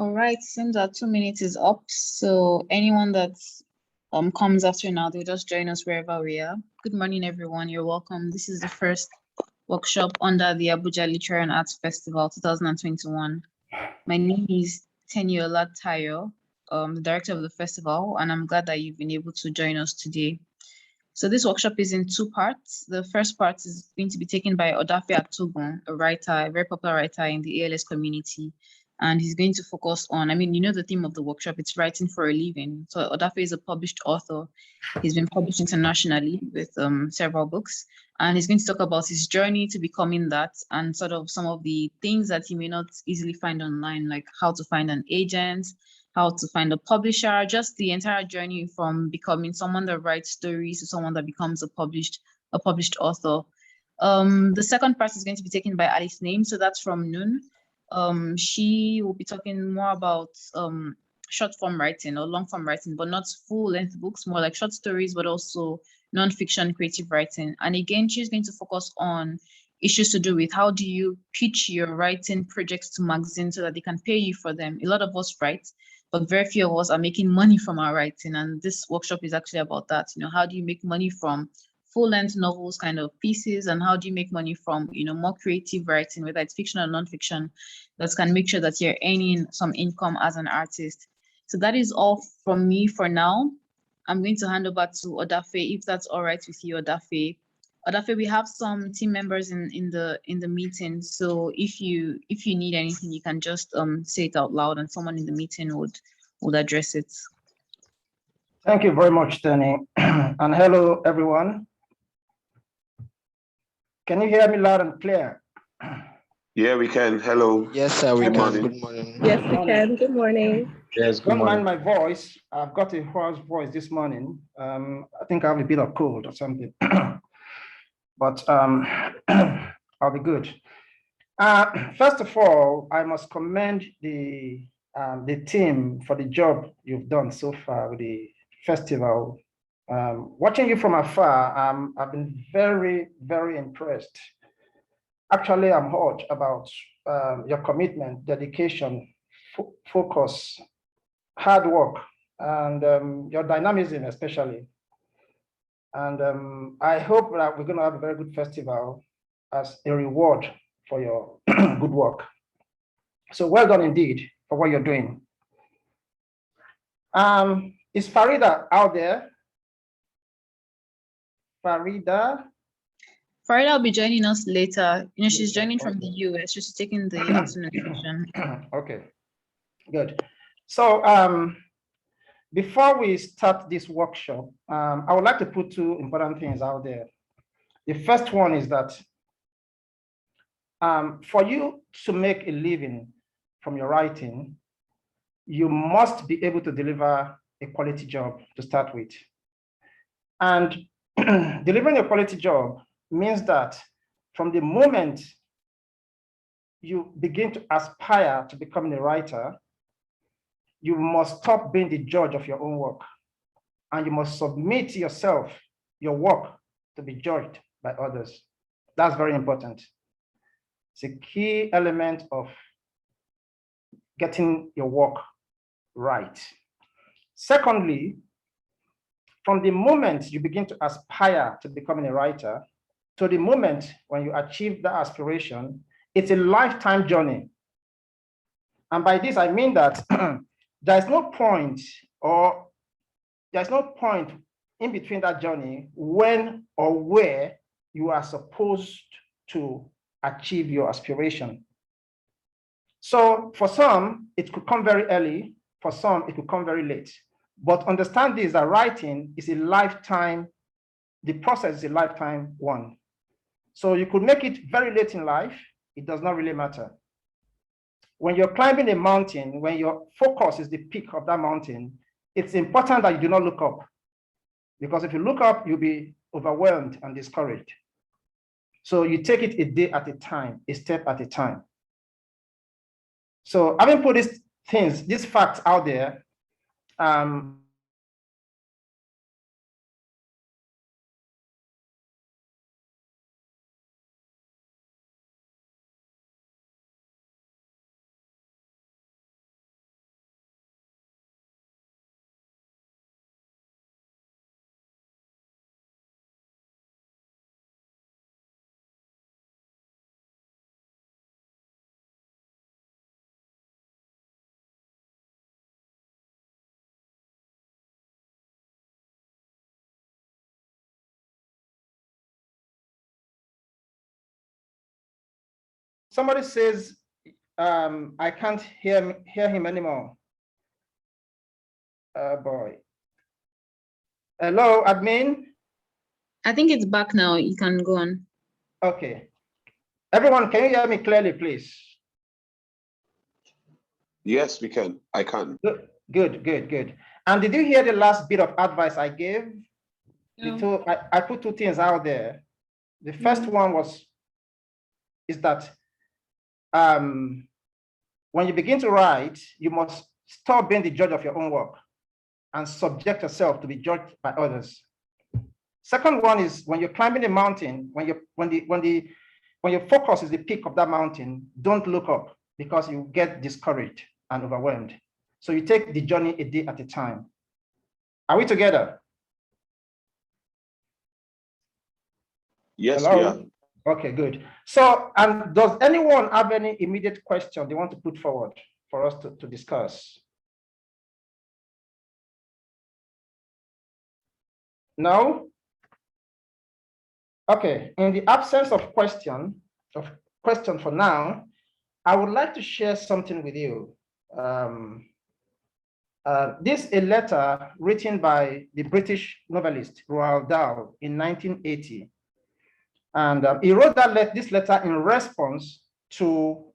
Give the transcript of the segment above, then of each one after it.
All right, seems that 2 minutes is up. So anyone that comes after now, they'll just join us wherever we are. Good morning, everyone. You're welcome. This is the first workshop under the Abuja Literary and Arts Festival 2021. My name is Teniola Tayo, the director of the festival, and I'm glad that you've been able to join us today. So this workshop is in two parts. The first part is going to be taken by Odafe Atogun, a writer, a very popular writer in the ALS community. And he's going to focus on, you know the theme of the workshop, it's writing for a living. So Odafe is a published author. He's been published internationally with several books. And he's going to talk about his journey to becoming that and sort of some of the things that he may not easily find online, like how to find an agent, how to find a publisher, just the entire journey from becoming someone that writes stories to someone that becomes a published author. The second part is going to be taken by Alithnayn, so that's from noon. She will be talking more about short form writing or long form writing, but not full length books, more like short stories, but also non-fiction creative writing. And again, she's going to focus on issues to do with how do you pitch your writing projects to magazines so that they can pay you for them. A lot of us write, but very few of us are making money from our writing. And this workshop is actually about that. You know, how do you make money from full-length novels kind of pieces, and how do you make money from, you know, more creative writing, whether it's fiction or non-fiction, that can make sure that you're earning some income as an artist. So that is all from me for now. I'm going to hand over to Odafe, if that's all right with you, Odafe. Odafe, we have some team members in the meeting, so if you need anything, you can just say it out loud, and someone in the meeting would address it. Thank you very much, Tenny, and hello everyone. Can you hear me loud and clear? Yeah, we can. Hello. Yes, sir, we Good can. morning. Good morning. Yes, we can. Good morning. Yes, good Don't morning. mind my voice. I've got a hoarse voice this morning. I think I have a bit of cold or something, but I'll be good. First of all, I must commend the team for the job you've done so far with the festival. Watching you from afar, I've been very, very impressed. Actually, I'm hot about your commitment, dedication, focus, hard work, and your dynamism especially. And I hope that we're going to have a very good festival as a reward for your good work. So well done indeed for what you're doing. Is Farida out there? Farida will be joining us later. You know, she's joining from the US. She's taking the afternoon session. Okay, good. So before we start this workshop, I would like to put two important things out there. The first one is that for you to make a living from your writing, you must be able to deliver a quality job to start with. And delivering a quality job means that from the moment you begin to aspire to becoming a writer, you must stop being the judge of your own work, and you must submit yourself, your work, to be judged by others. That's very important. It's a key element of getting your work right. Secondly, from the moment you begin to aspire to becoming a writer to the moment when you achieve that aspiration, it's a lifetime journey. And by this, I mean that there's no point in between that journey when or where you are supposed to achieve your aspiration. So for some, it could come very early. For some, it could come very late. But understand this, that writing is a lifetime, the process is a lifetime one. So you could make it very late in life, it does not really matter. When you're climbing a mountain, when your focus is the peak of that mountain, it's important that you do not look up. Because if you look up, you'll be overwhelmed and discouraged. So you take it a day at a time, a step at a time. So having put these facts out there, Somebody says, I can't hear him anymore. Boy. Hello, admin. I think it's back now. You can go on. Okay. Everyone, can you hear me clearly, please? Yes, we can. I can. Good. And did you hear the last bit of advice I gave? No. I put two things out there. The first one is that when you begin to write, you must stop being the judge of your own work and subject yourself to be judged by others. Second one is when you're climbing a mountain, when your focus is the peak of that mountain, don't look up because you get discouraged and overwhelmed. So you take the journey a day at a time. Are we together? Yes, Hello? we are. Okay, good. So, and does anyone have any immediate question they want to put forward for us to discuss? No? Okay, in the absence of question for now, I would like to share something with you. This is a letter written by the British novelist Roald Dahl in 1980. And he wrote this letter in response to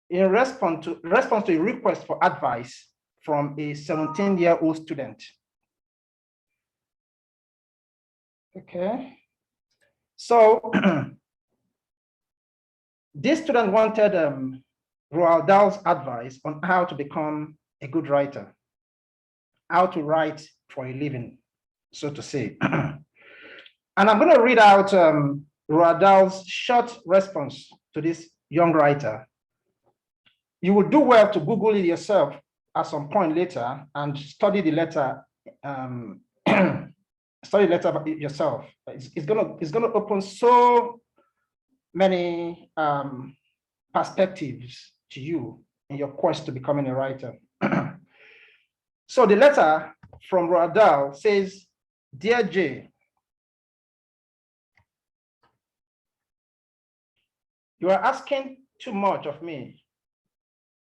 in response to a request for advice from a 17-year-old student. Okay, so this student wanted Roald Dahl's advice on how to become a good writer, how to write for a living, so to say. And I'm going to read out Roald Dahl's short response to this young writer. You will do well to Google it yourself at some point later and study the letter. Study the letter yourself. It's gonna open so many perspectives to you in your quest to becoming a writer. So the letter from Roald Dahl says, "Dear Jay, you are asking too much of me.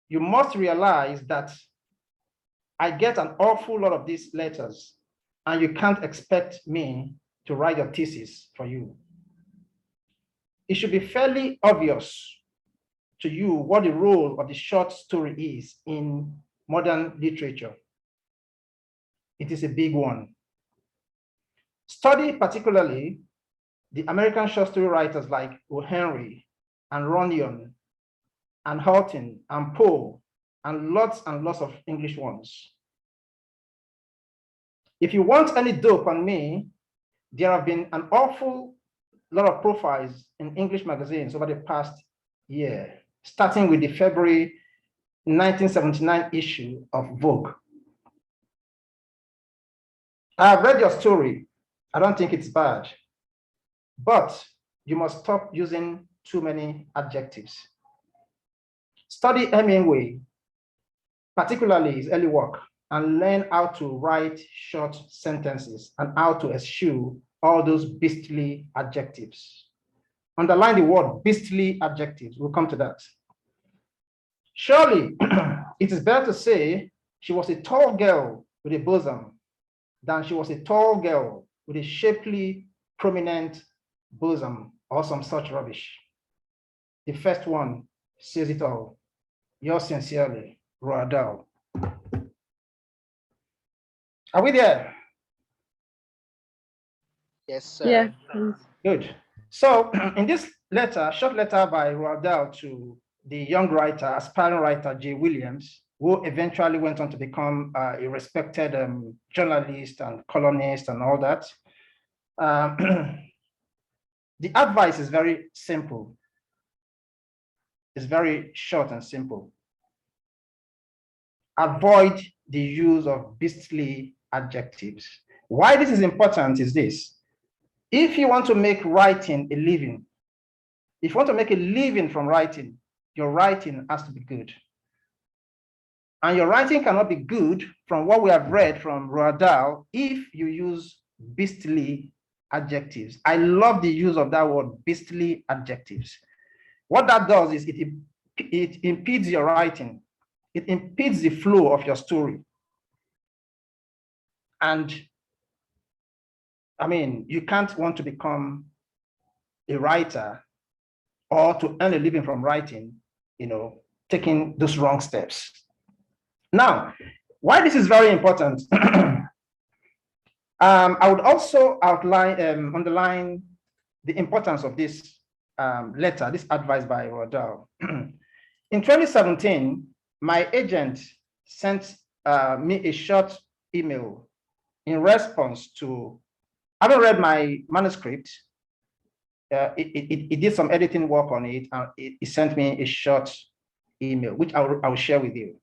You must realize that I get an awful lot of these letters, and you can't expect me to write your thesis for you. It should be fairly obvious to you what the role of the short story is in modern literature. It is a big one. Study particularly the American short story writers like O. Henry and Runyon and Houghton and Poe and lots of English ones. If you want any dope on me, there have been an awful lot of profiles in English magazines over the past year, starting with the February 1979 issue of Vogue. I've read your story. I don't think it's bad, but you must stop using too many adjectives. Study Hemingway, particularly his early work, and learn how to write short sentences and how to eschew all those beastly adjectives. Underline the word beastly adjectives. We'll come to that. Surely, it is better to say she was a tall girl with a bosom than she was a tall girl with a shapely, prominent bosom or some such rubbish. The first one says it all. Yours sincerely, Roald Dahl. Are we there? Yes, sir. Yeah. Good. So in this letter, short letter by Roald Dahl to the young writer, aspiring writer, Jay Williams, who eventually went on to become a respected journalist and columnist and all that. The advice is very simple. It's very short and simple. Avoid the use of beastly adjectives. Why this is important is this. If you want to make writing a living, if you want to make a living from writing, your writing has to be good. And your writing cannot be good from what we have read from Roald Dahl if you use beastly adjectives. I love the use of that word, beastly adjectives. What that does is it impedes your writing. It impedes the flow of your story. And I mean, you can't want to become a writer or to earn a living from writing, taking those wrong steps. Now, why this is very important, I would also underline the importance of this letter, this advice by Rodell. In 2017, my agent sent me a short email in response to, having read my manuscript, it did some editing work on it, and it sent me a short email, which I will share with you.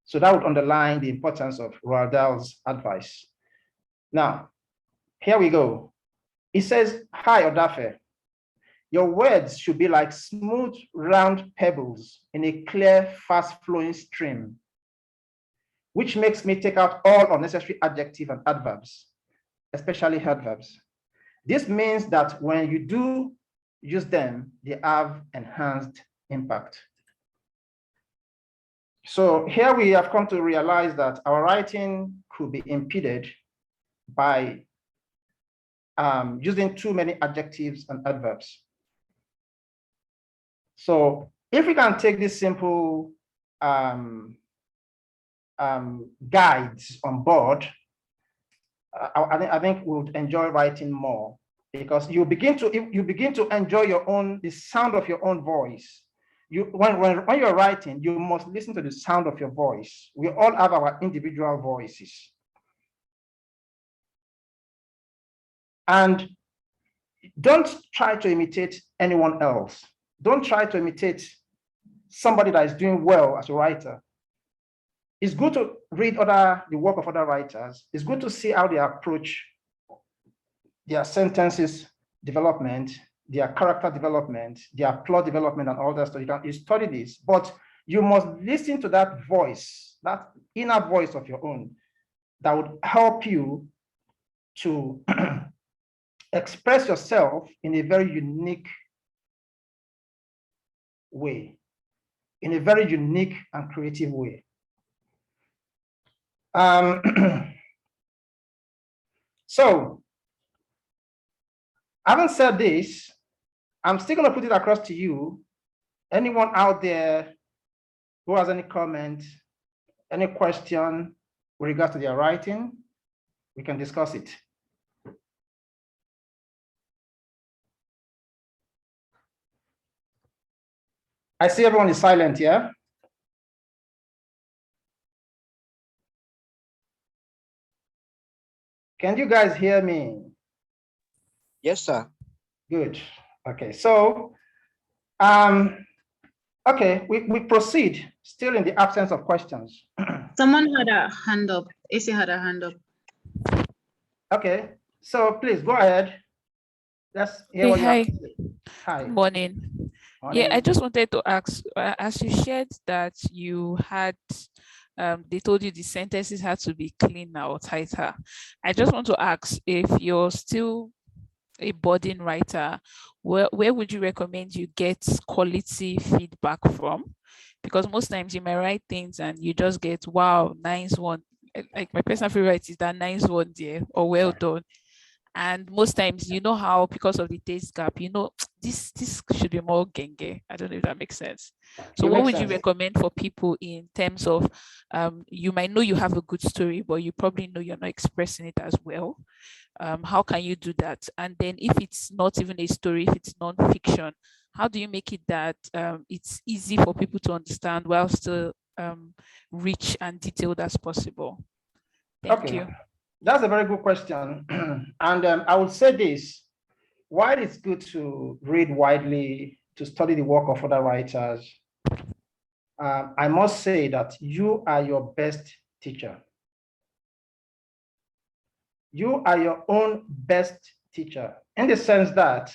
So that would underline the importance of Rodell's advice. Now, here we go. It says, "Hi, Odafe. Your words should be like smooth, round pebbles in a clear, fast-flowing stream, which makes me take out all unnecessary adjectives and adverbs, especially adverbs. This means that when you do use them, they have enhanced impact." So here we have come to realize that our writing could be impeded by using too many adjectives and adverbs. So if we can take these simple guides on board, I think we would enjoy writing more, because you begin to enjoy the sound of your own voice. When you're writing, you must listen to the sound of your voice. We all have our individual voices. And don't try to imitate anyone else. Don't try to imitate somebody that is doing well as a writer. It's good to read the work of other writers. It's good to see how they approach their sentences development, their character development, their plot development, and all that stuff. You study this, but you must listen to that voice, that inner voice of your own, that would help you to express yourself in a very unique way, in a very unique and creative way. So, having said this, I'm still going to put it across to you. Anyone out there who has any comment, any question with regards to their writing, we can discuss it. I see everyone is silent, yeah? Can you guys hear me? Yes, sir. Good. Okay, so, okay, we proceed, still in the absence of questions. Someone had a hand up. AC had a hand up. Okay, so please go ahead. Let's hear Hey, what you have hi. to say. Hi. Good morning. Morning. Yeah, I just wanted to ask, as you shared that you had, they told you the sentences had to be cleaner or tighter. I just want to ask, if you're still a budding writer, where would you recommend you get quality feedback from? Because most times you may write things and you just get, wow, nice one. Like my personal favorite is that nice one there, or well done. And most times, you know how, because of the taste gap, this should be more genge. I don't know if that makes sense. So what would you recommend for people in terms of, you might know you have a good story, but you probably know you're not expressing it as well. How can you do that? And then if it's not even a story, if it's non-fiction, how do you make it that it's easy for people to understand while still rich and detailed as possible? Thank you. That's a very good question. And I would say this, while it's good to read widely, to study the work of other writers, I must say that you are your best teacher. You are your own best teacher, in the sense that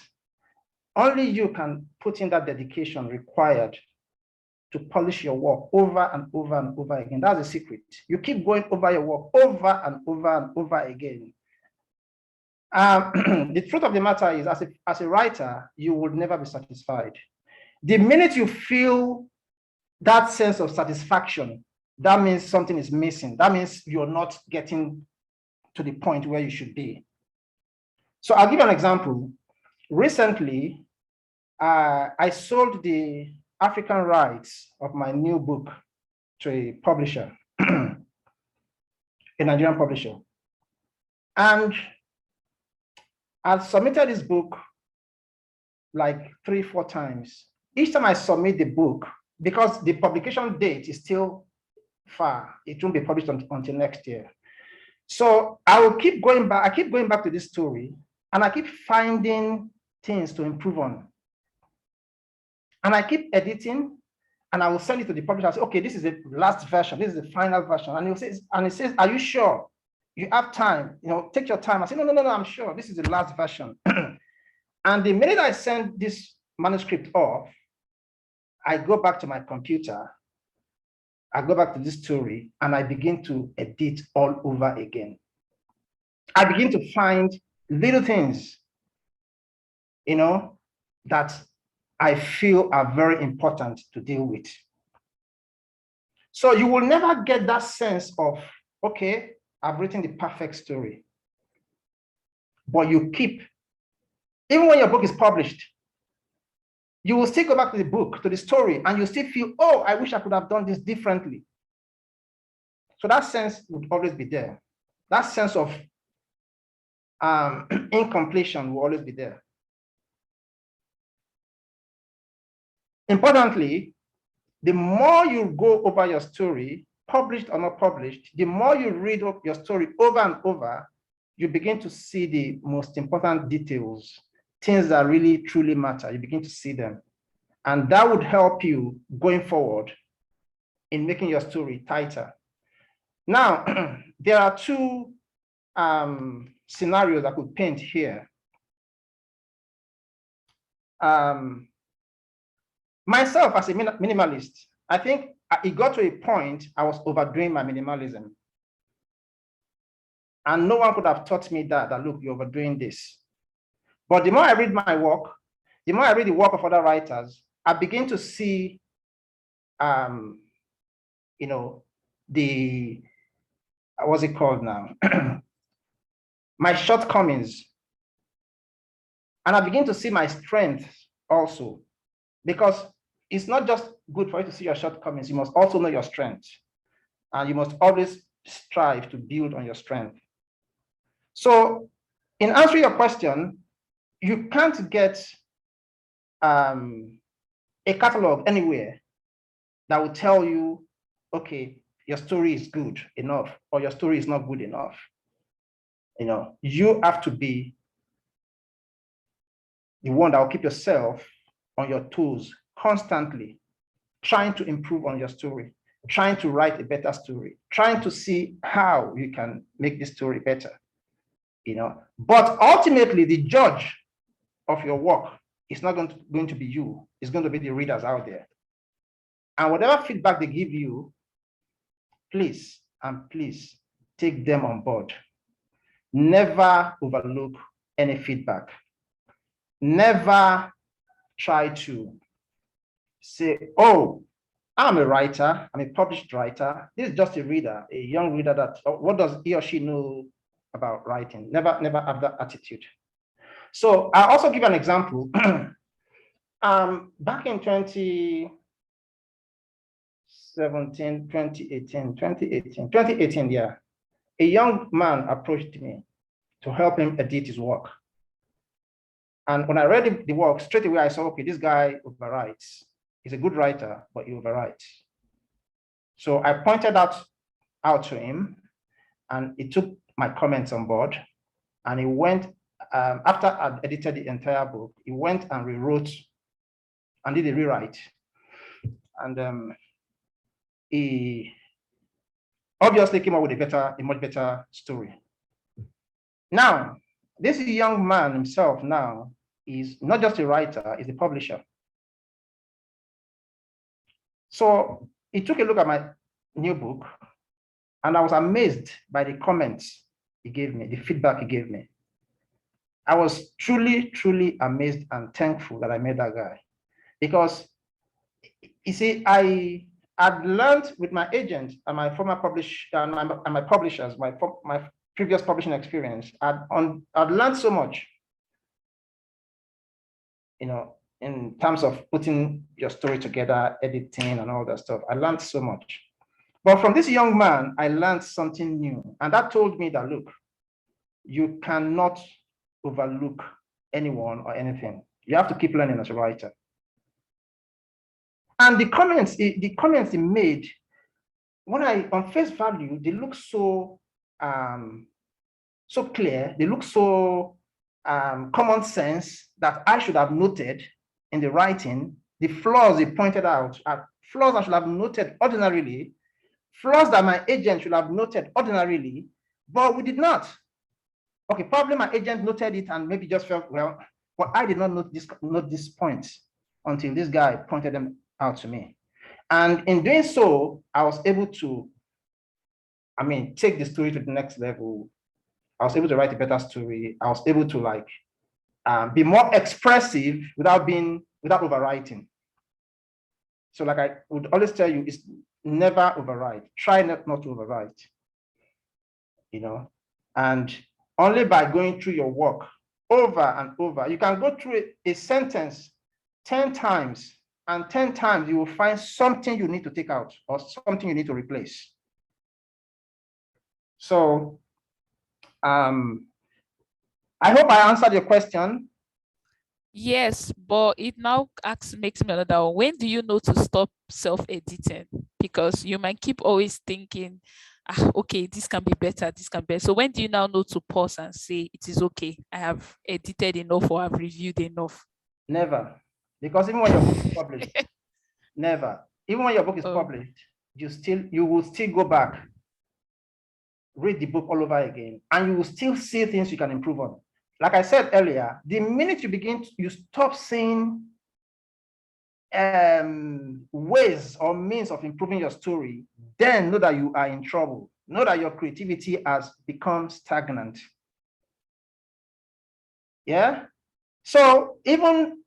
only you can put in that dedication required to polish your work over and over and over again. That's the secret. You keep going over your work over and over and over again. The truth of the matter is, as a writer, you will never be satisfied. The minute you feel that sense of satisfaction, that means something is missing. That means you're not getting to the point where you should be. So I'll give you an example. Recently, I sold the African rights of my new book to a publisher, a Nigerian publisher. And I've submitted this book like 3-4 times. Each time I submit the book, because the publication date is still far, it won't be published until next year. So I will keep going back. I keep going back to this story, and I keep finding things to improve on. And I keep editing, and I will send it to the publisher. I say, okay, this is the last version. This is the final version. And it says, are you sure? You have time, take your time. I say, no, I'm sure. This is the last version. And the minute I send this manuscript off, I go back to my computer, I go back to this story, and I begin to edit all over again. I begin to find little things, that I feel are very important to deal with. So you will never get that sense of, okay, I've written the perfect story. But you keep, even when your book is published, you will still go back to the book, to the story, and you still feel, oh, I wish I could have done this differently. So that sense would always be there. That sense of incompletion will always be there. Importantly, the more you go over your story, published or not published, the more you read up your story over and over, you begin to see the most important details, things that really truly matter. You begin to see them. And that would help you going forward in making your story tighter. Now, there are two scenarios I could paint here. Myself as a minimalist, I think it got to a point I was overdoing my minimalism. And no one could have taught me that look, you're overdoing this. But the more I read my work, the more I read the work of other writers, I begin to see, what's it called now? My shortcomings. And I begin to see my strengths also, because it's not just good for you to see your shortcomings, you must also know your strengths. And you must always strive to build on your strength. So in answering your question, you can't get a catalog anywhere that will tell you, okay, your story is good enough or your story is not good enough. You have to be the one that will keep yourself on your toes constantly, trying to improve on your story, trying to write a better story, trying to see how you can make this story better. But ultimately, the judge of your work is not going to be you. It's going to be the readers out there. And whatever feedback they give you, please take them on board. Never overlook any feedback. Never try to say, oh, I'm a writer, I'm a published writer. This is just a reader, a young reader that, what does he or she know about writing? Never have that attitude. So I'll also give an example. Back in 2018, yeah, a young man approached me to help him edit his work. And when I read the work, straight away I saw, okay, this guy overwrites. He's a good writer, but he overwrites. So I pointed out to him, and he took my comments on board, and he went, after I'd edited the entire book, he went and rewrote and did a rewrite. And he obviously came up with a much better story. Now, this young man himself now is not just a writer, he's a publisher. So he took a look at my new book, and I was amazed by the comments he gave me, the feedback he gave me. I was truly, truly amazed and thankful that I met that guy. Because, you see, I had learned with my agent and my former my publishers, my previous publishing experience, I'd learned so much, you know, in terms of putting your story together, editing and all that stuff. I learned so much. But from this young man, I learned something new. And that told me that, look, you cannot overlook anyone or anything. You have to keep learning as a writer. And the comments he made, when on face value, they look so so clear, they look so common sense that I should have noted in the writing. The flaws he pointed out are flaws I should have noted ordinarily, flaws that my agent should have noted ordinarily, but we did not. Okay, probably my agent noted it and maybe just felt, well, but I did not note this point until this guy pointed them out to me. And in doing so, I was able to, take the story to the next level. I was able to write a better story. I was able to be more expressive without overwriting. So like I would always tell you, it's never overwrite. Try not to overwrite, you know, and only by going through your work over and over. You can go through a sentence 10 times, and 10 times you will find something you need to take out or something you need to replace. So I hope I answered your question. Yes, but it now makes me another one. When do you know to stop self-editing? Because you might keep always thinking, okay, this can be better, this can be better. So when do you now know to pause and say, it is okay, I have edited enough or I've reviewed enough? Never. Because even when your book is published, never. Even when your book is published, you will still go back, read the book all over again, and you will still see things you can improve on. Like I said earlier, the minute you stop seeing ways or means of improving your story, then know that you are in trouble. Know that your creativity has become stagnant. Yeah. So even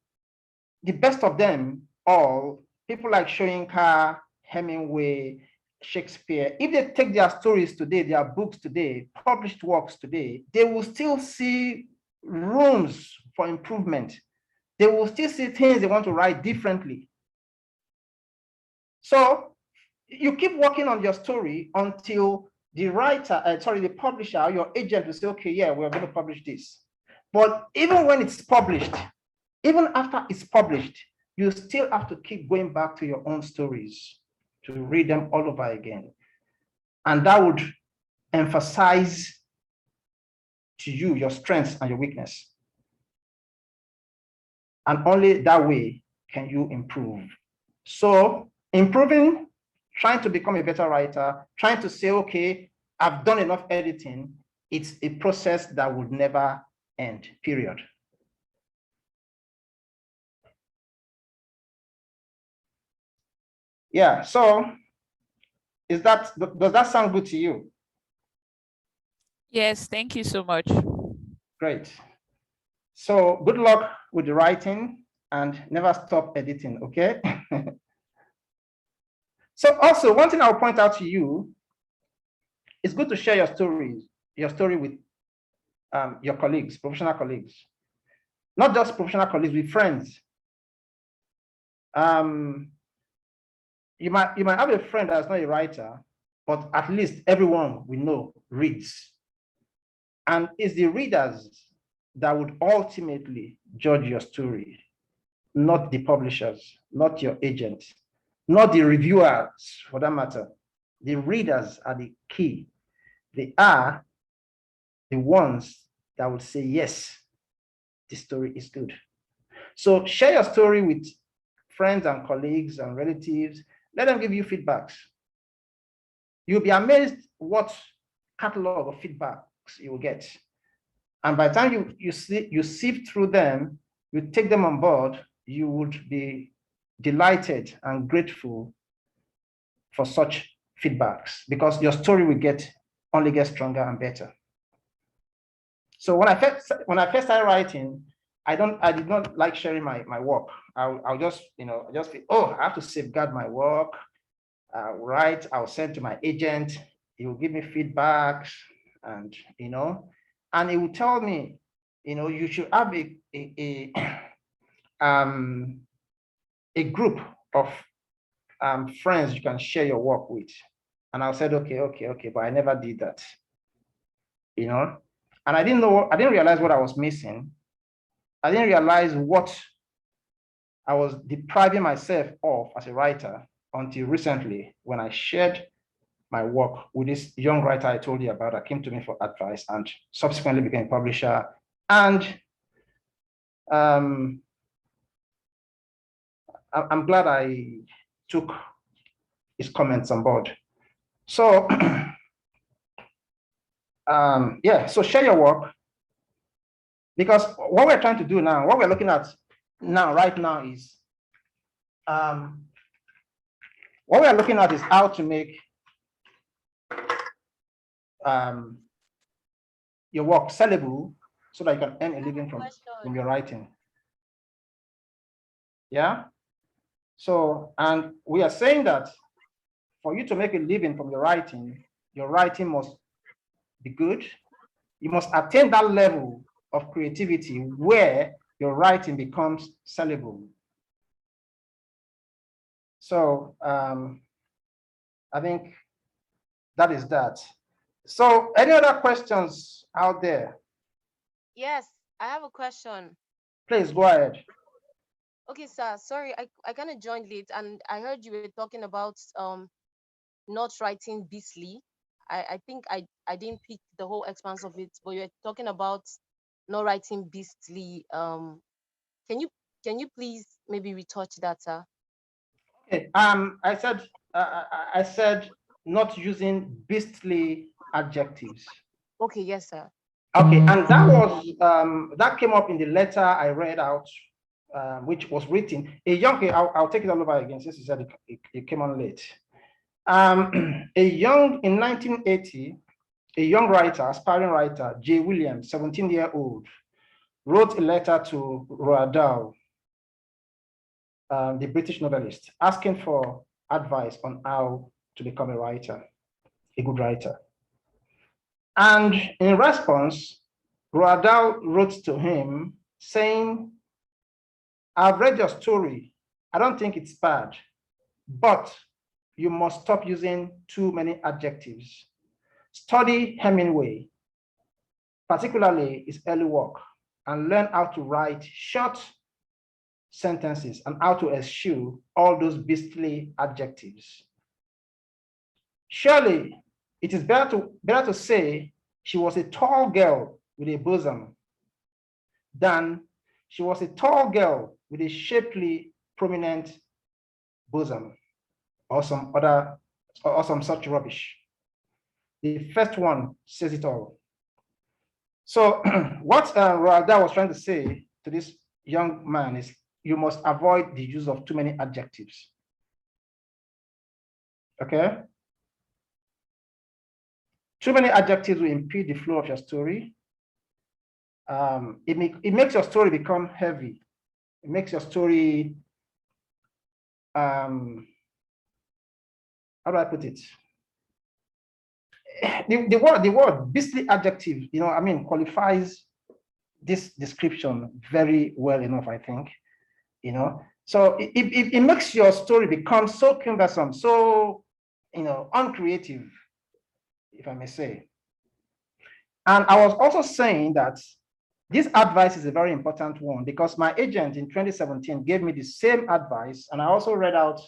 the best of them all, people like Soyinka, Hemingway, Shakespeare, if they take their stories today, their books today, published works today, they will still see rooms for improvement. They will still see things they want to write differently. So you keep working on your story until the publisher, your agent will say, okay, yeah, we're going to publish this. But even when it's published, even after it's published, you still have to keep going back to your own stories to read them all over again. And that would emphasize to you your strengths and your weakness. And only that way can you improve. So improving, trying to become a better writer, trying to say, okay, I've done enough editing, it's a process that would never end, period. Yeah, so does that sound good to you? Yes, thank you so much. Great. So good luck with the writing and never stop editing, okay? So also, one thing I'll point out to you, it's good to share your story with your colleagues, professional colleagues. Not just professional colleagues, with friends. You might have a friend that's not a writer, but at least everyone we know reads. And it's the readers that would ultimately judge your story, not the publishers, not your agent, not the reviewers for that matter. The readers are the key. They are the ones that would say, yes, the story is good. So share your story with friends and colleagues and relatives. Let them give you feedbacks. You'll be amazed what catalog of feedbacks you will get. And by the time you sift through them, you take them on board, you would be delighted and grateful for such feedbacks, because your story will only get stronger and better. So when I first started writing, I did not like sharing my work. I'll just, I just feel, oh, I have to safeguard my work. I'll write, I'll send to my agent. He will give me feedbacks, and and he will tell me, you should have a group of friends you can share your work with. And I said, okay, but I never did that, and I didn't realize what I was missing. I didn't realize what I was depriving myself of as a writer until recently, when I shared my work with this young writer I told you about that came to me for advice and subsequently became a publisher. And I'm glad I took his comments on board. So, yeah, so share your work, because what we're trying to do now, what we're looking at right now is, what we're looking at is how to make your work sellable so that you can earn a living from your writing. Yeah. So, and we are saying that for you to make a living from your writing must be good. You must attain that level of creativity where your writing becomes sellable. So I think that is that. So any other questions out there? Yes, I have a question. Please go ahead. Okay, sir. Sorry, I kind of joined late, and I heard you were talking about not writing beastly. I think I didn't pick the whole expanse of it, but you were talking about not writing beastly. Can you please maybe retouch that, sir? Okay. I said not using beastly adjectives. Okay, yes, sir. Okay, and that was that came up in the letter I read out, which was written. I'll take it all over again since you said it came on late. In 1980, a young writer, aspiring writer, J. Williams, 17-year-old, wrote a letter to Roald Dahl, the British novelist, asking for advice on how to become a good writer. And in response, Roald Dahl wrote to him saying, "I've read your story. I don't think it's bad, but you must stop using too many adjectives. Study Hemingway, particularly his early work, and learn how to write short sentences and how to eschew all those beastly adjectives. Surely it is better to say she was a tall girl with a bosom than she was a tall girl with a shapely, prominent bosom, or some such rubbish. The first one says it all." So what Roald Dahl was trying to say to this young man is, you must avoid the use of too many adjectives. Okay? Too many adjectives will impede the flow of your story. It makes your story become heavy. It makes your story, how do I put it? The word beastly adjective, qualifies this description very well enough, I think. So it makes your story become so cumbersome, so uncreative, if I may say. And I was also saying that this advice is a very important one, because my agent in 2017 gave me the same advice, and I also read out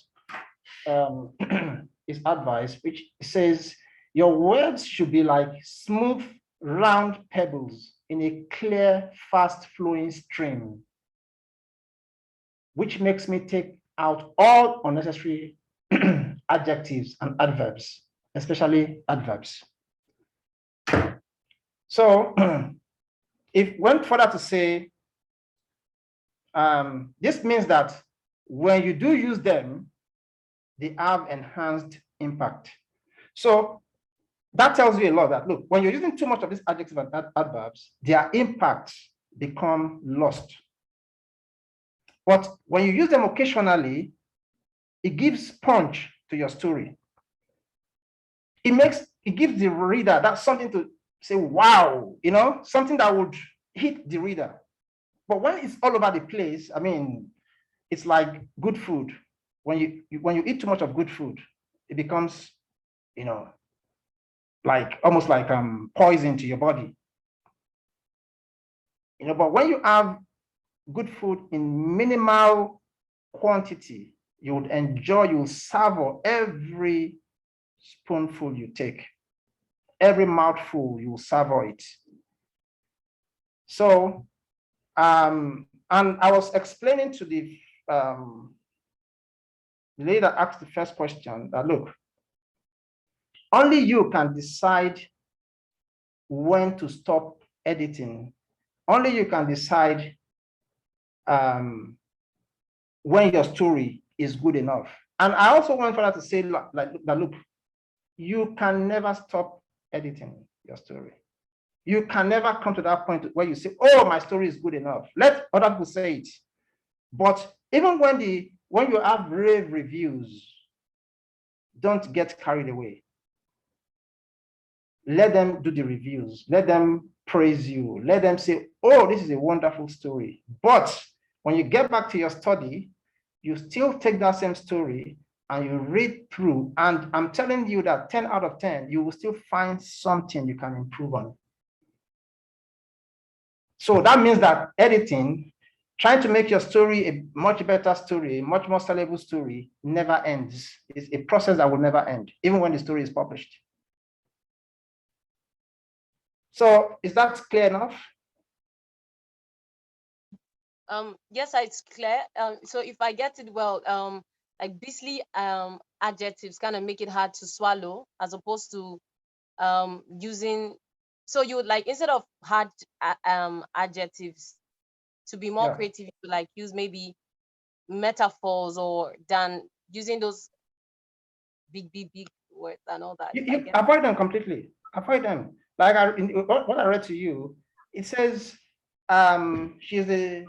his advice, which says your words should be like smooth, round pebbles in a clear, fast-flowing stream, which makes me take out all unnecessary adjectives and adverbs, especially adverbs. So if went further to say, this means that when you do use them, they have enhanced impact. So that tells you a lot that, look, when you're using too much of these adjectives and adverbs, their impacts become lost. But when you use them occasionally, it gives punch to your story. It gives the reader that something to say, wow, you know, something that would hit the reader. But when it's all over the place, I mean, it's like good food. When you eat too much of good food, it becomes, you know, like almost like poison to your body. You know, but when you have good food in minimal quantity, you would enjoy, you will savor every spoonful you take, every mouthful, you will savor it. So, and I was explaining to the lady that asked the first question that, look, only you can decide when to stop editing. Only you can decide when your story is good enough. And I also want for that to say like that, look, you can never stop editing your story. You can never come to that point where you say, oh, my story is good enough. Let other people say it. But even when you have rave reviews, don't get carried away. Let them do the reviews. Let them praise you. Let them say, oh, this is a wonderful story. But when you get back to your study, you still take that same story and you read through. And I'm telling you that 10 out of 10, you will still find something you can improve on. So that means that editing, trying to make your story a much better story, a much more sellable story, never ends. It's a process that will never end, even when the story is published. So is that clear enough? Yes, it's clear. So if I get it well, like beastly adjectives kind of make it hard to swallow, as opposed to using, so you would like, instead of hard adjectives, to be more creative, you would like use maybe metaphors, or than using those big words and all that. You avoid them completely. Avoid them. Like what I read to you, it says she's a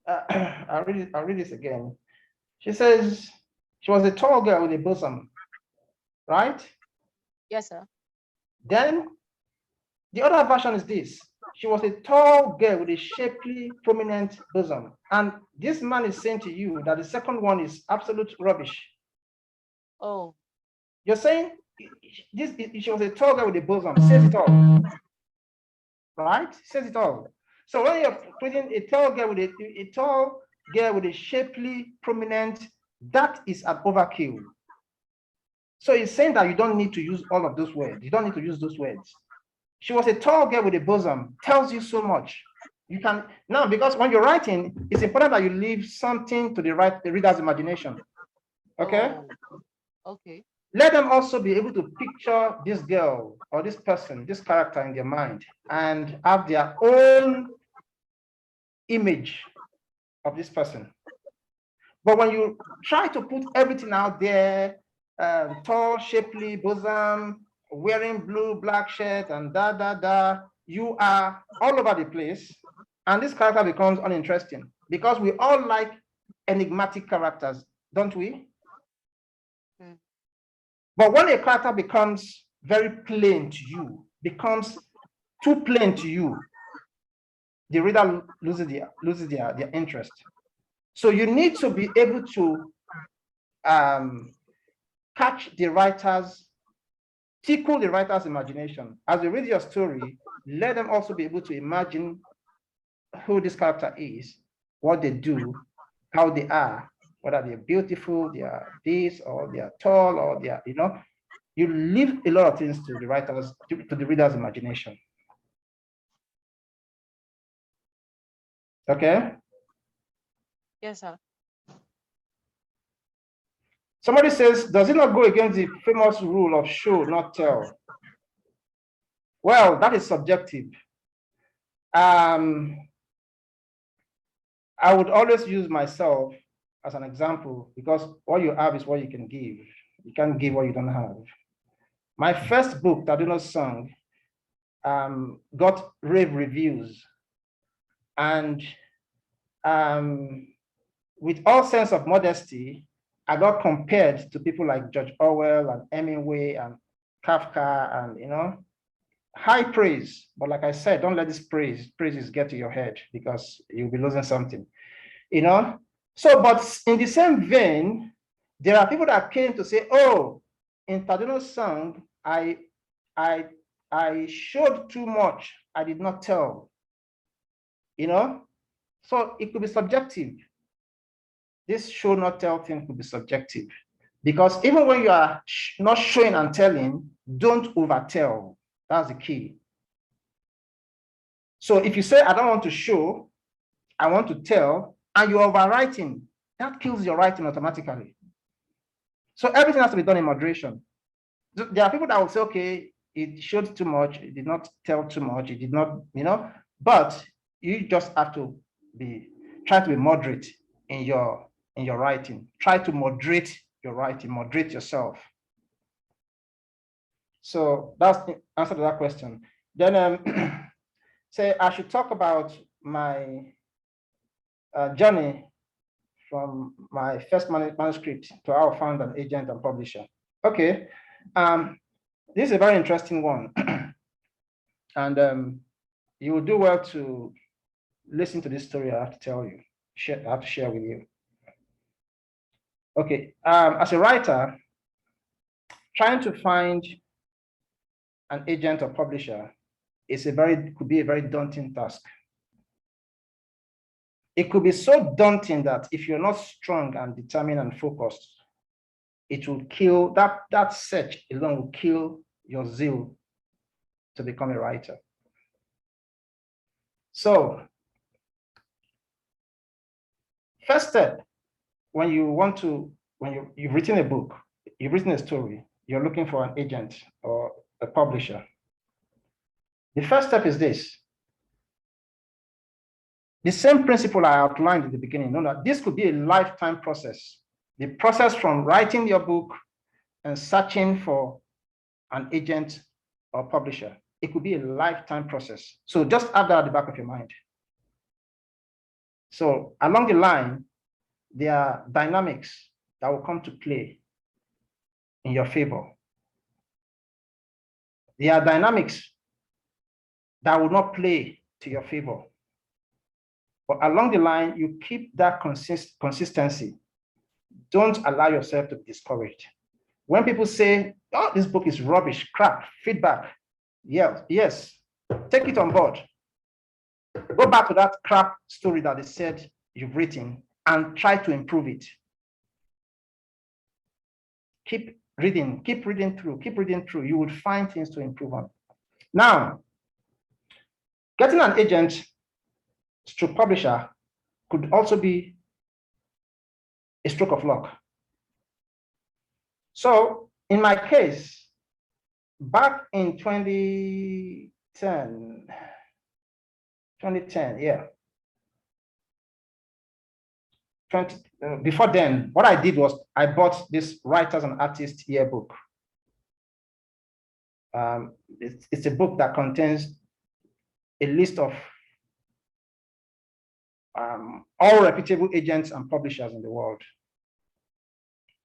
I'll read this again. She says she was a tall girl with a bosom, right? Yes, sir. Then the other version is this. She was a tall girl with a shapely, prominent bosom. And this man is saying to you that the second one is absolute rubbish. Oh. You're saying she was a tall girl with a bosom. Says it all. Right? Says it all. So when you're putting a tall girl with a shapely, prominent, that is an overkill. So it's saying that you don't need to use all of those words. You don't need to use those words. She was a tall girl with a bosom, tells you so much. You can now, because when you're writing, it's important that you leave something to the reader's imagination. Okay? Oh, okay. Let them also be able to picture this girl or this person, this character in their mind, and have their own image of this person. But when you try to put everything out there, tall, shapely bosom, wearing blue, black shirt, and you are all over the place. And this character becomes uninteresting because we all like enigmatic characters, don't we? Mm. But when a character becomes very plain to you, becomes too plain to you, the reader loses their interest. So you need to be able to catch the writer's, tickle the writer's imagination. As you read your story, let them also be able to imagine who this character is, what they do, how they are, whether they're beautiful, they are this, or they are tall, or they are, you know, you leave a lot of things to the writer's, to the reader's imagination. Okay? Yes, sir. Somebody says, does it not go against the famous rule of show, not tell? Well, that is subjective. I would always use myself as an example because what you have is what you can give. You can't give what you don't have. My first book, Taduno's Song, got rave reviews. And with all sense of modesty, I got compared to people like George Orwell and Hemingway and Kafka and, high praise. But like I said, don't let this praises get to your head because you'll be losing something, So, but in the same vein, there are people that came to say, oh, in Taduno's Song, I showed too much. I did not tell, So it could be subjective. This show not tell thing could be subjective because even when you are not showing and telling, don't overtell. That's the key. So if you say, I don't want to show, I want to tell, and you're overwriting, that kills your writing automatically. So everything has to be done in moderation. There are people that will say, okay, it showed too much, it did not tell too much, it did not, but you just have to try to be moderate in your writing. Try to moderate your writing, moderate yourself. So that's the answer to that question. Then say I should talk about my journey from my first manuscript to how I found an agent and publisher. Okay, this is a very interesting one. And you will do well to listen to this story I have to tell you, I have to share with you. Okay, as a writer, trying to find an agent or publisher could be a very daunting task. It could be so daunting that if you're not strong and determined and focused, it will kill, that search alone will kill your zeal to become a writer. So, first step, when you've written a book, you've written a story, you're looking for an agent or a publisher. The first step is this. The same principle I outlined at the beginning, that this could be a lifetime process. The process from writing your book and searching for an agent or publisher, it could be a lifetime process. So just have that at the back of your mind. So along the line, there are dynamics that will come to play in your favor. There are dynamics that will not play to your favor. But along the line, you keep that consistency. Don't allow yourself to be discouraged. When people say, oh, this book is rubbish, crap, feedback, yes, take it on board. Go back to that crap story that they said you've written and try to improve it. Keep reading through. You will find things to improve on. Now, getting an agent to publisher could also be a stroke of luck. So in my case, back in 2010, yeah. Before then, what I did was I bought this Writers and Artists Yearbook. It's a book that contains a list of all reputable agents and publishers in the world.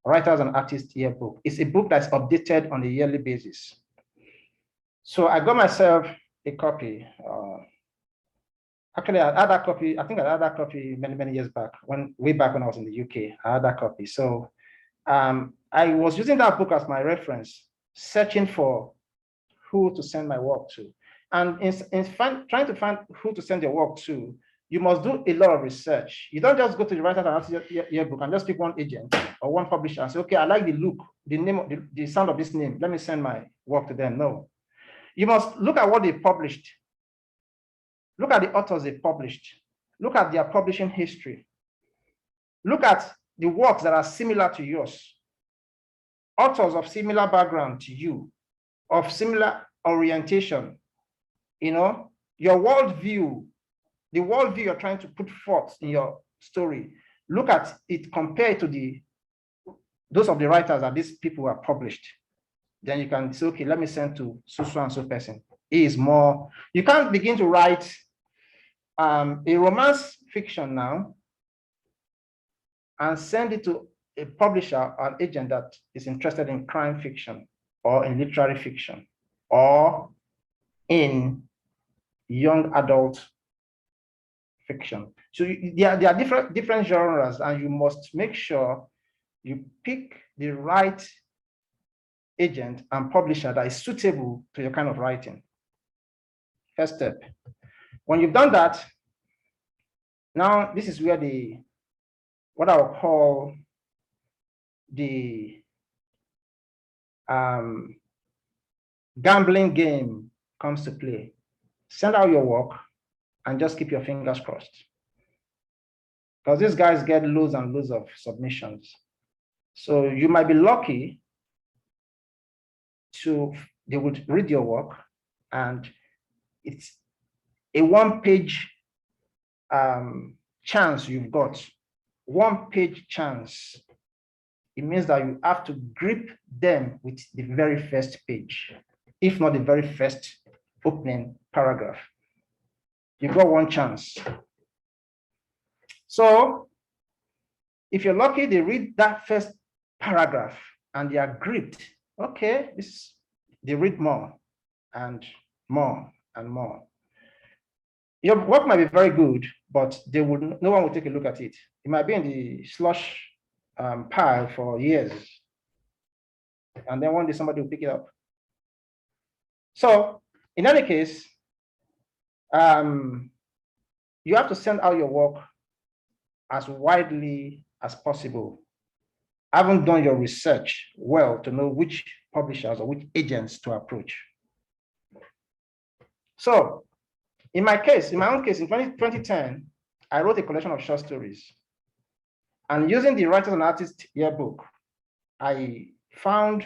Writers and Artists Yearbook. It's a book that's updated on a yearly basis. So I got myself a copy. Actually, I had that copy. I think I had that copy many years back, way back when I was in the UK. I had that copy. So I was using that book as my reference, searching for who to send my work to. And trying to find who to send your work to, you must do a lot of research. You don't just go to the Writers and Artists Yearbook and just pick one agent or one publisher and say, okay, I like the look, the name, the sound of this name. Let me send my work to them. No. You must look at what they published. Look at the authors they published. Look at their publishing history. Look at the works that are similar to yours. Authors of similar background to you, of similar orientation. Your worldview, the worldview you're trying to put forth in your story. Look at it compared to those of the writers that these people have published. then you can say, okay, let me send to so and so person. He is more, you can't begin to write a romance fiction now and send it to a publisher or an agent that is interested in crime fiction or in literary fiction or in young adult fiction. So there are different genres, and you must make sure you pick the right agent and publisher that is suitable to your kind of writing. First step. When you've done that, now this is where what I will call the gambling game comes to play. Send out your work and just keep your fingers crossed, because these guys get loads and loads of submissions. So you might be lucky they would read your work, and it's a one-page chance you've got. One-page chance. It means that you have to grip them with the very first page, if not the very first opening paragraph. You've got one chance. So if you're lucky, they read that first paragraph and they are gripped. Okay, they read more and more and more. Your work might be very good, but no one will take a look at it. It might be in the slush pile for years, and then one day somebody will pick it up. So in any case, you have to send out your work as widely as possible. I haven't done your research well to know which publishers or which agents to approach. So in my own case, in 2010, I wrote a collection of short stories. And using the Writers and Artists Yearbook, I found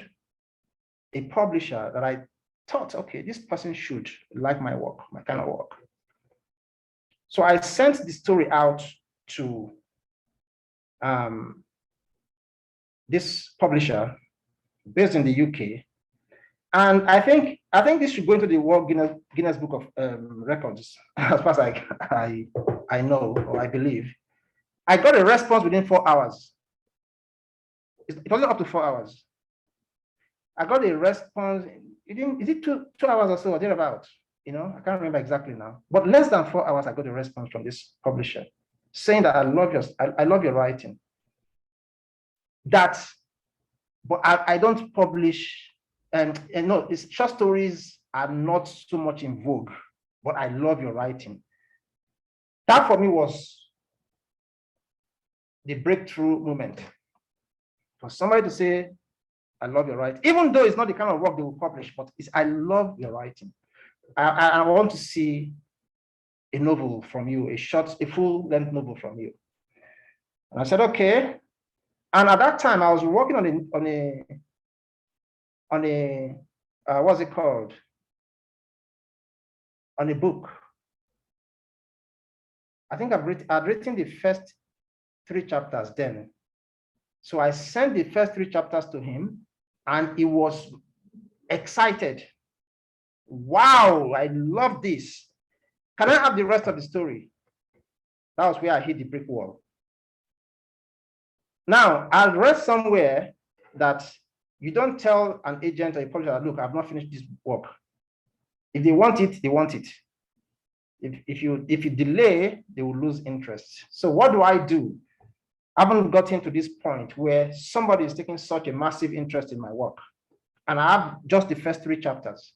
a publisher that I thought, okay, this person should like my work, my kind of work. So I sent the story out to this publisher based in the UK. And I think this should go into the World Guinness Book of Records, as far as I know, or I believe. I got a response within 4 hours. It wasn't up to 4 hours. I got a response, is it two hours or so, or thereabout? I can't remember exactly now. But less than 4 hours, I got a response from this publisher saying that I love your writing. But I don't publish, and no, short stories are not so much in vogue, but I love your writing. That for me was the breakthrough moment. For somebody to say, I love your writing, even though it's not the kind of work they will publish, but I love your writing. I want to see a novel from you, a full-length novel from you. And I said, okay. And at that time, I was working on a what's it called? On a book. I think I'd written the first 3 chapters then. So I sent the first 3 chapters to him, and he was excited. Wow, I love this. Can I have the rest of the story? That was where I hit the brick wall. Now, I read somewhere that you don't tell an agent or a publisher, look, I've not finished this work. If they want it, they want it. If you delay, they will lose interest. So what do? I haven't gotten to this point where somebody is taking such a massive interest in my work, and I have just the first 3 chapters.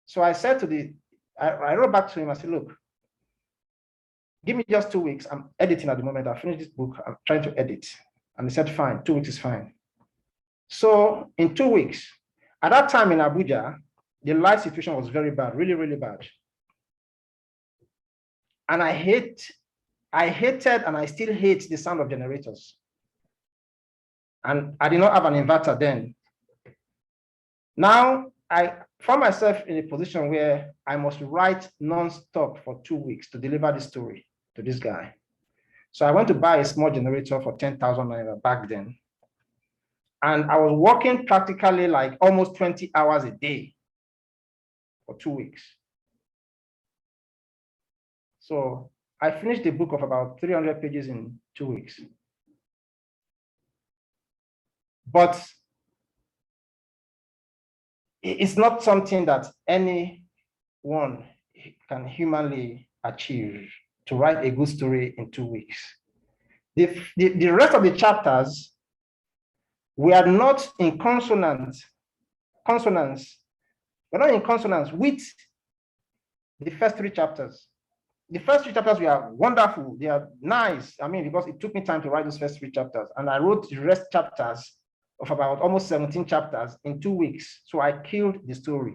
So I said I wrote back to him, I said, look, give me just 2 weeks. I'm editing at the moment. I finished this book. I'm trying to edit. And he said, fine, 2 weeks is fine. So in 2 weeks, at that time in Abuja, the light situation was very bad, really, really bad. And I hated and I still hate the sound of generators. And I did not have an inverter then. Now I found myself in a position where I must write non-stop for 2 weeks to deliver the story to this guy. So I went to buy a small generator for 10,000 naira back then. And I was working practically like almost 20 hours a day for 2 weeks. So I finished the book of about 300 pages in 2 weeks. But it's not something that anyone can humanly achieve, to write a good story in 2 weeks. The rest of the chapters were not in consonance. We're not in consonance with the first 3 chapters. The first 3 chapters were wonderful. They are nice. I mean, because it took me time to write those first 3 chapters, and I wrote the rest chapters of about almost 17 chapters in 2 weeks. So I killed the story.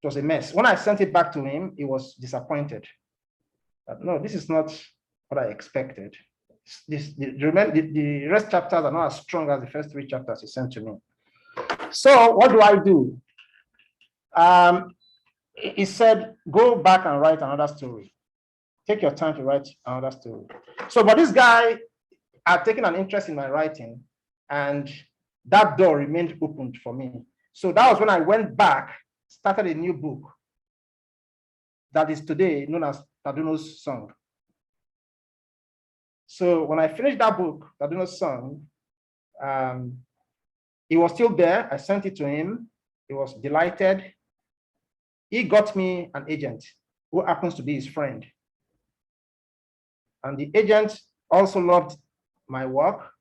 It was a mess. When I sent it back to him, he was disappointed. But no, this is not what I expected. The rest chapters are not as strong as the first 3 chapters he sent to me. So what do? He said, go back and write another story. Take your time to write another story. So, but this guy had taken an interest in my writing, and that door remained opened for me. So that was when I went back, started a new book that is today known as Taduno's Song. So when I finished that book, Taduno's Song, he was still there. I sent it to him. He was delighted. He got me an agent who happens to be his friend. And the agent also loved my work,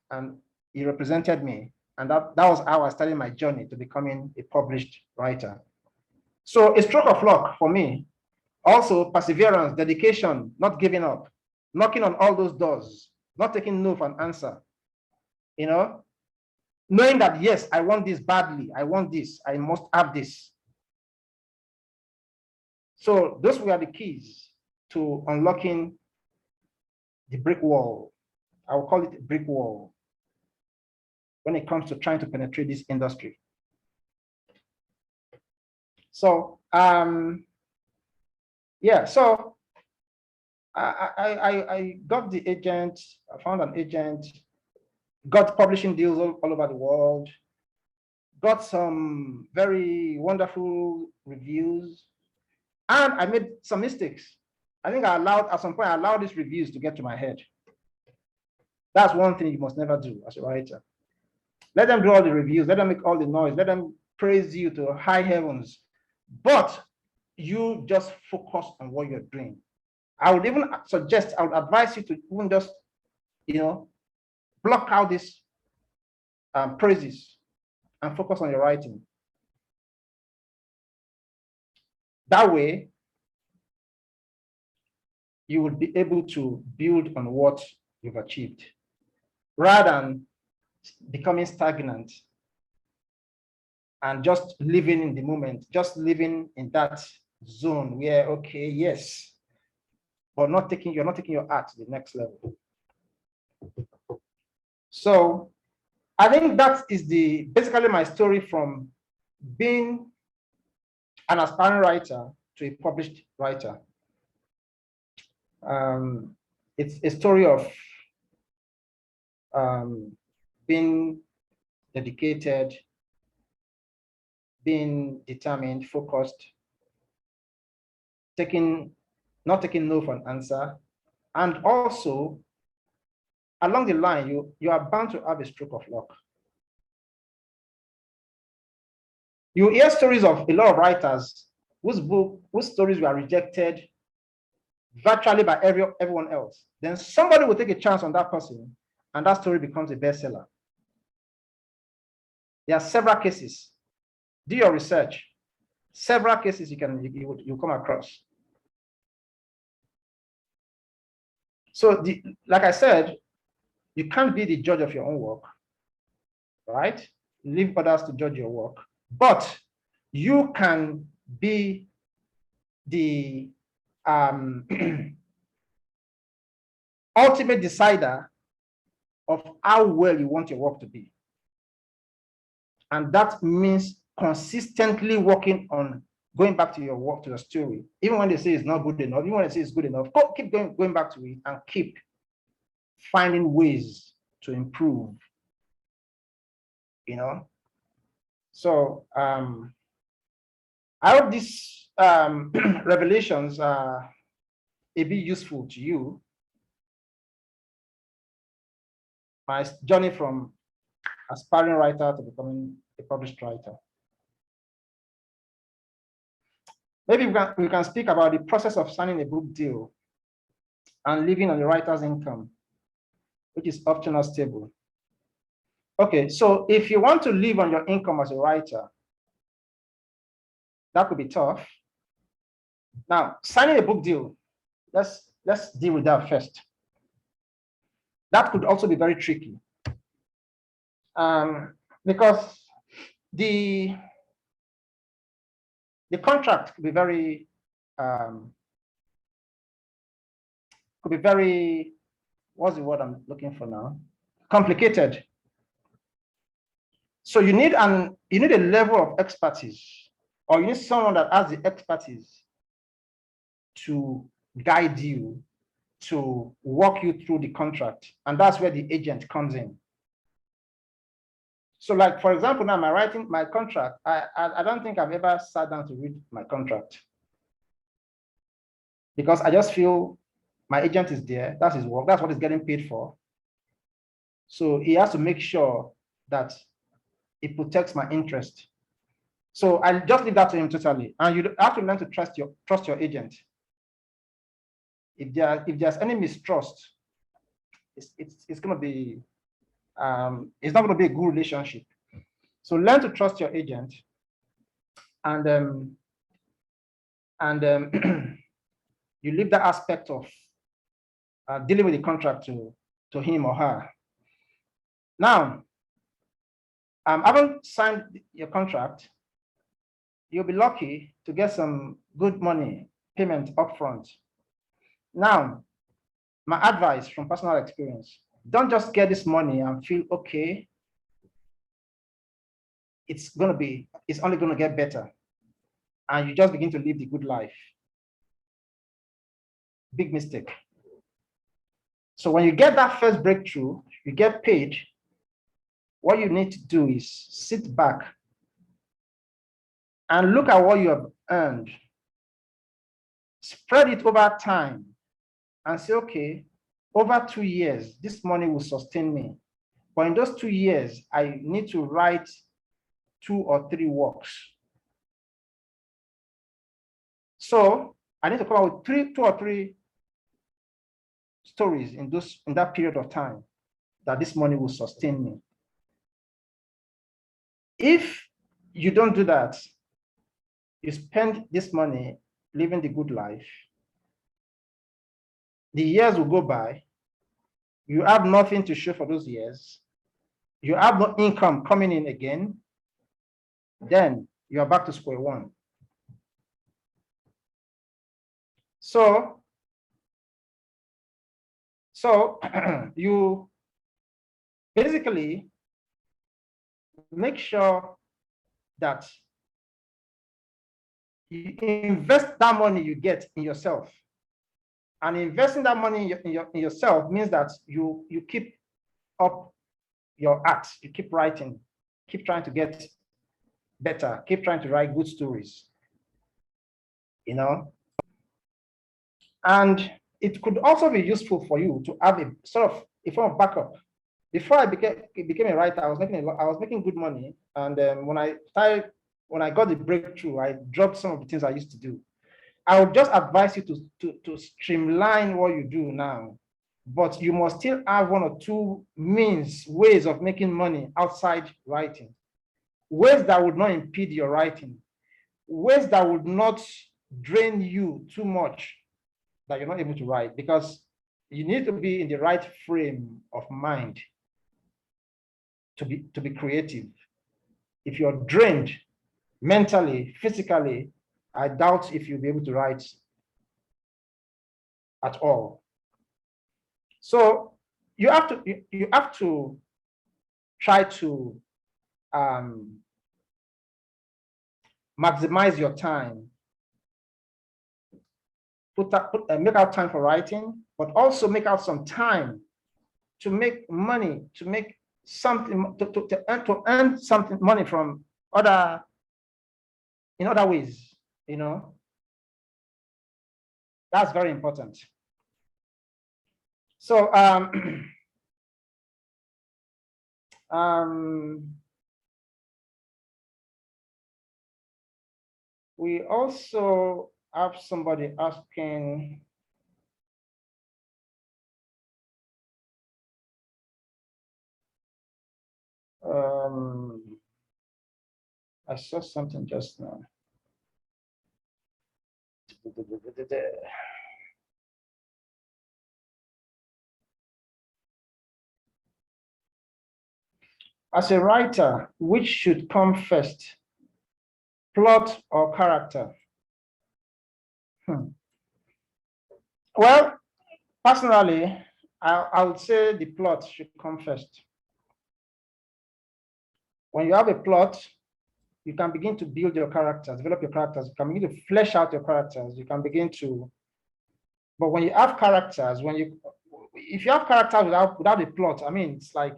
and he represented me. And that was how I started my journey to becoming a published writer. So a stroke of luck for me. Also perseverance, dedication, not giving up, knocking on all those doors, not taking no for an answer. You know, knowing that, yes, I want this badly. I want this. I must have this. So those were the keys to unlocking the brick wall. I will call it a brick wall when it comes to trying to penetrate this industry. So, yeah, so I got the agent, I found an agent, got publishing deals all over the world, got some very wonderful reviews, and I made some mistakes. I think at some point, I allowed these reviews to get to my head. That's one thing you must never do as a writer. Let them do all the reviews, let them make all the noise, let them praise you to high heavens, but you just focus on what you're doing. I would even suggest, I would advise you to even just, block out these praises and focus on your writing. That way, you would be able to build on what you've achieved, rather than becoming stagnant and just living in the moment, just living in that zone where, okay, yes, but you're not taking your art to the next level. So I think that is basically my story from being an aspiring writer to a published writer. It's a story of being dedicated, being determined, focused, not taking no for an answer, and also along the line, you are bound to have a stroke of luck. You hear stories of a lot of writers whose stories were rejected virtually by everyone else. Then somebody will take a chance on that person, and that story becomes a bestseller. There are several cases. Do your research. Several cases you come across. So, like I said, you can't be the judge of your own work, right? Leave others to judge your work, but you can be the ultimate decider of how well you want your work to be. And that means consistently working on going back to your work, to your story. Even when they say it's not good enough, even when they say it's good enough, keep going back to it and keep finding ways to improve. you know. So I hope these revelations are a bit useful to you. My journey from aspiring writer to becoming a published writer. Maybe we can speak about the process of signing a book deal and living on the writer's income, which is often not stable. Okay, so if you want to live on your income as a writer, that could be tough. Now, signing a book deal, let's deal with that first. That could also be very tricky, because the contract could be very what's the word I'm looking for now? Complicated. So you need a level of expertise, or you need someone that has the expertise to guide you, to walk you through the contract. And that's where the agent comes in. So like, for example, now my contract, I don't think I've ever sat down to read my contract, because I just feel my agent is there, that's his work, that's what he's getting paid for. So he has to make sure that it protects my interest. So I just leave that to him totally. And you have to learn to trust your agent. If there's any mistrust, it's going to be it's not going to be a good relationship. So learn to trust your agent, and you leave that aspect of dealing with the contract to him or her. Now, haven't signed your contract, you'll be lucky to get some good money payment upfront. Now, my advice from personal experience, don't just get this money and feel okay. It's only going to get better, and you just begin to live the good life. Big mistake. So when you get that first breakthrough, you get paid, what you need to do is sit back and look at what you have earned, spread it over time, and say, okay, over 2 years, this money will sustain me. But in those 2 years, I need to write 2 or 3 works. So I need to come out with 2 or 3 stories in that period of time that this money will sustain me. If you don't do that, you spend this money living the good life, the years will go by, you have nothing to show for those years, you have no income coming in again, then you are back to square one. So you basically make sure that you invest that money you get in yourself. And investing that money in yourself means that you keep up your art, you keep writing, keep trying to get better, keep trying to write good stories, you know. And it could also be useful for you to have a sort of a form of backup. Before I became a writer, I was making good money, and when I got the breakthrough, I dropped some of the things I used to do. I would just advise you to streamline what you do now, but you must still have 1 or 2 ways of making money outside writing, ways that would not impede your writing, ways that would not drain you too much that you're not able to write, because you need to be in the right frame of mind to be creative. If you're drained mentally, physically, I doubt if you'll be able to write at all. So you have to try to maximize your time. Make out time for writing, but also make out some time to make money, to make something to earn something money from in other ways, you know. That's very important. So we also have somebody asking, I saw something just now. As a writer, which should come first, plot or character? Well, personally, I would say the plot should come first. When you have a plot, you can begin to build your characters, develop your characters, you can begin to flesh out your characters, you can begin to, but when you have characters, if you have characters without a plot, I mean, it's like,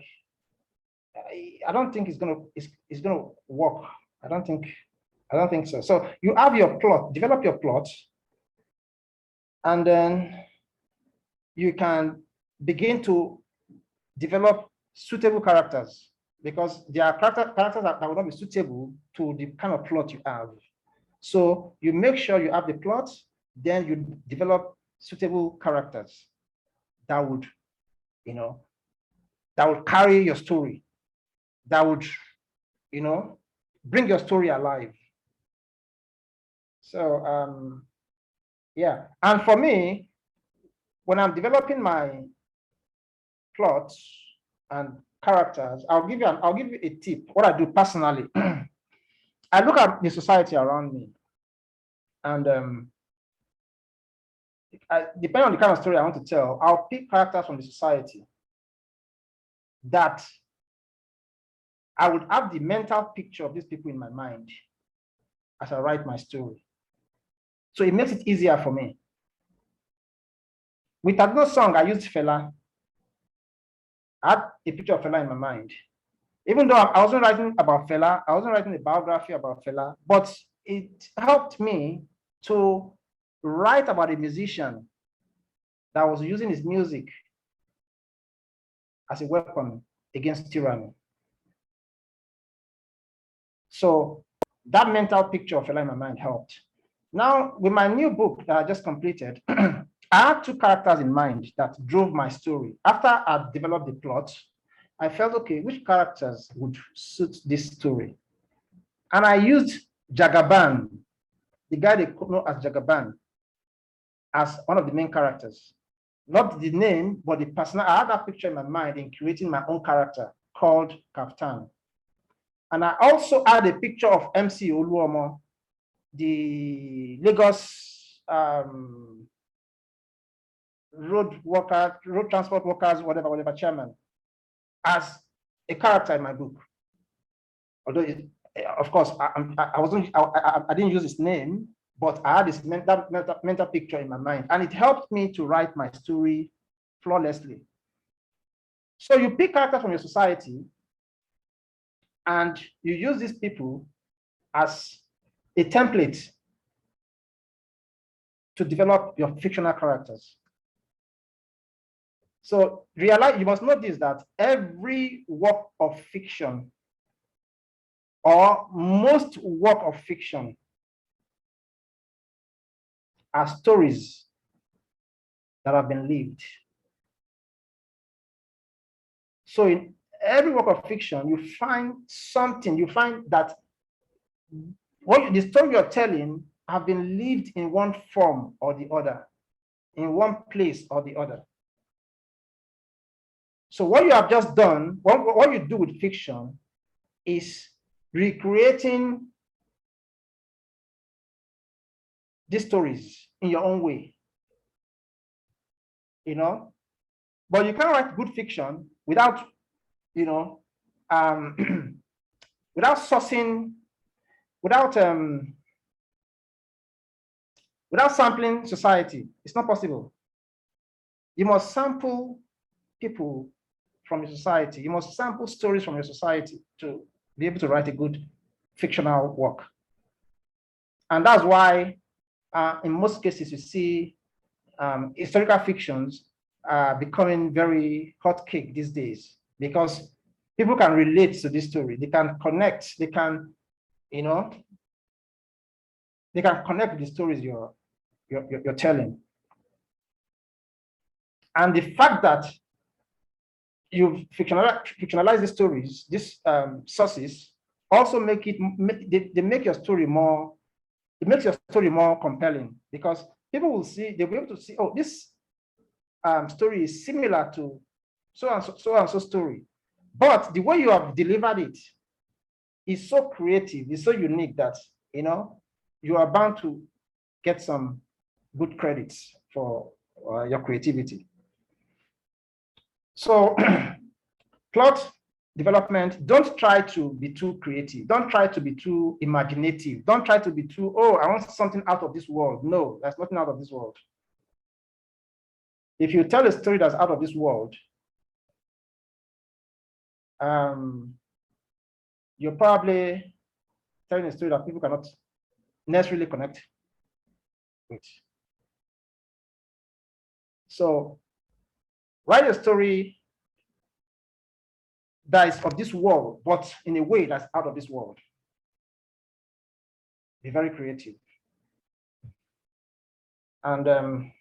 I don't think it's gonna work. I don't think so. So you have your plot, develop your plot, and then you can begin to develop suitable characters, because there are characters that will not be suitable to the kind of plot you have. So you make sure you have the plot, then you develop suitable characters that would, you know, that would carry your story, that would, you know, bring your story alive. So yeah, and for me, when I'm developing my plots and characters, I'll give you a tip. What I do personally, I look at the society around me, and depending on the kind of story I want to tell, I'll pick characters from the society that I would have the mental picture of these people in my mind as I write my story. So it makes it easier for me. With Atogun song, I used Fela. I had a picture of Fela in my mind. Even though I wasn't writing about Fela, I wasn't writing a biography about Fela, but it helped me to write about a musician that was using his music as a weapon against tyranny. So that mental picture of Fela in my mind helped. Now, with my new book that I just completed, I had two characters in mind that drove my story. After I developed the plot, I felt, okay, which characters would suit this story? And I used Jagaban, the guy they know as Jagaban, as one of the main characters. Not the name, but the person. I had that picture in my mind in creating my own character called Kaftan. And I also had a picture of MC Oluomo, the Lagos road transport workers, whatever chairman, as a character in my book. Although, of course, I didn't use his name, but I had this mental picture in my mind, and it helped me to write my story flawlessly. So you pick characters from your society, and you use these people as a template to develop your fictional characters. So realize, you must know this, that every work of fiction, or most work of fiction, are stories that have been lived. So in every work of fiction, you find something, you find that the story you're telling have been lived in one form or the other, in one place or the other. So what you have just done, what you do with fiction is recreating these stories in your own way, you know. But you can't write good fiction without, you know, without sourcing, without sampling society. It's not possible. You must sample people from your society. You must sample stories from your society to be able to write a good fictional work. And that's why in most cases you see historical fictions are becoming very hot cake these days, because people can relate to this story. They can connect, they can, you know, they can connect with the stories you're telling. And the fact that you've fictionalized the stories, these sources, also make it, they make your story more, it makes your story more compelling, because people will see, they'll be able to see, oh, this story is similar to so and so story. But the way you have delivered it is so creative, it's so unique that, you know, you are bound to get some good credits for your creativity. So plot development, don't try to be too creative. Don't try to be too imaginative. Don't try to be too, oh, I want something out of this world. No, that's nothing out of this world. If you tell a story that's out of this world, you're probably telling a story that people cannot necessarily connect with. So write a story that is of this world, but in a way that's out of this world. Be very creative. And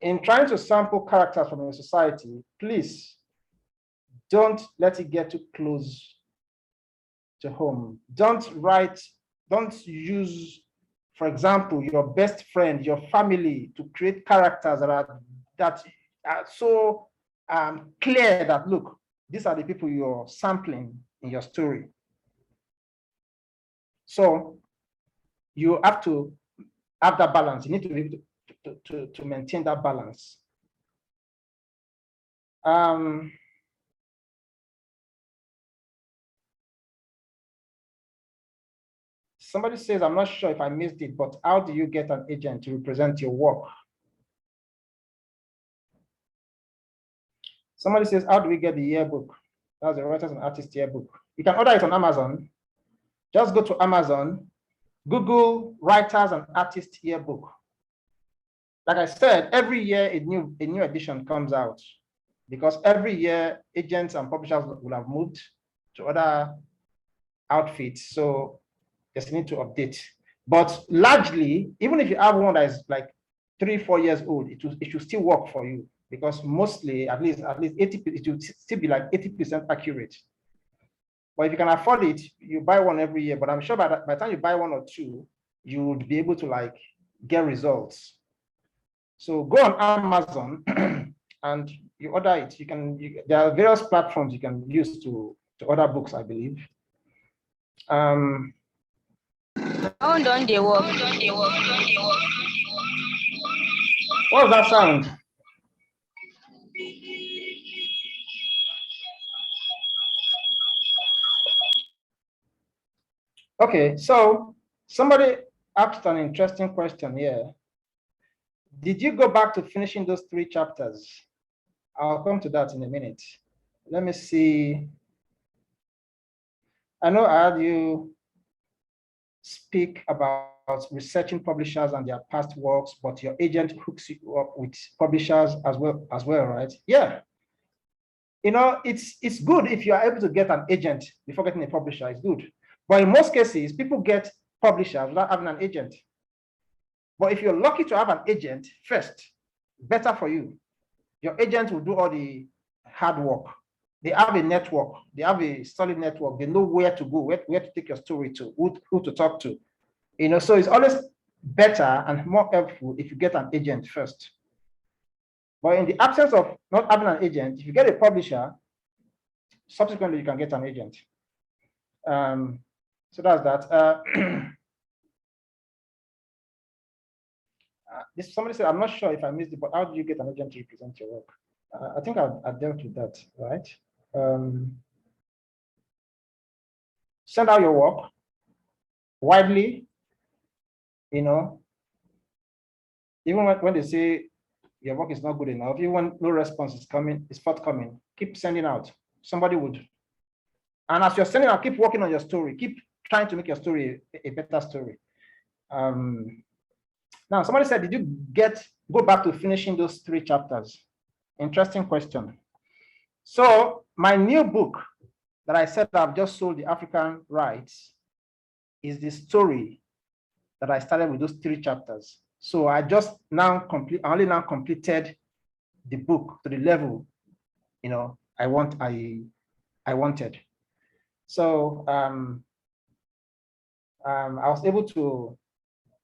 in trying to sample characters from your society, please don't let it get too close to home. Don't use, for example, your best friend, your family, to create characters that are so clear that, look, these are the people you're sampling in your story. So you have to have that balance. You need to be able to maintain that balance. Somebody says, I'm not sure if I missed it, but how do you get an agent to represent your work? Somebody says, how do we get the yearbook? That's the Writers and Artists yearbook. You can order it on Amazon. Just go to Amazon, Google Writers and Artists yearbook. Like I said, every year a new edition comes out, because every year agents and publishers will have moved to other outfits. So there's a need to update. But largely, even if you have one that is like 3-4 years old, it should still work for you, because mostly, at least 80%, it should still be like 80% accurate. But if you can afford it, you buy one every year. But I'm sure by the time you buy one or two, you would be able to like get results. So go on Amazon and you order it. There are various platforms you can use to order books, I believe. How done they work? What's that sound? Okay, so somebody asked an interesting question here. Did you go back to finishing those 3 chapters? I'll come to that in a minute. Let me see. I know I had you speak about researching publishers and their past works, but your agent hooks you up with publishers as well, right? Yeah. You know, it's good if you are able to get an agent before getting a publisher. It's good. But in most cases, people get publishers without having an agent. But if you're lucky to have an agent first, better for you. Your agent will do all the hard work. They have a network. They have a solid network. They know where to go, where to take your story to, who to talk to. You know, so it's always better and more helpful if you get an agent first. But in the absence of not having an agent, if you get a publisher, subsequently you can get an agent. So that's that. Somebody said, I'm not sure if I missed it, but how do you get an agent to represent your work? I think I dealt with that, right? Send out your work widely, you know, even when they say your work is not good enough, even when no response is forthcoming, keep sending out. Somebody would. And as you're sending out, keep working on your story. Keep trying to make your story a better story. Now, somebody said, did you go back to finishing those 3 chapters? Interesting question. So my new book that I said I've just sold the African rights is the story that I started with those 3 chapters. So I just now only now completed the book to the level, I wanted. So I was able to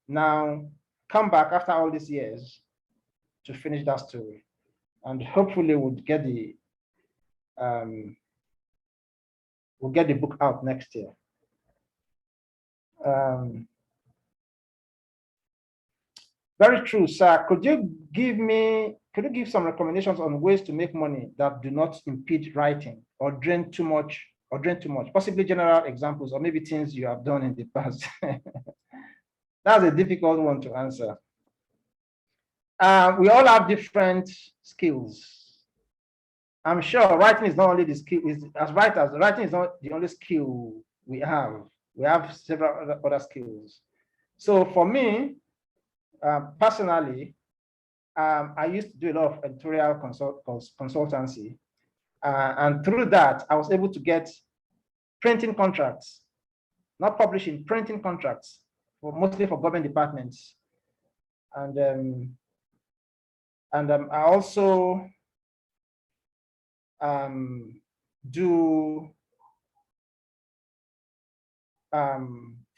now come back after all these years to finish that story, and hopefully we'll get the book out next year. Very true, sir. Could you give some recommendations on ways to make money that do not impede writing or drain too much, possibly general examples or maybe things you have done in the past? That's a difficult one to answer. We all have different skills. I'm sure writing is not only the skill, as writers, writing is not the only skill we have. We have several other skills. So for me, personally, I used to do a lot of editorial consultancy. And through that, I was able to get printing contracts, not publishing, printing contracts, mostly for government departments. And I also do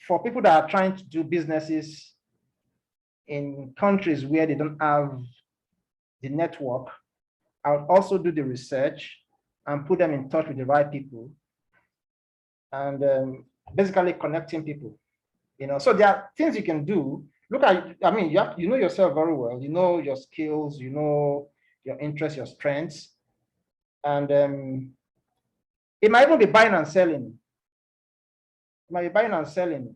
for people that are trying to do businesses in countries where they don't have the network. I'll also do the research and put them in touch with the right people, and basically connecting people. So there are things you can do. Look at, I mean, you know yourself very well. You know your skills. You know your interests, your strengths, and it might even be buying and selling. It might be buying and selling.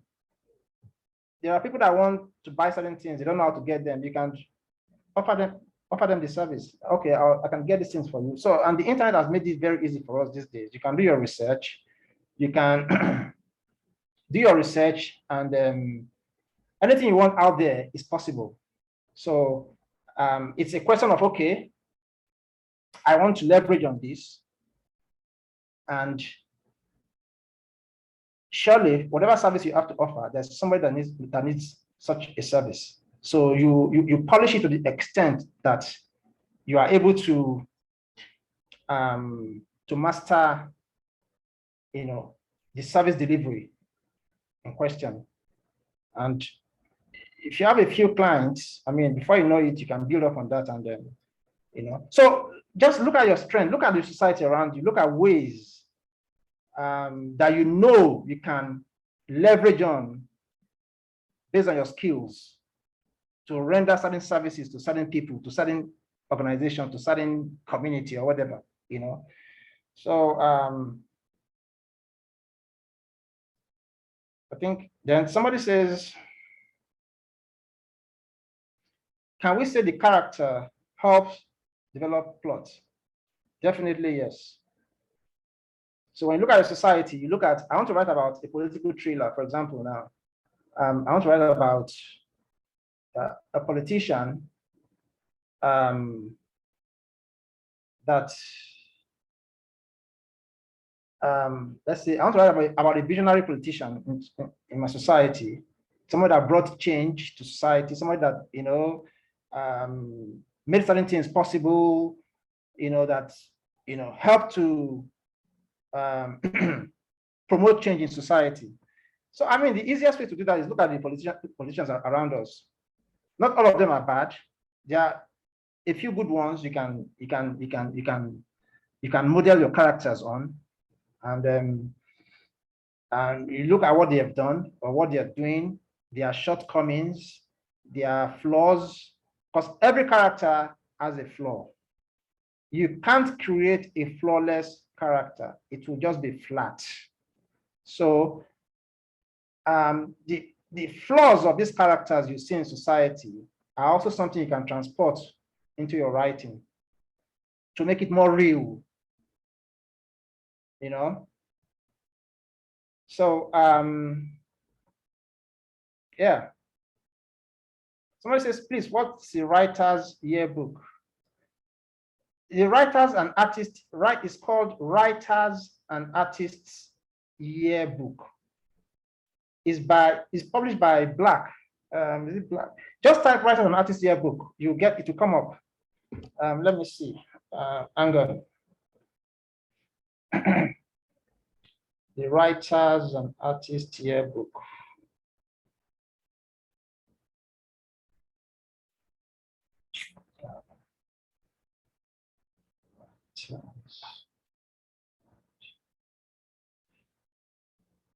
There are people that want to buy certain things. They don't know how to get them. You can offer them the service. Okay, I can get these things for you. So, and the internet has made it very easy for us these days. You can do your research. You can do your research, and anything you want out there is possible. So it's a question of, okay, I want to leverage on this, and surely whatever service you have to offer, there's somebody that needs such a service. So you polish it to the extent that you are able to master, the service delivery in question. And if you have a few clients, I mean, before you know it, you can build up on that, and then, So just look at your strength, look at the society around you, look at ways that you can leverage on based on your skills to render certain services to certain people, to certain organizations, to certain community or whatever, So I think then somebody says, can we say the character helps develop plot? Definitely, yes. So when you look at a society, you look at, I want to write about a political thriller, for example, now. I want to write about a politician let's see, I want to write about a visionary politician in my society, someone that brought change to society, someone that, made certain things possible, that, helped to promote change in society. So, I mean, the easiest way to do that is look at the politicians around us. Not all of them are bad. There are a few good ones you can model your characters on, and you look at what they have done or what they are doing, their shortcomings, their flaws, because every character has a flaw. You can't create a flawless character. It will just be flat. So the flaws of these characters you see in society are also something you can transport into your writing to make it more real, you know? So, yeah. Somebody says, please, what's the writer's yearbook? The Writers and Artists, right, is called Writers and Artists Yearbook. It's published by Black. Is it Black? Just type Writers and Artists Yearbook. You get it to come up. Let me see. Hang on. The Writers and Artists Yearbook.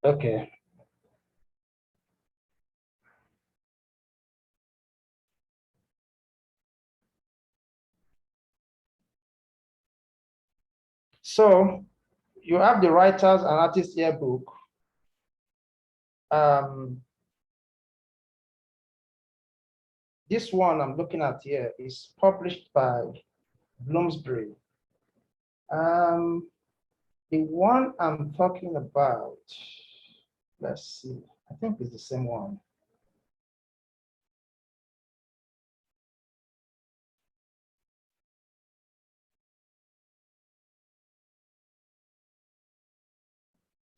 Okay. So you have the Writers and Artists Yearbook. This one I'm looking at here is published by Bloomsbury. The one I'm talking about, let's see, I think it's the same one.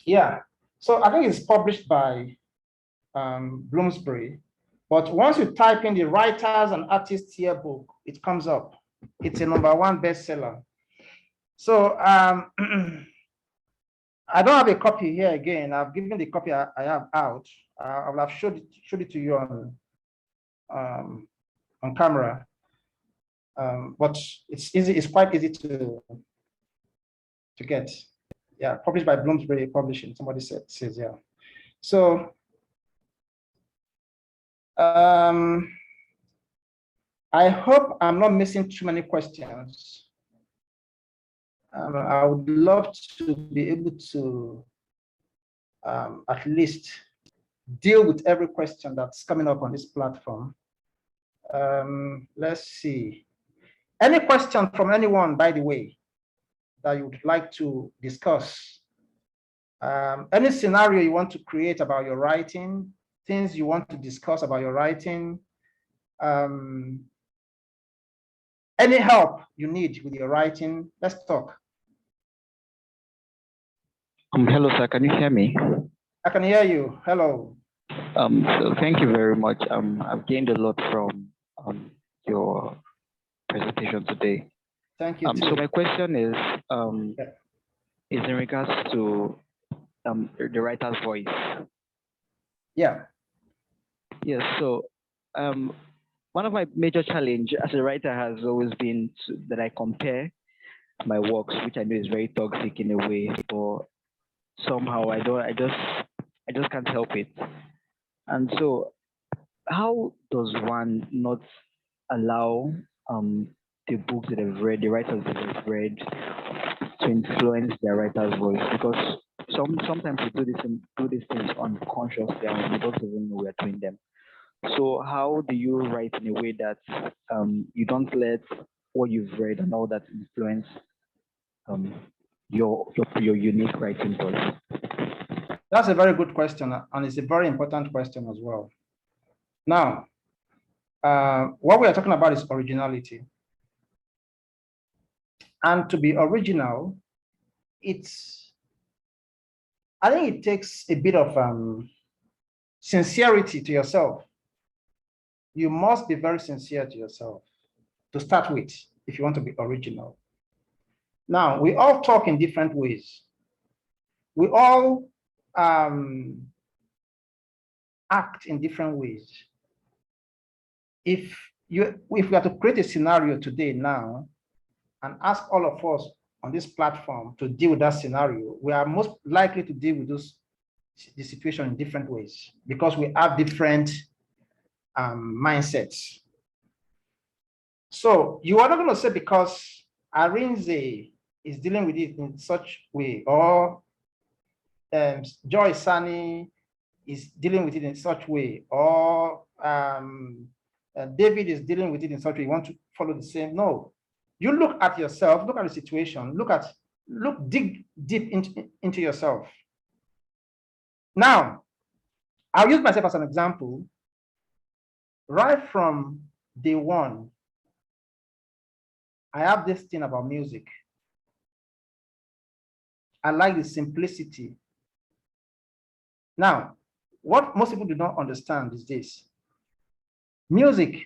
Yeah, so I think it's published by Bloomsbury, but once you type in the Writers and Artists Yearbook, it comes up. It's a #1 bestseller. So I don't have a copy here again. I've given the copy I have out. I will have showed it to you on camera. But it's easy. It's quite easy to get. Yeah, published by Bloomsbury Publishing. Somebody says yeah. So I hope I'm not missing too many questions. I would love to be able to at least deal with every question that's coming up on this platform. Let's see. Any question from anyone, by the way, that you would like to discuss? Any scenario you want to create about your writing, things you want to discuss about your writing, any help you need with your writing, let's talk. Hello, sir. Can you hear me? I can hear you. Hello. So thank you very much. I've gained a lot from your presentation today. Thank you. So my question is in regards to the writer's voice. Yeah. Yes. So one of my major challenge as a writer has always been that I compare my works, which I know is very toxic in a way, but somehow I just can't help it. And so how does one not allow the books that I've read, the writers that I've read, to influence their writer's voice? Because sometimes we do these things unconsciously and we don't even know we're doing them. So how do you write in a way that you don't let what you've read and all that influence your unique writing voice? That's a very good question, and it's a very important question as well. Now, what we are talking about is originality. And to be original, I think it takes a bit of sincerity to yourself. You must be very sincere to yourself to start with if you want to be original. Now, we all talk in different ways. We all act in different ways. If we are to create a scenario today now and ask all of us on this platform to deal with that scenario, we are most likely to deal with the situation in different ways because we have different mindsets. So you are not going to say because Arinze is dealing with it in such way, or Joy Sani is dealing with it in such way, or David is dealing with it in such way. You want follow the same. No, you look at yourself, look at the situation, dig deep into yourself. Now, I'll use myself as an example. Right from day one, I have this thing about music. I like the simplicity. Now, what most people do not understand is this. Music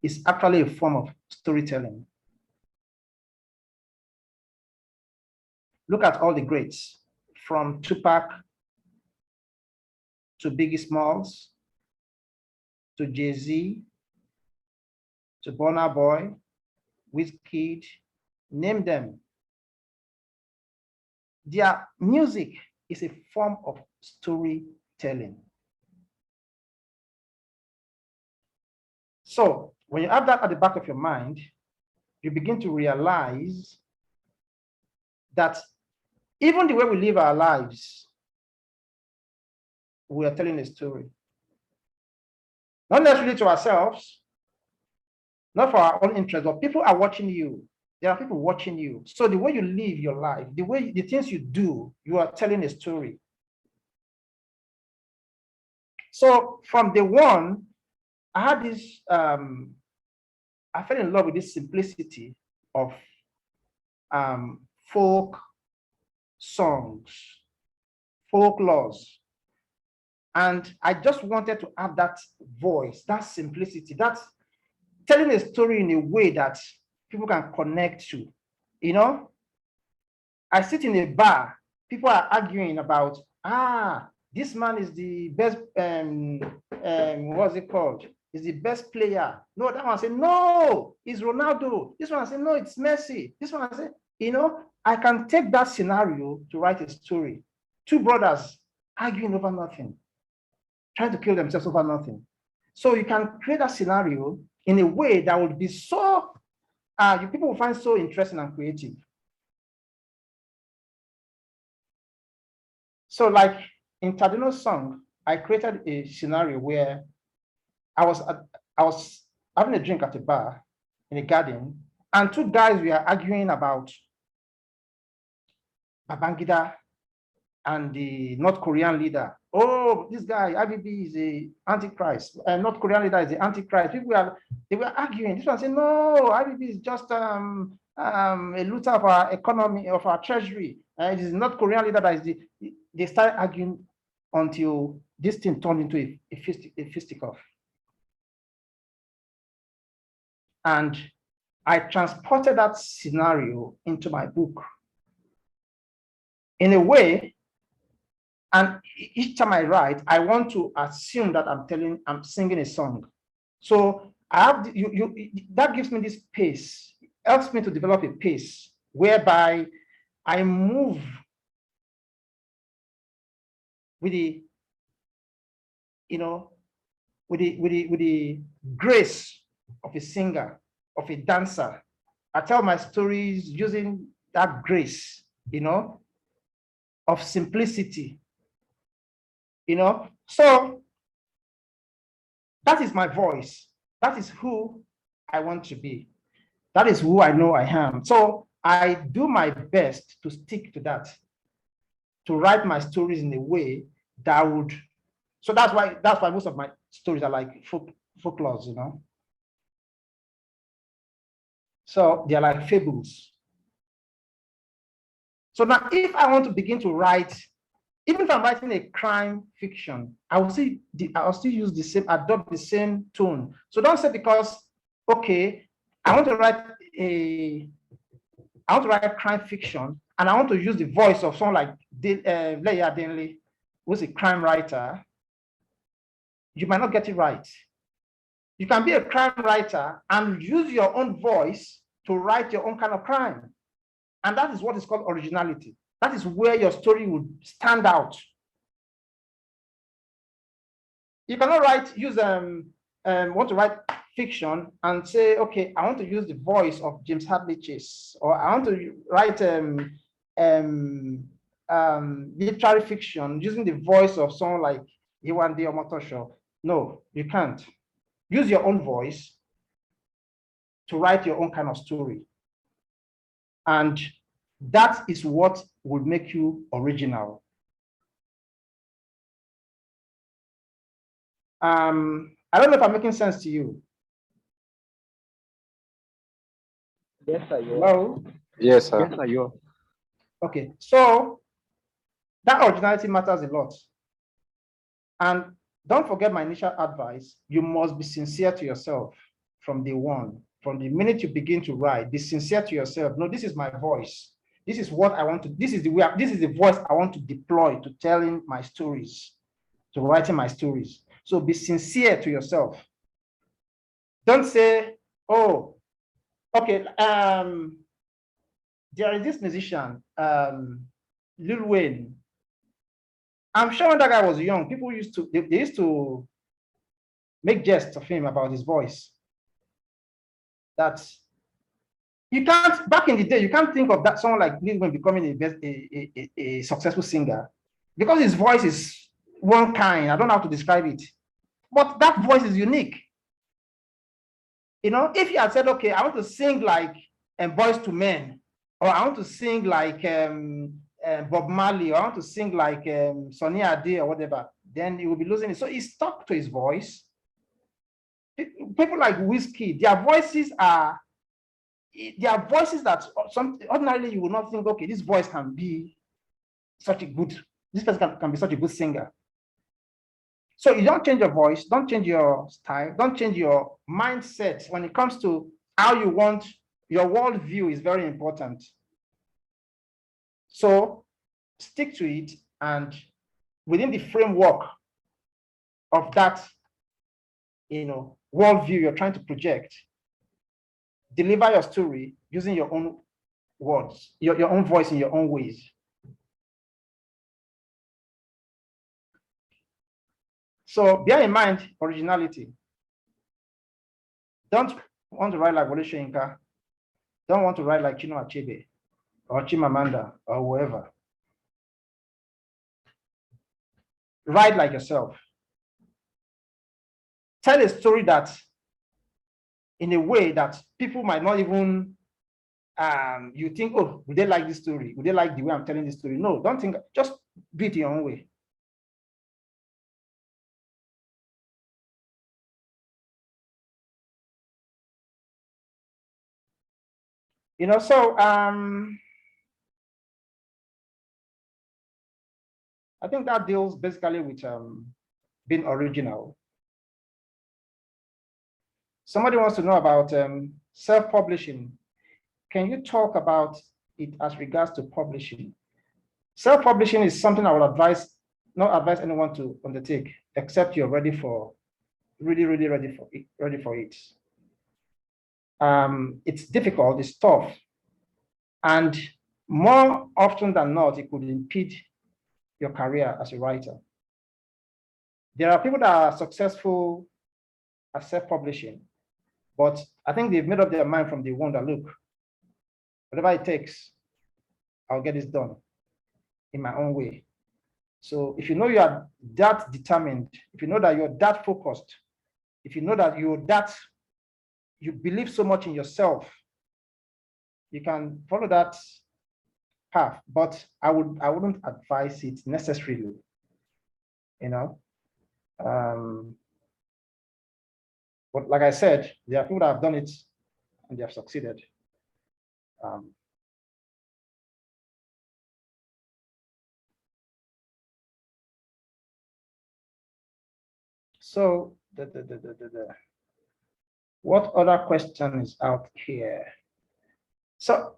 is actually a form of storytelling. Look at all the greats, from Tupac to Biggie Smalls, to Jay-Z, to Burna Boy, Wizkid, name them. Their music is a form of storytelling. So when you have that at the back of your mind, you begin to realize that even the way we live our lives, we are telling a story. Not necessarily to ourselves, not for our own interest, but people are watching you. There are people watching you. So the way you live your life, the things you do, you are telling a story. So from day one, I had this, I fell in love with this simplicity of folk songs, folklores. And I just wanted to have that voice, that simplicity, that telling a story in a way that people can connect to. You know, I sit in a bar, people are arguing about, this man is the best, what's it called? Is the best player. No, that one say, no, it's Ronaldo. This one say, no, it's Messi. This one say, you know, I can take that scenario to write a story. Two brothers arguing over nothing, trying to kill themselves over nothing. So you can create a scenario in a way that would be so, people will find so interesting and creative. So like in Tadino's song, I created a scenario where I was having a drink at a bar in a garden, and two guys were arguing about Babangida and the North Korean leader. Oh, this guy, IBB is the Antichrist, and North Korean leader is the Antichrist. They were arguing. This one said, no, IBB is just a looter of our economy, of our treasury. It is North Korean leader that is the, they started arguing until this thing turned into a fisticuff. And I transported that scenario into my book in a way, and each time I write, I want to assume that I'm singing a song. So I have that gives me this pace, helps me to develop a pace whereby I move with the, with the grace of a singer, of a dancer. I tell my stories using that grace, of simplicity, So that is my voice. That is who I want to be. That is who I know I am. So I do my best to stick to that, to write my stories in a way that would, so that's why most of my stories are like folklores, So they're like fables. So now if I want to begin to write, even if I'm writing a crime fiction, I'll still use the same, adopt the same tone. So don't say because, okay, I want to write crime fiction and I want to use the voice of someone like Leia Denley, who's a crime writer. You might not get it right. You can be a crime writer and use your own voice to write your own kind of crime. And that is what is called originality. That is where your story would stand out. You cannot want to write fiction and say, okay, I want to use the voice of James Hadley Chase, or I want to write literary fiction using the voice of someone like Iwande Omotosho. No, you can't. Use your own voice to write your own kind of story. And that is what will make you original. I don't know if I'm making sense to you. Yes, sir. Hello? Yes, sir. Yes, sir. You. Okay, so that originality matters a lot. And don't forget my initial advice. You must be sincere to yourself from day one. From the minute you begin to write, be sincere to yourself. No, this is my voice. This is what I want to, this is the way, this is the voice I want to deploy to telling my stories, to writing my stories. So be sincere to yourself. Don't say, oh, okay, there is this musician, Lil Wayne. I'm sure when that guy was young, people used to, they used to make jests of him about his voice. That you can't, back in the day, you can't think of that someone like Lil Wayne becoming a successful singer because his voice is one kind. I don't know how to describe it, but that voice is unique. You know, if you had said, okay, I want to sing like Boys to Men, or I want to sing like Bob Marley, or I want to sing like Sonny Ade or whatever, then he will be losing it. So he stuck to his voice. People like Whiskey, their voices that ordinarily you would not think, okay, this voice can be such a good, this person can be such a good singer. So you don't change your voice, don't change your style, don't change your mindset when it comes to how you want, your worldview is very important. So stick to it, and within the framework of that, you know, worldview you're trying to project, deliver your story using your own words, your own voice in your own ways. So bear in mind originality. Don't want to write like Wole Soyinka. Don't want to write like Chinua Achebe or Chimamanda or whoever. Write like yourself. Tell a story that in a way that people might not even, you think, oh, would they like this story? Would they like the way I'm telling this story? No, don't think, just do it your own way. You know, so I think that deals basically with being original. Somebody wants to know about self-publishing. Can you talk about it as regards to publishing? Self-publishing is something I would not advise anyone to undertake, except you're ready for, really ready for it. It's difficult, it's tough, and more often than not, it could impede your career as a writer. There are people that are successful at self-publishing, but I think they've made up their mind from the one that, look, whatever it takes, I'll get this done in my own way. So if you know you are that determined, if you know that you're that focused, if you know that you believe so much in yourself, you can follow that path. But I wouldn't advise it necessarily, you know. But like I said, there are people that have done it and they have succeeded. So what other question is out here? So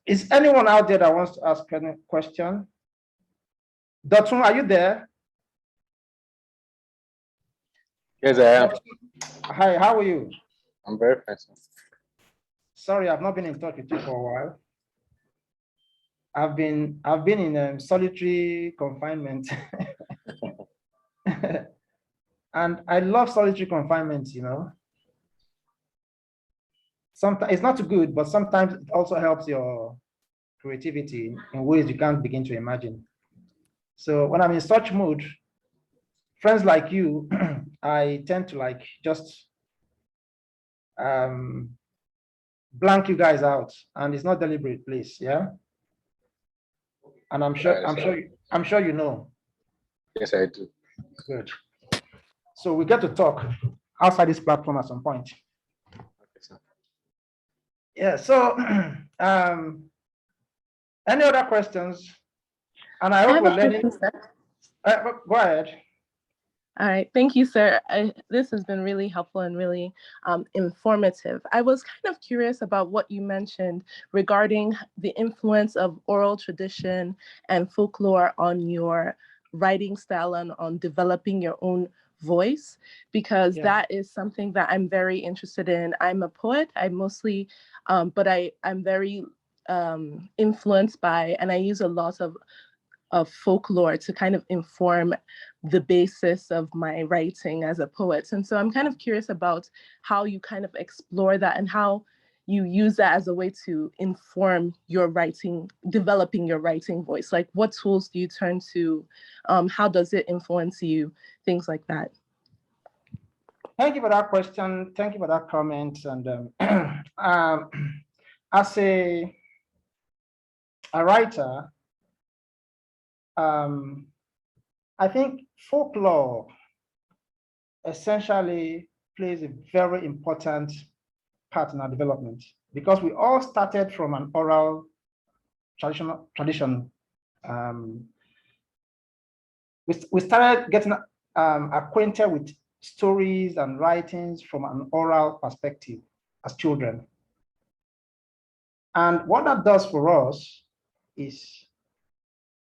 is anyone out there that wants to ask any question? Dotun, are you there? Yes, I am. Hi, how are you? I'm very fine. Sorry, I've not been in touch with you for a while. I've been in solitary confinement. And I love solitary confinement, you know. Sometimes it's not too good, but sometimes it also helps your creativity in ways you can't begin to imagine. So when I'm in such mood, friends like you, I tend to like just blank you guys out, and it's not deliberate, please. Yeah. And I'm sure, I'm sure you know. Yes, I do. Good. So we get to talk outside this platform at some point. Okay, sir. Yeah. So, any other questions? And I hope we're learning. Go ahead. All right, thank you, sir. This has been really helpful and really informative. I was kind of curious about what you mentioned regarding the influence of oral tradition and folklore on your writing style and on developing your own voice, because that is something that I'm very interested in. I'm a poet. I mostly, but I'm very influenced by, and I use a lot of folklore to kind of inform the basis of my writing as a poet. And so I'm kind of curious about how you kind of explore that and how you use that as a way to inform your writing, developing your writing voice. Like, what tools do you turn to? How does it influence you? Things like that. Thank you for that question. Thank you for that comment. And as a writer, I think folklore essentially plays a very important part in our development, because we all started from an oral tradition. We started getting acquainted with stories and writings from an oral perspective as children. And what that does for us is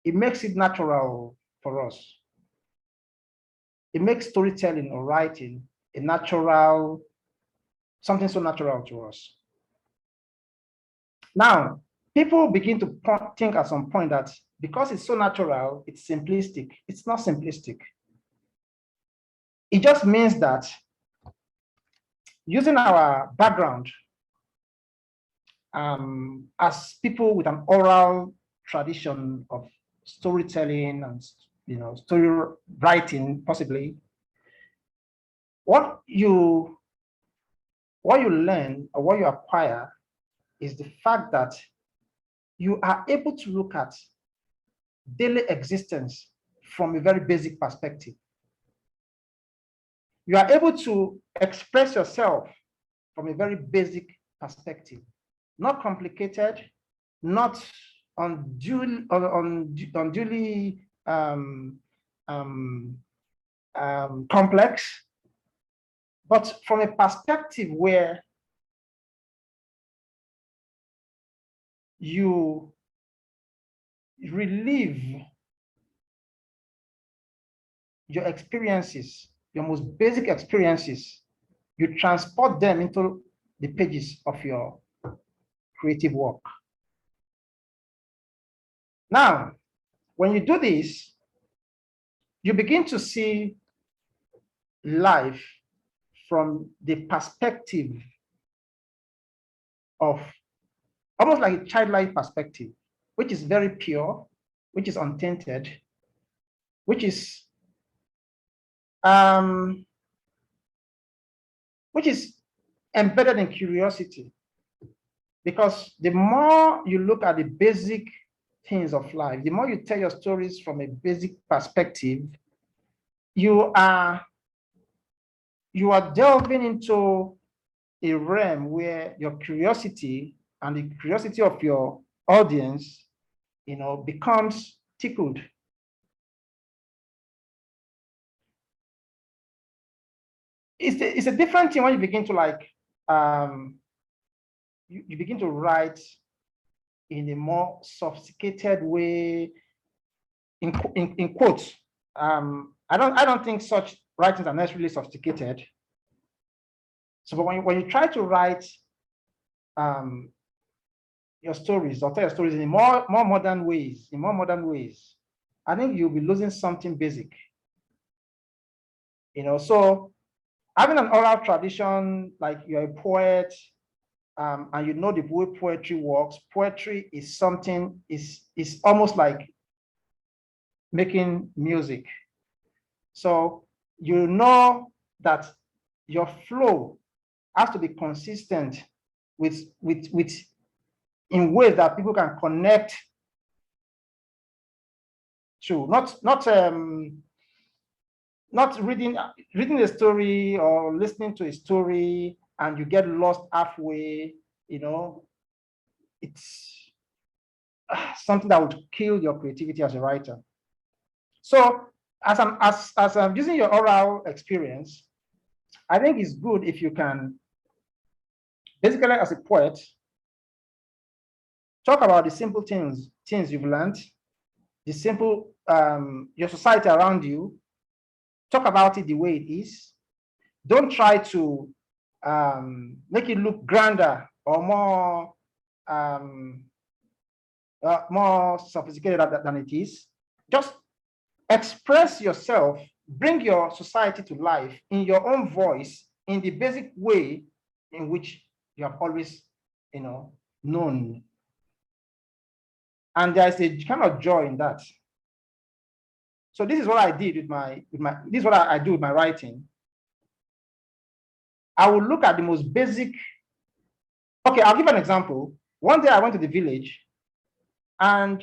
it makes it natural for us. It makes storytelling or writing a natural, something so natural to us. Now, people begin to think at some point that because it's so natural, it's simplistic. It's not simplistic. It just means that using our background as people with an oral tradition of storytelling and story writing, possibly, what you learn or what you acquire is the fact that you are able to look at daily existence from a very basic perspective. You are able to express yourself from a very basic perspective, not complicated, not unduly complex, but from a perspective where you relive your experiences, your most basic experiences, you transport them into the pages of your creative work. Now, when you do this, you begin to see life from the perspective of almost like a childlike perspective, which is very pure, which is untainted, which is embedded in curiosity. Because the more you look at the basic things of life, the more you tell your stories from a basic perspective, you are delving into a realm where your curiosity and the curiosity of your audience, becomes tickled. It's a different thing when you begin to you begin to write in a more sophisticated way, in quotes. I don't think such writings are necessarily sophisticated. So, but when you try to write your stories or tell your stories in more modern ways, I think you'll be losing something basic. So having an oral tradition, like you're a poet, and you know the way poetry works. Poetry is something, is almost like making music. So you know that your flow has to be consistent in ways that people can connect to, not reading a story or listening to a story and you get lost halfway, it's something that would kill your creativity as a writer. So as I'm using your oral experience, I think it's good if you can, basically as a poet, talk about the simple things you've learned, the simple, your society around you, talk about it the way it is. Don't try to make it look grander or more sophisticated than it is. Just express yourself, bring your society to life in your own voice, in the basic way in which you have always, known. And there's a kind of joy in that. So this is what I did this is what I do with my writing. I will look at the most basic. Okay, I'll give an example. One day I went to the village and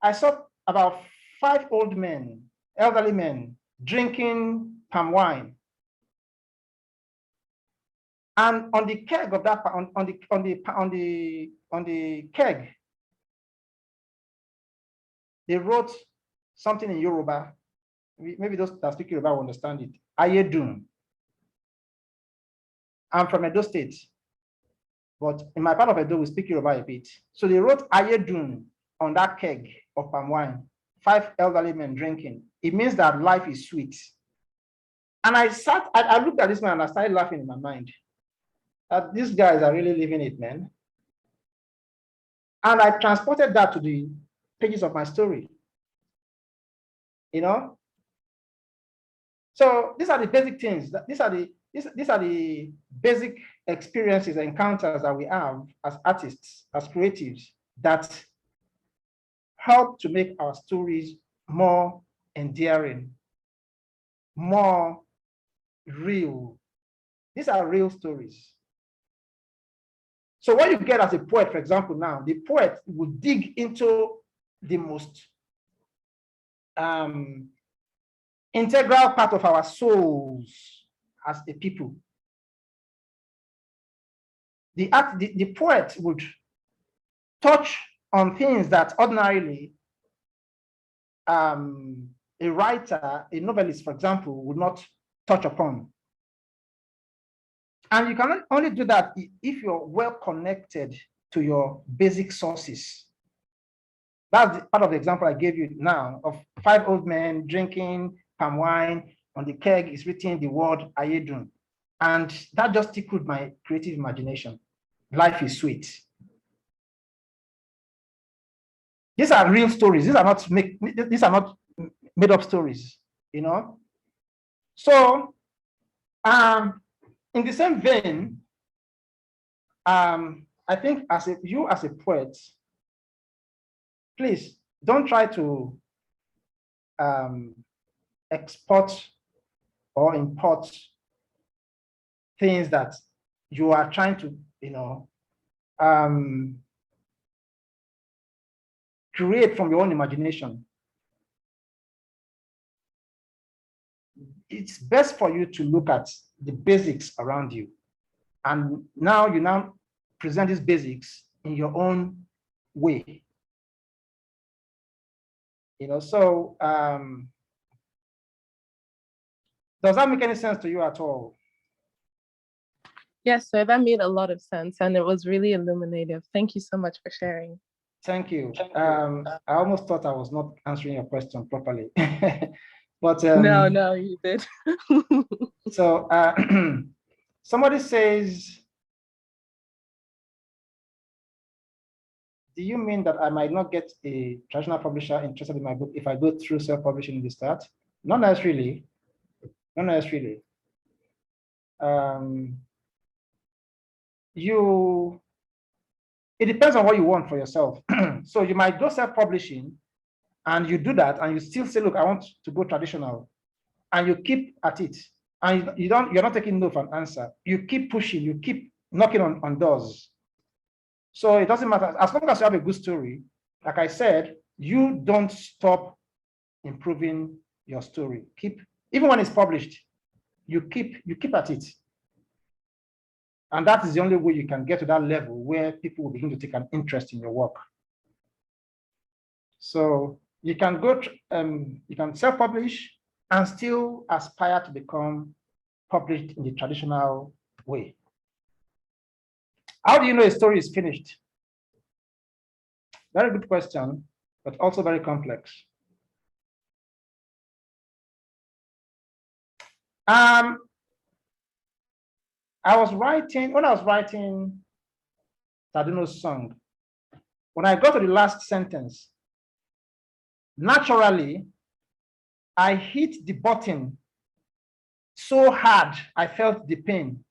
I saw about 5 old men, elderly men, drinking palm wine. And on the keg of that, on the keg, they wrote something in Yoruba. Maybe those that speak Yoruba will understand it. Ayedun. I'm from Edo State, but in my part of Edo, we speak Yoruba a bit. So they wrote Ayedun on that keg of palm wine, 5 elderly men drinking. It means that life is sweet. And I looked at this man and I started laughing in my mind. That these guys are really living it, man. And I transported that to the pages of my story. So these are the basic things. These are the basic experiences, encounters that we have as artists, as creatives, that help to make our stories more endearing, more real. These are real stories. So what you get as a poet, for example, now, the poet will dig into the most integral part of our souls as a people. The poet would touch on things that ordinarily a writer, a novelist, for example, would not touch upon. And you can only do that if you're well connected to your basic sources. That's part of the example I gave you now of 5 old men drinking palm wine. On the keg is written the word Ayedun. And that just tickled my creative imagination. Life is sweet. These are real stories. These are not made up stories, So in the same vein, I think as a poet, please don't try to export or import things that you are trying to, create from your own imagination. It's best for you to look at the basics around you. And now you present these basics in your own way. So does that make any sense to you at all? Yes, sir, that made a lot of sense and it was really illuminative. Thank you so much for sharing. Thank you. I almost thought I was not answering your question properly. But no, you did. So somebody says, do you mean that I might not get a traditional publisher interested in my book if I go through self-publishing in the start? Not necessarily. Not necessarily. It depends on what you want for yourself. So you might go self-publishing and you do that and you still say, look, I want to go traditional, and you keep at it. And you're not taking no for an answer. You keep pushing, you keep knocking on doors. So it doesn't matter. As long as you have a good story, like I said, you don't stop improving your story. Even when it's published, you keep at it. And that is the only way you can get to that level where people will begin to take an interest in your work. So you can you can self-publish and still aspire to become published in the traditional way. How do you know a story is finished? Very good question, but also very complex. When I was writing Taduno's song, when I got to the last sentence, naturally, I hit the button so hard, I felt the pain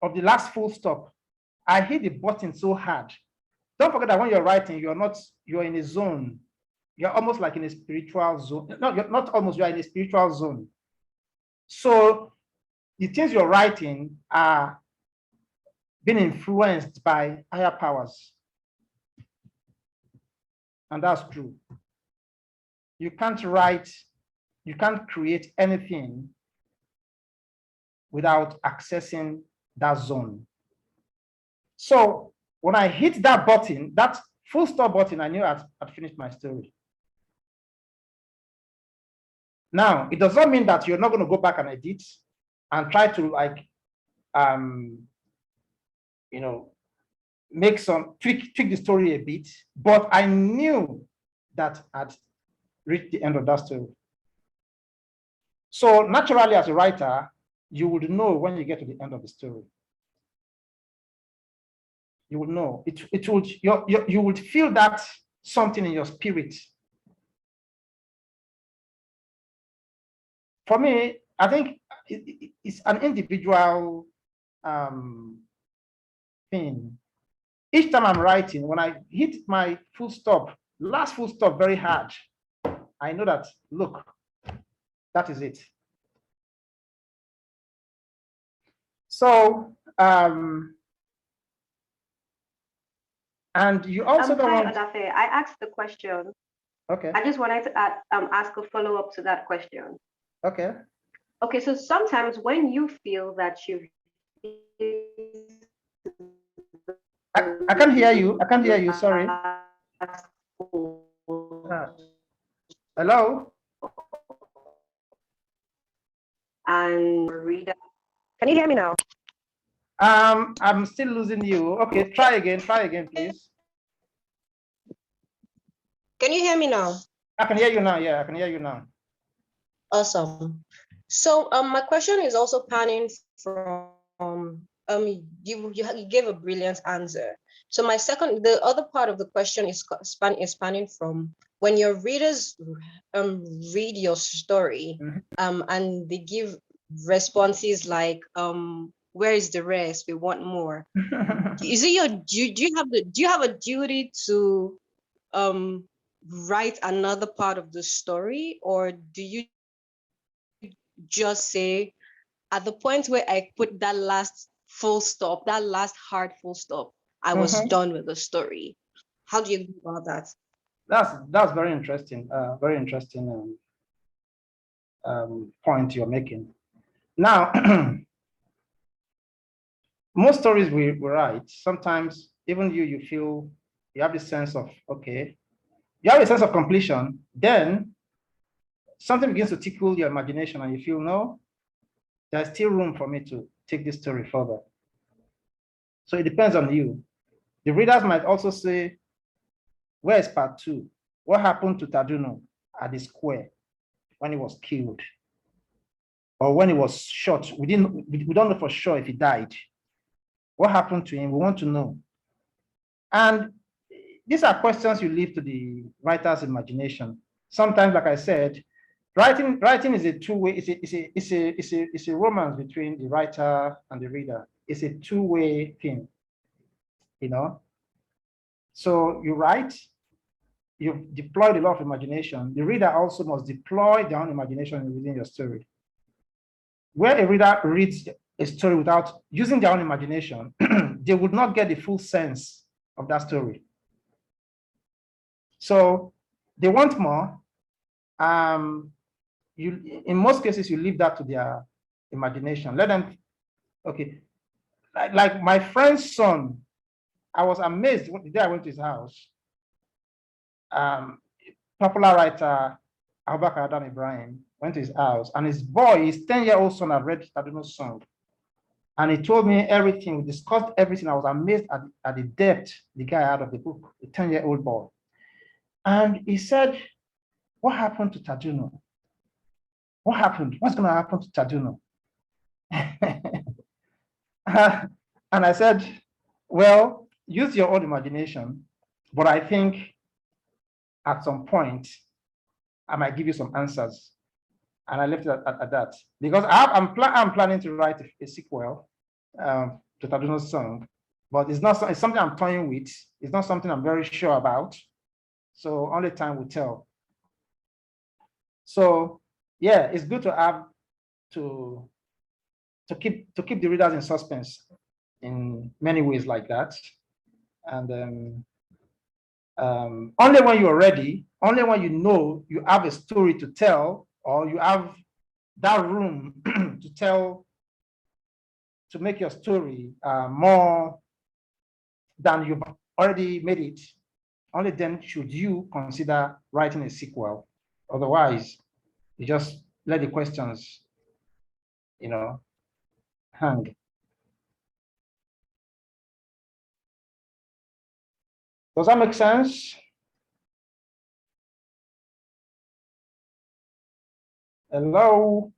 of the last full stop. I hit the button so hard. Don't forget that when you're writing, you're in a zone. You're almost like in a spiritual zone. No, you're not almost, you're in a spiritual zone. So the things you're writing are being influenced by higher powers. And that's true. You can't create anything without accessing that zone. So when I hit that button, that full stop button, I knew I'd finished my story. Now, it does not mean that you're not going to go back and edit and try to make some tweak the story a bit, but I knew that I'd reached the end of that story. So naturally, as a writer, you would know when you get to the end of the story. You would know. You would feel that something in your spirit. For me, I think it's an individual thing. Each time I'm writing, when I hit my full stop, last full stop very hard, I know that, look, that is it. So, and you also don't want... Odafe, I asked the question. Okay. I just wanted to ask a follow-up to that question. Okay. Okay, so sometimes when you feel that I can't hear you. I can't hear you. Sorry. Hello? And reader. Can you hear me now? I'm still losing you. Okay, try again, please. Can you hear me now? I can hear you now. Yeah, I can hear you now. Awesome. So my question is also panning from you gave a brilliant answer. So the other part of the question is spanning from when your readers read your story, and they give responses like where is the rest? We want more. Is it do you have a duty to write another part of the story, or do you just say at the point where I put that last full stop, that last hard full stop, I was done with the story? How do you think about that? That's very interesting. Very interesting point you're making. Now, most stories we write, sometimes even you feel you have this sense of, okay, you have a sense of completion, then something begins to tickle your imagination and you feel, no, there's still room for me to take this story further. So it depends on you. The readers might also say, where is part 2? What happened to Taduno at the square when he was killed? Or when he was shot? We don't know for sure if he died. What happened to him? We want to know. And these are questions you leave to the writer's imagination. Sometimes, like I said, writing is a two-way, it's a romance between the writer and the reader. It's a two-way thing, you know? So you write, you've deployed a lot of imagination. The reader also must deploy their own imagination within your story. where a reader reads a story without using their own imagination, they would not get the full sense of that story. So they want more. In most cases, you leave that to their imagination. Let them, okay. Like my friend's son, I was amazed the day I went to his house. Popular writer Abuja Adam Ibrahim went to his house, and his boy, his 10-year-old son, had read Taduno's song. And he told me everything. We discussed everything. I was amazed at the depth the guy had of the book, the 10-year-old boy. And he said, what happened to Taduno? What happened? What's going to happen to Taduno? And I said, well, use your own imagination, but I think at some point, I might give you some answers. And I left it at that. Because I'm planning to write a sequel to Taduno's song, but it's something I'm toying with. It's not something I'm very sure about. So only time will tell. So yeah, it's good to have to keep the readers in suspense in many ways like that. And only when you're ready, only when you know you have a story to tell, or you have that room to tell, to make your story more than you've already made it, only then should you consider writing a sequel. Otherwise, you just let the questions, hang. Does that make sense? Hello?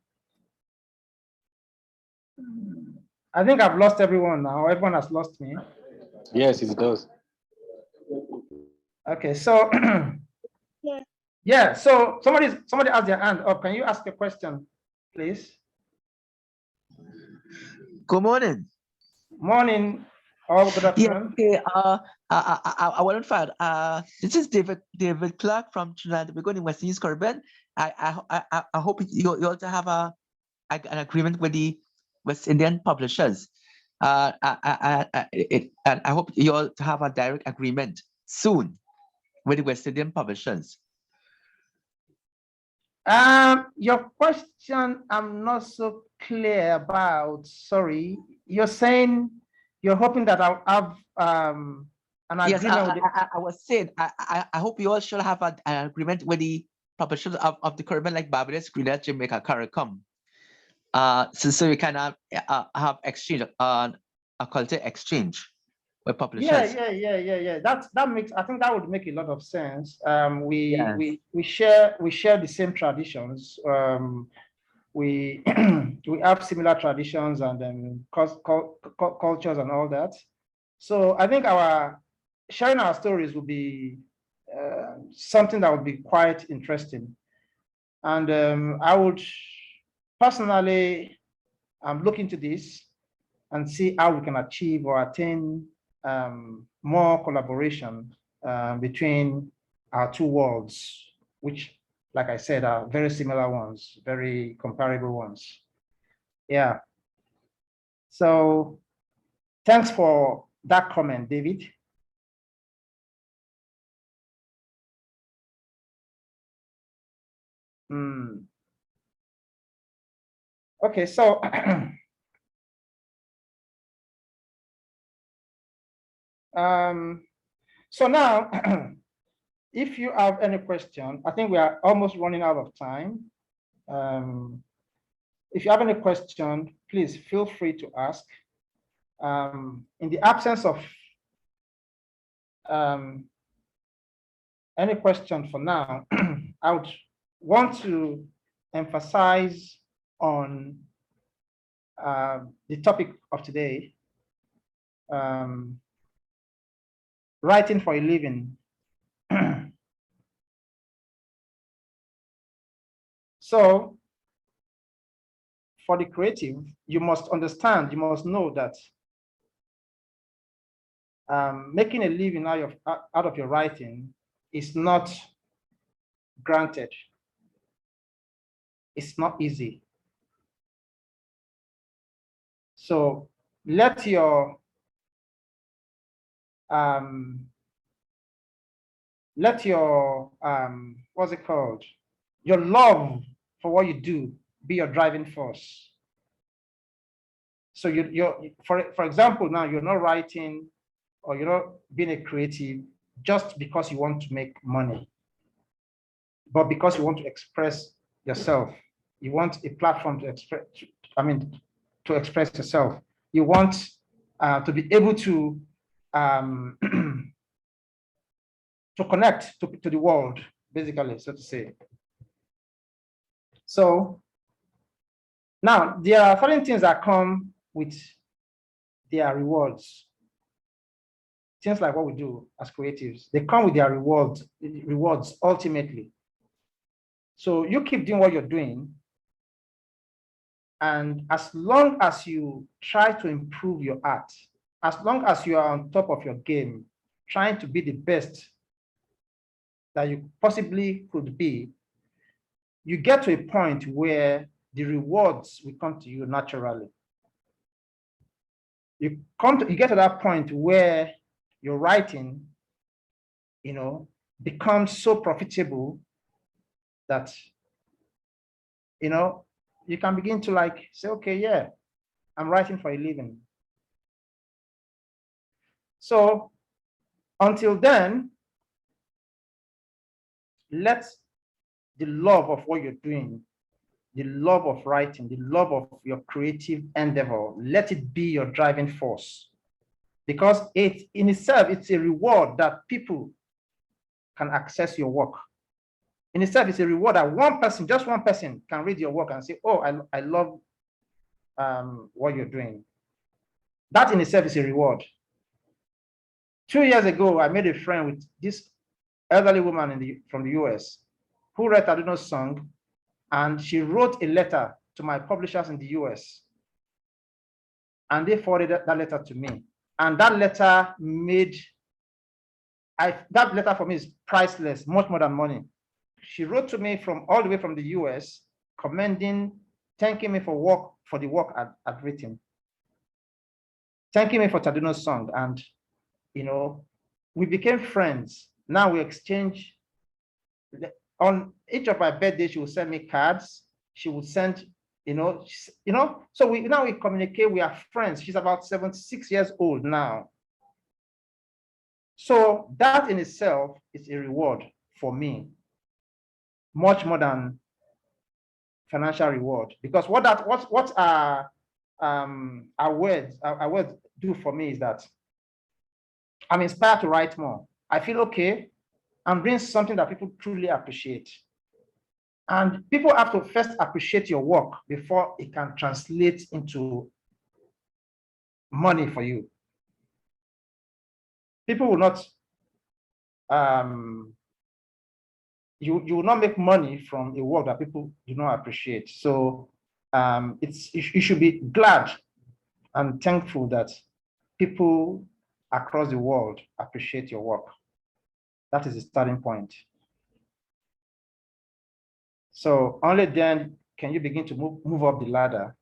I think I've lost everyone now. Everyone has lost me. Yes, it does. Okay, so yeah, so somebody has their hand up. Can you ask a question, please? Good morning. Morning. Or good afternoon. Yeah, okay. I want to find. This is David Clark from Trinidad and Tobago in West Indies, Caribbean. I hope you also have an agreement with the West Indian publishers. And I hope you all have a direct agreement soon with the West Indian publishers. Your question, I'm not so clear about. Sorry, you're saying you're hoping that I'll have an agreement. Yes, I was saying I hope you all should have an agreement with the publishers of the Caribbean, like Barbados, Grenada, Jamaica, Caricom. So we can have exchange, a culture exchange with publishers. Yeah. That makes, I think that would make a lot of sense. We share the same traditions. We we have similar traditions and cultures and all that. So I think sharing our stories will be something that would be quite interesting. And I would personally look into this and see how we can achieve or attain more collaboration between our two worlds, which, like I said, are very similar ones, very comparable ones. Yeah. So thanks for that comment, David. Okay, so so now, if you have any question, I think we are almost running out of time. If you have any question, please feel free to ask. In the absence of any question for now, I would want to emphasize on the topic of today, writing for a living. So for the creative, you must understand, you must know that making a living out of your writing is not granted. It's not easy. So let your what's it called? Your love for what you do be your driving force. So for example, now you're not writing or you're not being a creative just because you want to make money, but because you want to express yourself. You want a platform to express, to express yourself. You want to be able to to connect to the world, basically, so to say. So now there are certain things that come with their rewards. Things like what we do as creatives, they come with their rewards ultimately. So you keep doing what you're doing, and as long as you try to improve your art, as long as you are on top of your game, trying to be the best that you possibly could be, you get to a point where the rewards will come to you naturally. You get to that point where your writing, becomes so profitable that, you can begin to say, okay, yeah, I'm writing for a living. So until then, let the love of what you're doing, the love of writing, the love of your creative endeavor, let it be your driving force. Because in itself, it's a reward that people can access your work. In itself, it's a reward that just one person can read your work and say, oh, I love what you're doing. That in itself is a reward. 2 years ago, I made a friend with this elderly woman from the US who read Adino's song, and she wrote a letter to my publishers in the US, and they forwarded that letter to me. And that letter that letter for me is priceless, much more than money. She wrote to me all the way from the US, thanking me for the work I'd written, thanking me for Tadino's song. And, we became friends. Now we exchange. On each of my birthdays, she would send me cards. She would send, so now we communicate, we are friends. She's about 76 years old now. So that in itself is a reward for me, much more than financial reward. Because what our words do for me is that I'm inspired to write more. I feel okay, I'm doing something that people truly appreciate. And people have to first appreciate your work before it can translate into money for you. People will not, you will not make money from a work that people do not appreciate. So you should be glad and thankful that people across the world appreciate your work. That is the starting point. So only then can you begin to move up the ladder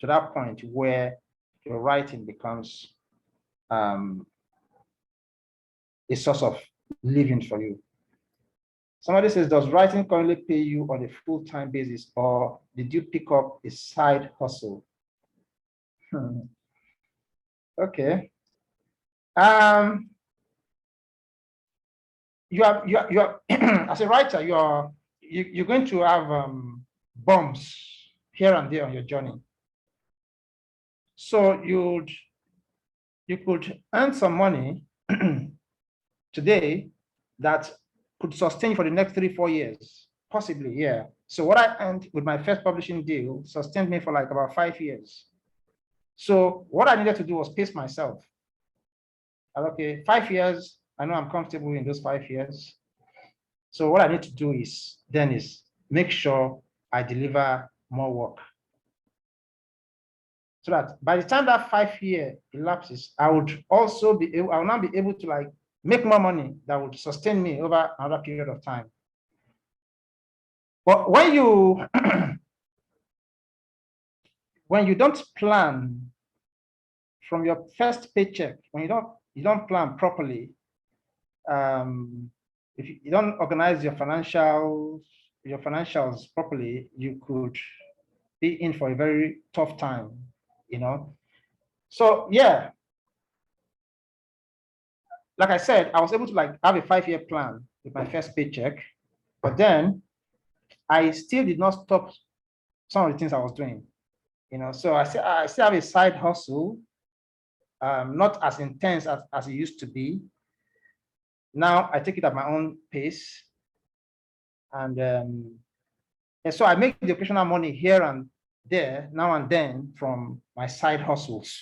to that point where your writing becomes a source of living for you. Somebody says, does writing currently pay you on a full-time basis, or did you pick up a side hustle? Okay. You are as a writer, you're going to have bumps here and there on your journey. So you could earn some money today that could sustain you for the next 3-4 years, possibly, yeah. So what I earned with my first publishing deal sustained me for like about 5 years. So what I needed to do was pace myself. Okay, 5 years, I know I'm comfortable in those 5 years. So what I need to do is make sure I deliver more work. So that by the time that 5 year elapses, I will now be able to make more money that would sustain me over another period of time. But when you when you don't plan from your first paycheck, when you don't plan properly, if you don't organize your financials properly, you could be in for a very tough time, you know. So yeah, like I said, I was able to like have a 5-year plan with my first paycheck, but then I still did not stop some of the things I was doing, you know. So I still have a side hustle, not as intense as it used to be. Now I take it at my own pace, and so I make the occasional money here and there, now and then, from my side hustles,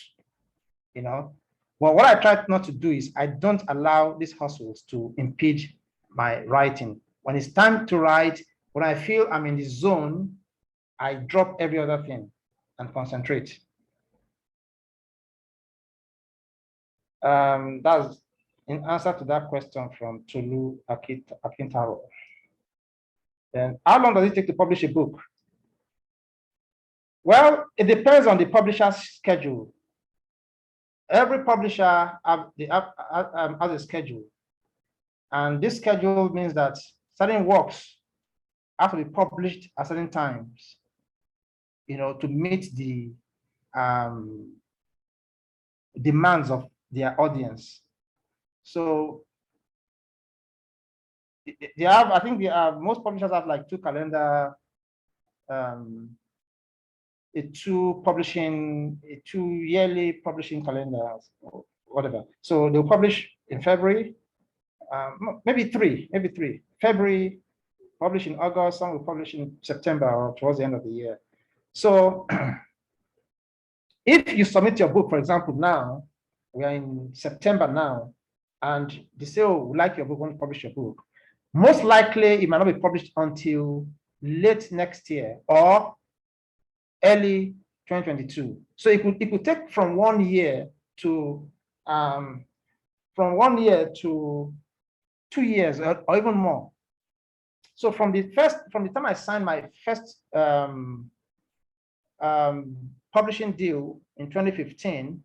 you know. But what I try not to do is I don't allow these hustles to impede my writing. When it's time to write, when I feel I'm in the zone, I drop every other thing and concentrate. That's in answer to that question from Tolu Akintaro. Then, how long does it take to publish a book? Well, it depends on the publisher's schedule. Every publisher has a schedule. And this schedule means that certain works have to be published at certain times, you know, to meet the demands of their audience. So they have, I think most publishers have like two yearly publishing calendars or whatever. So they'll publish in February, maybe three. February, publish in August, some will publish in September or towards the end of the year. So if you submit your book, for example, now, we are in September now, and they say, oh, we like your book, want to publish your book. Most likely, it might not be published until late next year or early 2022. So it could take from 1 year to 2 years or even more. So from the time I signed my first publishing deal in 2015,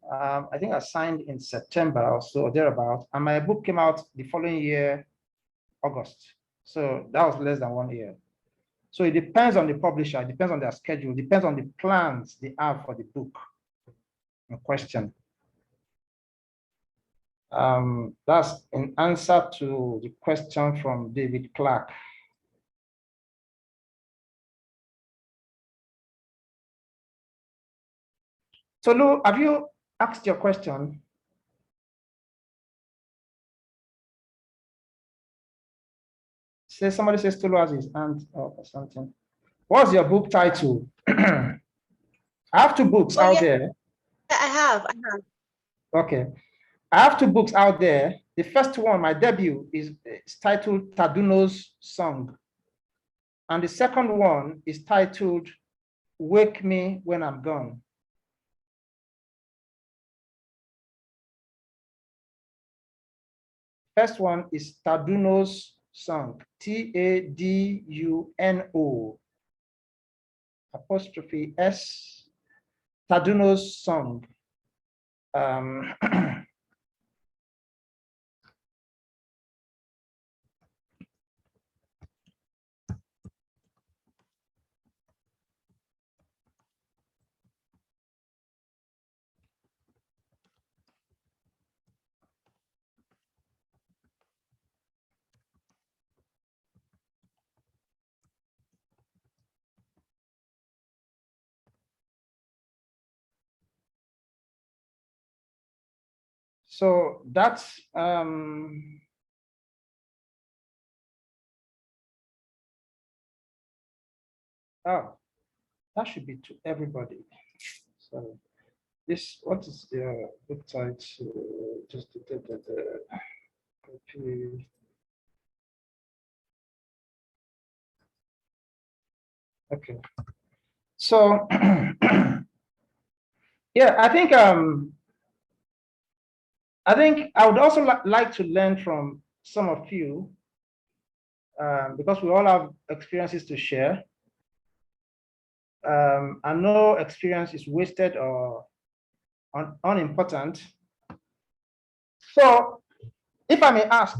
I think I signed in September or so, thereabout, and my book came out the following year, August. So that was less than 1 year. So it depends on the publisher, it depends on their schedule, it depends on the plans they have for the book in question. That's an answer to the question from David Clark. So Lou, have you asked your question? Somebody says Tolu has his hand up or something. What's your book title? I have 2 books out there. I have. Okay. I have 2 books out there. The first one, my debut, is titled Taduno's Song. And the second one is titled Wake Me When I'm Gone. First one is Taduno's Song, Taduno, apostrophe S, Taduno's Song. So that's oh, that should be to everybody. So this, what is the book title? Just the copy. Okay. So yeah, I think I would also like to learn from some of you, because we all have experiences to share. and no experience is wasted or unimportant. So if I may ask,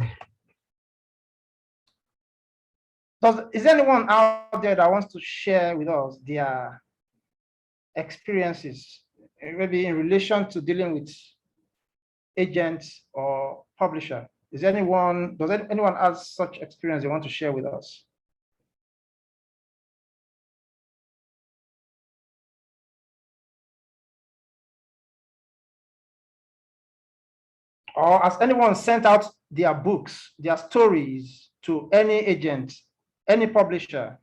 is there anyone out there that wants to share with us their experiences, maybe in relation to dealing with agents or publisher? Does anyone have such experience they want to share with us? Or has anyone sent out their books, their stories to any agent, any publisher?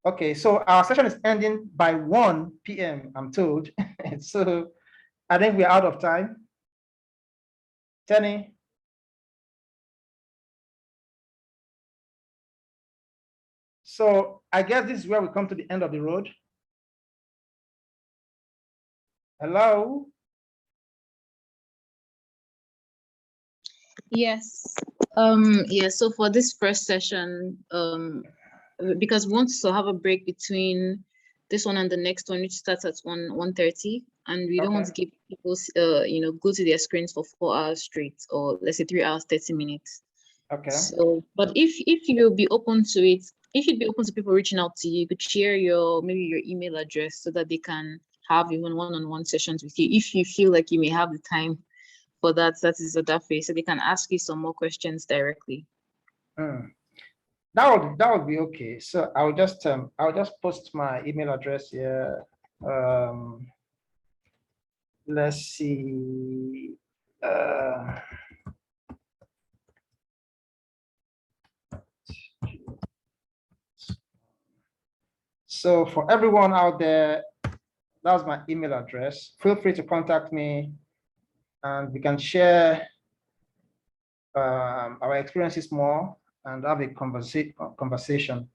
Okay, so our session is ending by 1 p.m., I'm told. So I think we're out of time. Tenny? So I guess this is where we come to the end of the road. Hello? Yes. Yeah, so for this first session, because we want to have a break between this one and the next one, which starts at 1:30, and we don't want to give people go to their screens for 4 hours straight, or let's say 3 hours 30 minutes. Okay. So, but if you'll be open to it, if you'd be open to people reaching out to you, you could share maybe your email address so that they can have even one-on-one sessions with you. If you feel like you may have the time for that is Odafe, so they can ask you some more questions directly. That would be okay. So I'll just post my email address here. Let's see. So for everyone out there, that's my email address. Feel free to contact me, and we can share our experiences more and have a conversation.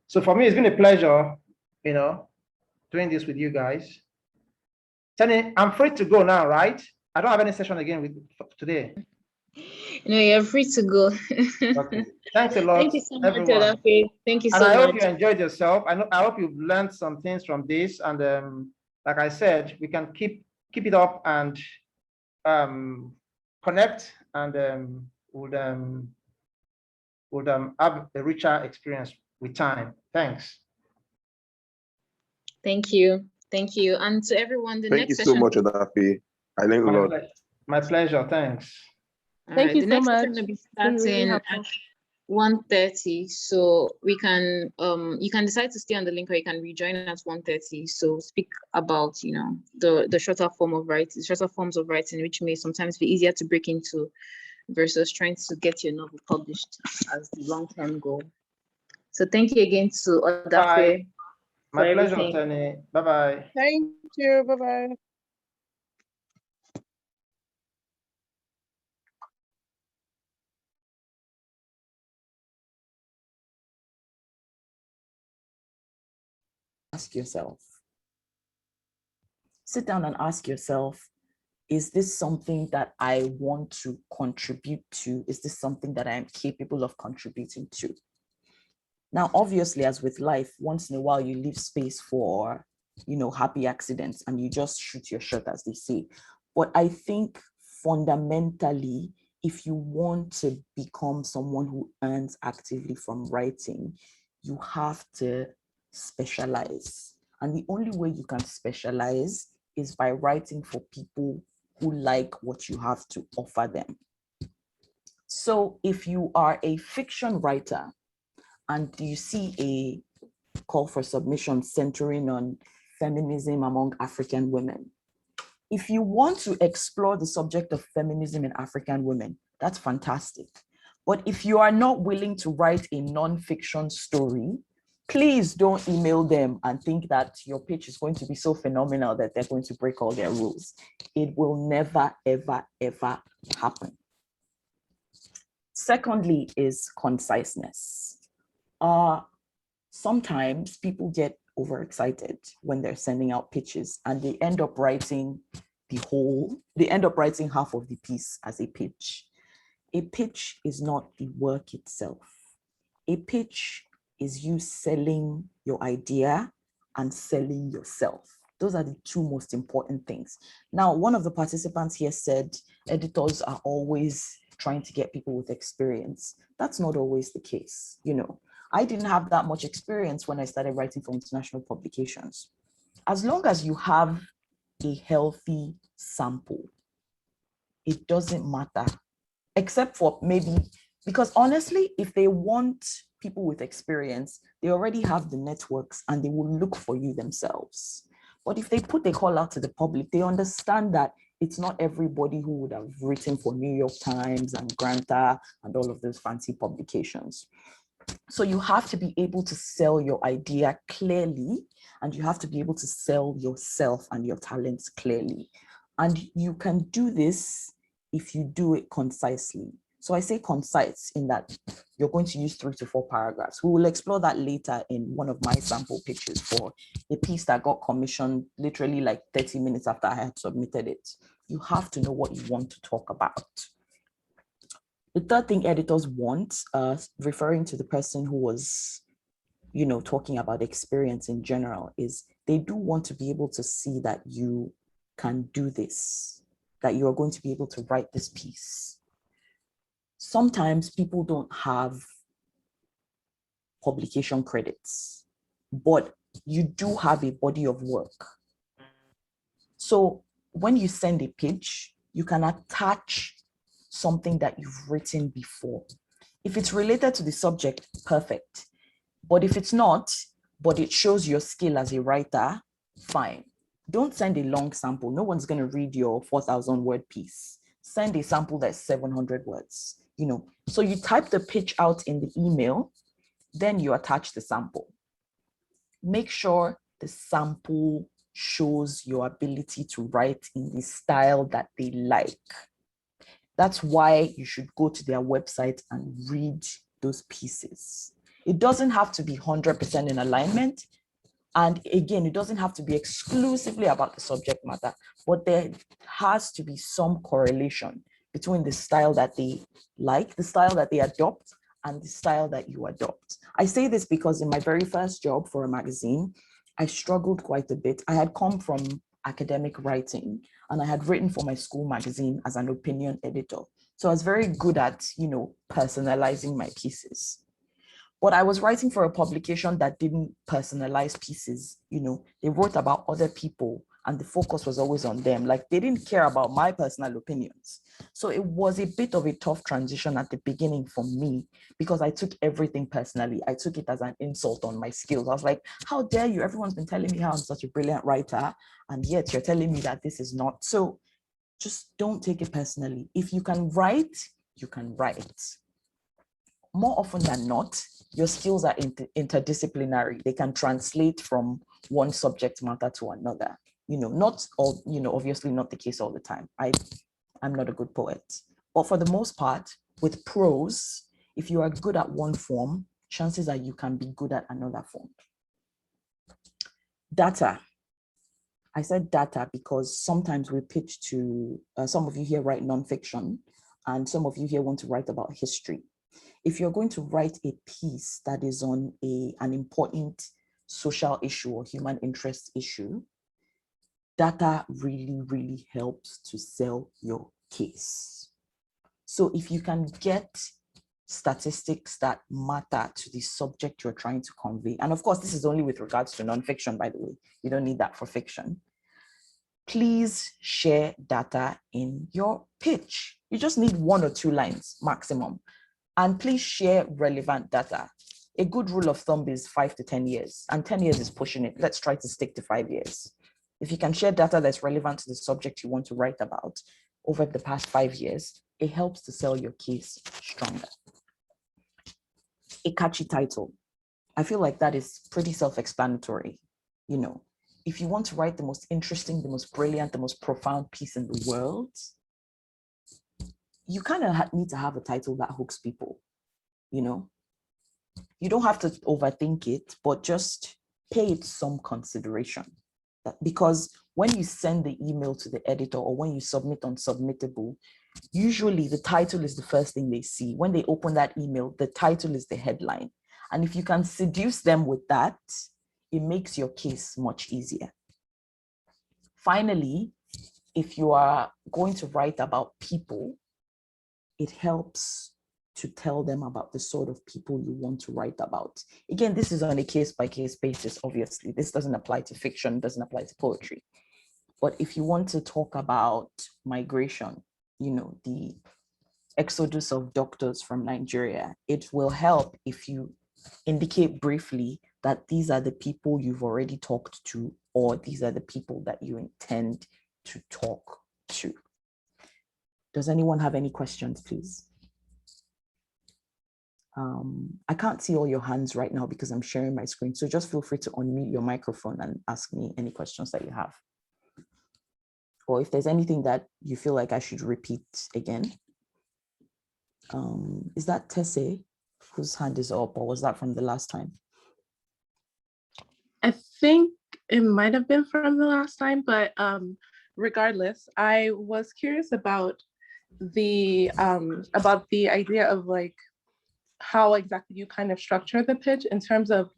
So for me, it's been a pleasure, doing this with you guys. Tony, I'm free to go now, right? I don't have any session again today. No, you're free to go. Okay. Thanks a lot. Thank you so much, everyone. Odafe. Thank you so much. And I hope much. you enjoyed yourself. I hope you've learned some things from this. And like I said, we can keep it up and connect, and would have a richer experience with time. Thanks. Thank you. Thank you. And to everyone, Thank you so much, Odafe. I learned a lot. My pleasure. Thanks. Thank you so much. The next session will be starting at 1:30. So we can you can decide to stay on the link, or you can rejoin at 1:30. So speak about the shorter forms of writing, which may sometimes be easier to break into versus trying to get your novel published as the long-term goal. So thank you again to Odafe. My pleasure, Tony. Bye-bye. Thank you. Bye-bye. Ask yourself. Sit down and ask yourself, is this something that I want to contribute to? Is this something that I am capable of contributing to? Now, obviously, as with life, once in a while, you leave space for, happy accidents, and you just shoot your shot, as they say. But I think fundamentally, if you want to become someone who earns actively from writing, you have to specialize. And the only way you can specialize is by writing for people who like what you have to offer them. So if you are a fiction writer and you see a call for submission centering on feminism among African women, if you want to explore the subject of feminism in African women, that's fantastic. But if you are not willing to write a non-fiction story, please don't email them and think that your pitch is going to be so phenomenal that they're going to break all their rules. It will never, ever, ever happen. Secondly is conciseness. Sometimes people get overexcited when they're sending out pitches, and they end up writing half of the piece as a pitch. A pitch is not the work itself. A pitch is you selling your idea and selling yourself. Those are the two most important things. Now, one of the participants here said editors are always trying to get people with experience. That's not always the case. You know, I didn't have that much experience when I started writing for international publications. As long as you have a healthy sample, it doesn't matter, except for maybe, because honestly, if they want people with experience, they already have the networks and they will look for you themselves. But if they put a call out to the public, they understand that it's not everybody who would have written for New York Times and Granta and all of those fancy publications. So you have to be able to sell your idea clearly, and you have to be able to sell yourself and your talents clearly. And you can do this if you do it concisely. So I say concise in that you're going to use 3 to 4 paragraphs. We will explore that later in one of my sample pitches for a piece that got commissioned literally like 30 minutes after I had submitted it. You have to know what you want to talk about. The third thing editors want, referring to the person who was, you know, talking about experience in general, is they do want to be able to see that you can do this, that you are going to be able to write this piece. Sometimes people don't have publication credits, but you do have a body of work. So when you send a pitch, you can attach something that you've written before. If it's related to the subject, perfect. But if it's not, but it shows your skill as a writer, fine. Don't send a long sample. No one's going to read your 4,000 word piece. Send a sample that's 700 words. You know, so you type the pitch out in the email, then you attach the sample. Make sure the sample shows your ability to write in the style that they like. That's why you should go to their website and read those pieces. It doesn't have to be 100% in alignment. And again, it doesn't have to be exclusively about the subject matter, but there has to be some correlation between the style that they like, the style that they adopt, and the style that you adopt. I say this because in my very first job for a magazine, I struggled quite a bit. I had come from academic writing and I had written for my school magazine as an opinion editor. So I was very good at, you know, personalizing my pieces. But I was writing for a publication that didn't personalize pieces. You know, they wrote about other people and the focus was always on them. Like they didn't care about my personal opinions. So it was a bit of a tough transition at the beginning for me because I took everything personally. I took it as an insult on my skills. I was like, how dare you? Everyone's been telling me how I'm such a brilliant writer, and yet you're telling me that this is not. So just don't take it personally. If you can write, you can write. More often than not, your skills are interdisciplinary. They can translate from one subject matter to another. You know, not all, you know, obviously not the case all the time. I'm not a good poet. But for the most part, with prose, if you are good at one form, chances are you can be good at another form. Data. I said data because sometimes we pitch to, some of you here write nonfiction, and some of you here want to write about history. If you're going to write a piece that is on an important social issue or human interest issue, data really, really helps to sell your case. So if you can get statistics that matter to the subject you're trying to convey, and of course, this is only with regards to nonfiction, by the way, you don't need that for fiction. Please share data in your pitch. You just need 1 or 2 lines maximum. And please share relevant data. A good rule of thumb is 5 to 10 years, and 10 years is pushing it. Let's try to stick to 5 years. If you can share data that's relevant to the subject you want to write about over the past 5 years, it helps to sell your case stronger. A catchy title. I feel like that is pretty self-explanatory. You know, if you want to write the most interesting, the most brilliant, the most profound piece in the world, you kind of need to have a title that hooks people, you know? You don't have to overthink it, but just pay it some consideration. Because when you send the email to the editor or when you submit on Submittable, usually the title is the first thing they see. When they open that email, the title is the headline. And if you can seduce them with that, it makes your case much easier. Finally, if you are going to write about people, it helps to tell them about the sort of people you want to write about. Again, this is on a case-by-case basis, obviously. This doesn't apply to fiction, doesn't apply to poetry. But if you want to talk about migration, the exodus of doctors from Nigeria, it will help if you indicate briefly that these are the people you've already talked to, or these are the people that you intend to talk to. Does anyone have any questions, please? I can't see all your hands right now because I'm sharing my screen. So just feel free to unmute your microphone and ask me any questions that you have. Or if there's anything that you feel like I should repeat again. Is that Tesse whose hand is up, or was that from the last time? I think it might have been from the last time, but regardless, I was curious about the idea of like how exactly you kind of structure the pitch in terms of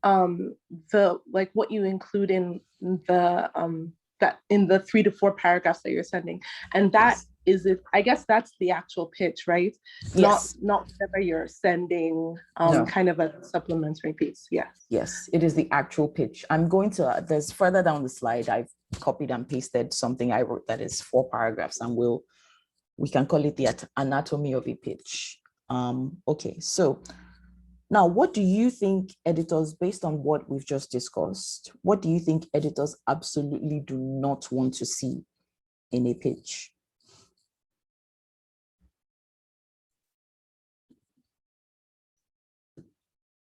what you include in the 3 to 4 paragraphs that you're sending, and that is it. I guess that's the actual pitch, right? Yes. Not whatever you're sending, No. kind of a supplementary piece. Yeah. Yes, it is the actual pitch. I'm going to, there's further down the slide, I've copied and pasted something I wrote that is 4 paragraphs, and we can call it the anatomy of a pitch. Okay, so now what do you think editors, based on what we've just discussed, what do you think editors absolutely do not want to see in a pitch?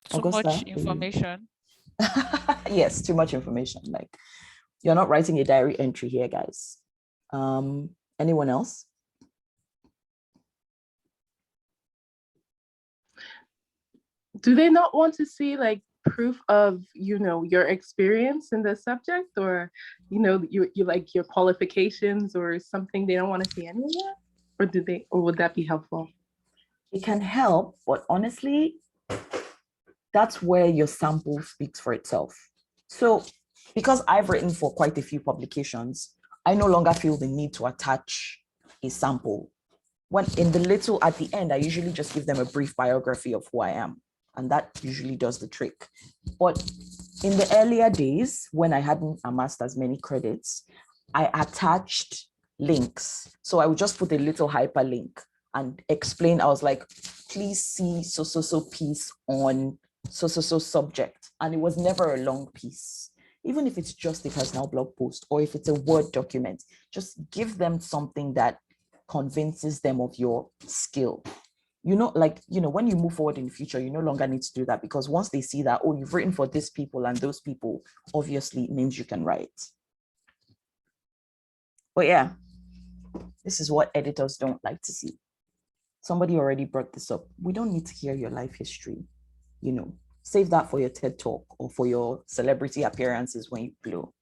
Too much information. Yes, too much information. Like, you're not writing a diary entry here, guys. Anyone else? Do they not want to see like proof of, your experience in the subject, or, you like your qualifications or something? They don't want to see any of that? Or would that be helpful? It can help, but honestly, that's where your sample speaks for itself. So because I've written for quite a few publications, I no longer feel the need to attach a sample. When in the little at the end, I usually just give them a brief biography of who I am. And that usually does the trick. But in the earlier days, when I hadn't amassed as many credits, I attached links. So I would just put a little hyperlink and explain. I was like, please see so piece on so subject. And it was never a long piece. Even if it's just a personal blog post, or if it's a Word document, just give them something that convinces them of your skill. When you move forward in the future, you no longer need to do that, because once they see that, oh, you've written for this people and those people, obviously it means you can write. But yeah, this is what editors don't like to see. Somebody already brought this up. We don't need to hear your life history. Save that for your TED Talk or for your celebrity appearances when you blow.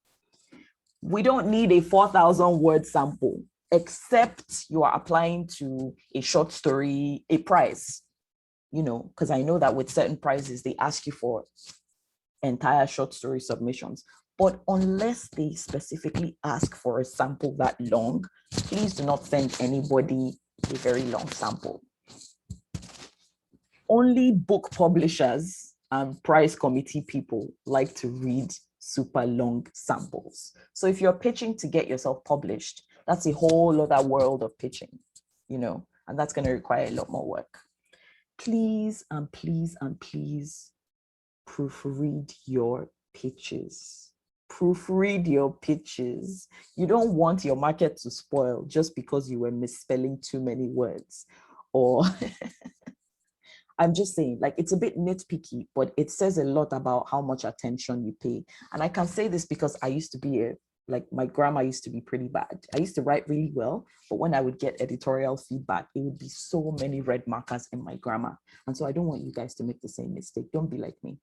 We don't need a 4,000 word sample, except you are applying to a short story, a prize, because I know that with certain prizes, they ask you for entire short story submissions. But unless they specifically ask for a sample that long, please do not send anybody a very long sample. Only book publishers and prize committee people like to read super long samples. So if you're pitching to get yourself published, that's a whole other world of pitching, and that's going to require a lot more work. Please and please and please proofread your pitches. Proofread your pitches. You don't want your market to spoil just because you were misspelling too many words, or I'm just saying, like, it's a bit nitpicky, but it says a lot about how much attention you pay. And I can say this because I used to be my grammar used to be pretty bad. I used to write really well, but when I would get editorial feedback, it would be so many red markers in my grammar. And so I don't want you guys to make the same mistake. Don't be like me.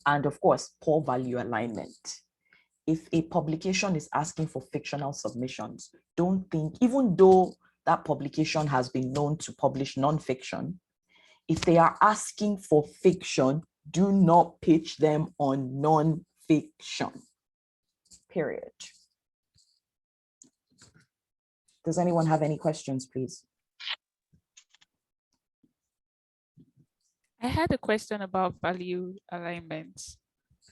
And of course, poor value alignment. If a publication is asking for fictional submissions, don't think, even though that publication has been known to publish nonfiction, If they are asking for fiction, do not pitch them on non-fiction, period. Does anyone have any questions, please? I had a question about value alignment.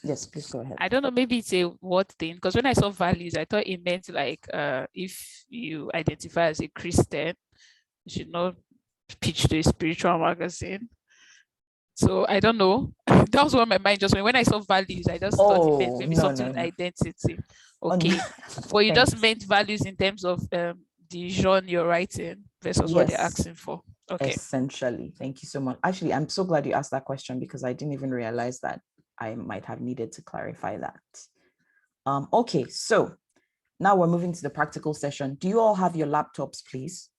Yes, please go ahead. I don't know, maybe it's a word thing, because when I saw values, I thought it meant like if you identify as a Christian, you should not pitch to a spiritual magazine. So I don't know. That was what my mind just went. When I saw values, I just thought it meant maybe something identity. Okay. But you just meant values in terms of the genre you're writing versus what they're asking for. Okay. Essentially. Thank you so much. Actually, I'm so glad you asked that question because I didn't even realize that I might have needed to clarify that. Okay, so now we're moving to the practical session. Do you all have your laptops, please?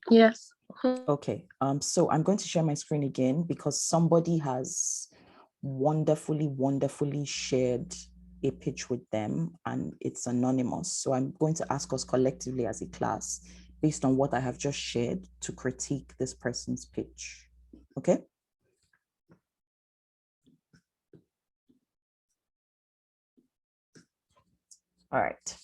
Yes. Okay, so I'm going to share my screen again because somebody has wonderfully shared a pitch with them and it's anonymous. So I'm going to ask us collectively as a class, based on what I have just shared, to critique this person's pitch. Okay? All right.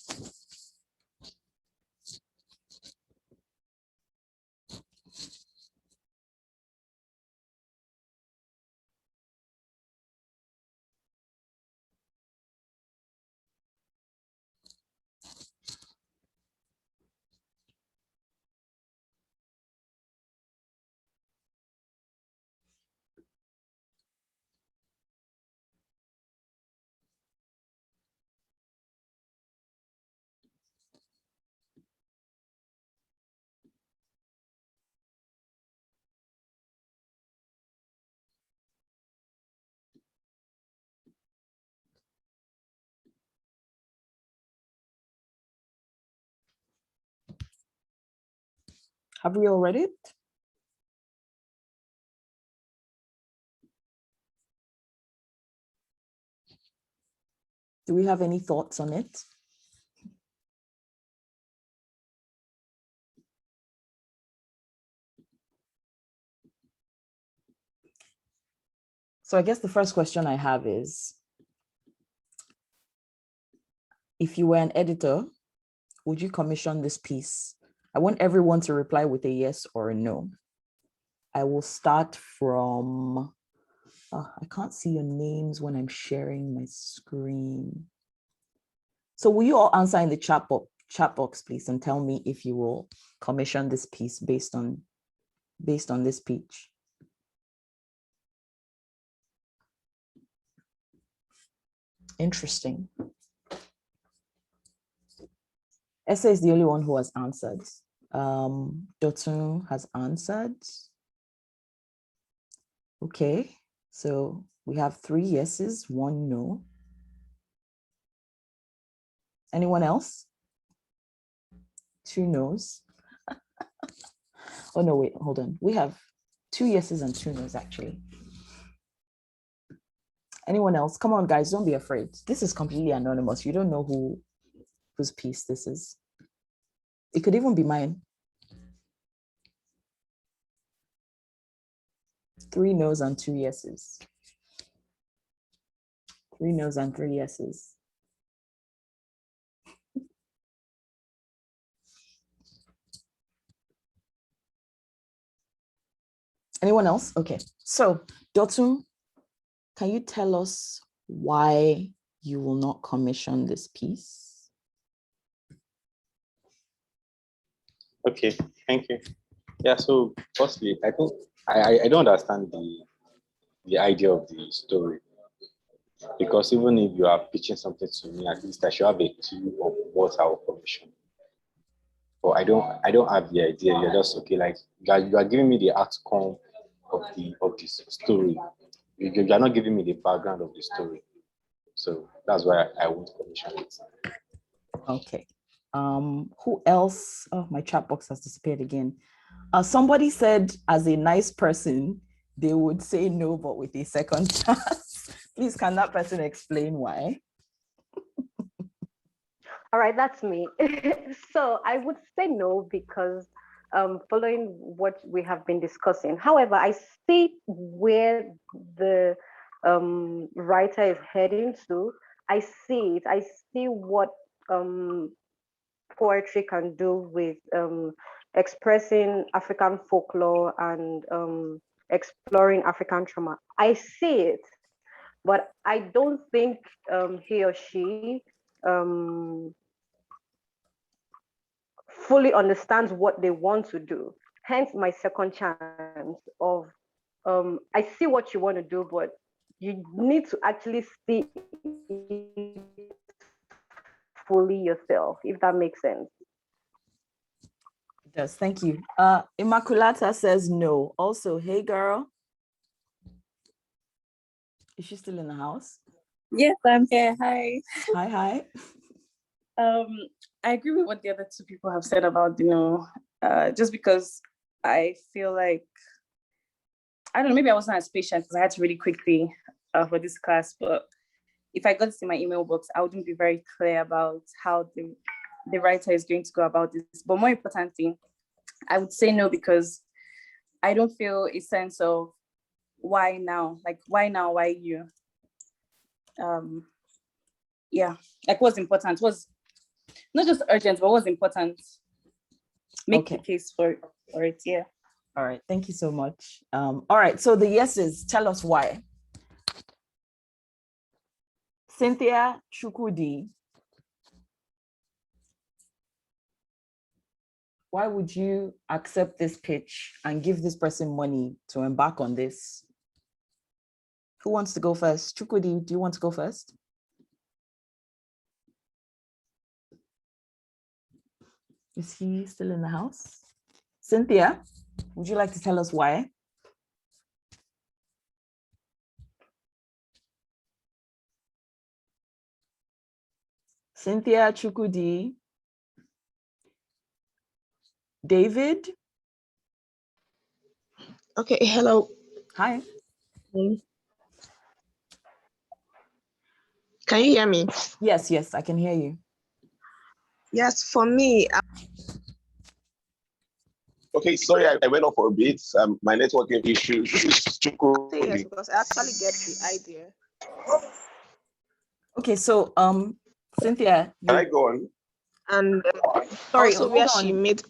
Have we all read it? Do we have any thoughts on it? So I guess the first question I have is, if you were an editor, would you commission this piece? I want everyone to reply with a yes or a no. I will start from, I can't see your names when I'm sharing my screen. So will you all answer in the chat box, please, and tell me if you will commission this piece based on this pitch? Interesting. Essa is the only one who has answered. Dotun has answered. Okay, so we have 3 yeses, 1 no. Anyone else? 2 no's. Oh no, wait, hold on. We have 2 yeses and 2 no's actually. Anyone else? Come on, guys, don't be afraid. This is completely anonymous. You don't know whose piece this is. It could even be mine. 3 no's and 2 yeses. 3 no's and 3 yeses. Anyone else? Okay, so Dotun, can you tell us why you will not commission this piece? Okay, thank you. Yeah, so firstly, I think I don't understand the idea of the story, because even if you are pitching something to me, at least I should have a clue of what I will commission. But I don't have the idea. You're just okay, like you are giving me the outcome of this story. You are not giving me the background of the story. So that's why I won't commission it. Okay. Who else? Oh, my chat box has disappeared again. Somebody said, as a nice person, they would say no, but with a second chance. Please, can that person explain why? All right, that's me. So I would say no because following what we have been discussing. However, I see where the writer is heading to. I see it. I see what poetry can do with expressing African folklore and exploring African trauma. I see it, but I don't think he or she fully understands what they want to do. Hence my second chance of I see what you want to do, but you need to actually see it fully yourself, if that makes sense. It does. Thank you. Immaculata says no. Also, hey girl. Is she still in the house? Yes, I'm here. Hi. Hi. I agree with what the other two people have said about, just because I feel like, I don't know, maybe I wasn't as patient because I had to really quickly for this class, but if I got this in my email box, I wouldn't be very clear about how the writer is going to go about this. But more importantly, I would say no, because I don't feel a sense of why now? Like, why now? Why you? Yeah, like what's important was not just urgent, but what's important. Make the case for it, yeah. All right, thank you so much. All right, so the yeses, tell us why. Cynthia Chukwudi, why would you accept this pitch and give this person money to embark on this? Who wants to go first? Chukwudi, do you want to go first? Is he still in the house? Cynthia, would you like to tell us why? Cynthia Chukwudi. David? Okay, hello. Hi. Can you hear me? Yes, I can hear you. Yes, for me. Okay, sorry, I went off for a bit. My networking issue. Yes, because I actually get the idea. Okay, so Cynthia, can I go on? And sorry, also hold where on. she made.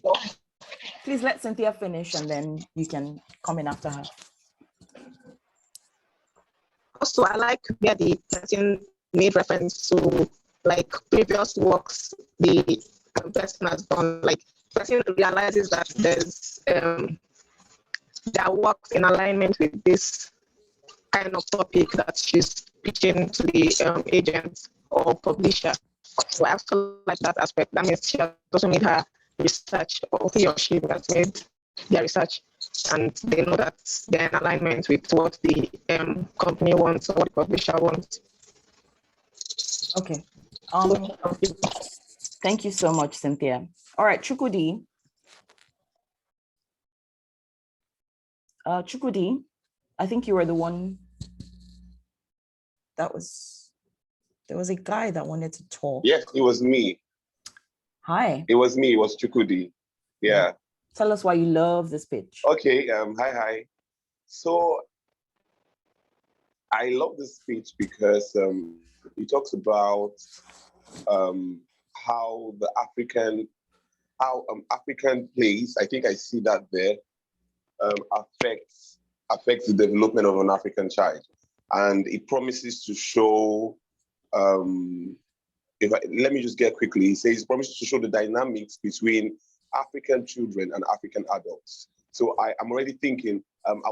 Please let Cynthia finish, and then you can come in after her. Also, I like where the person made reference to like previous works the person has done. Like person realizes that there's their works in alignment with this kind of topic that she's pitching to the agent or publisher. So I also like that aspect. That means she has also made her research, or he or she has made their research, and they know that they're in alignment with what the company wants or what the publisher wants. Okay. Thank you so much, Cynthia. All right, Chukwudi. Chukwudi, I think you were the one there was a guy that wanted to talk. Yes, it was me. Hi. It was me. It was Chukwudi. Yeah. Tell us why you love this pitch. Okay. Hi. So I love this speech because it talks about how African place, I think I see that there, affects the development of an African child. And it promises to show, let me just get quickly, it says it promises to show the dynamics between African children and African adults. So I'm already thinking, I'm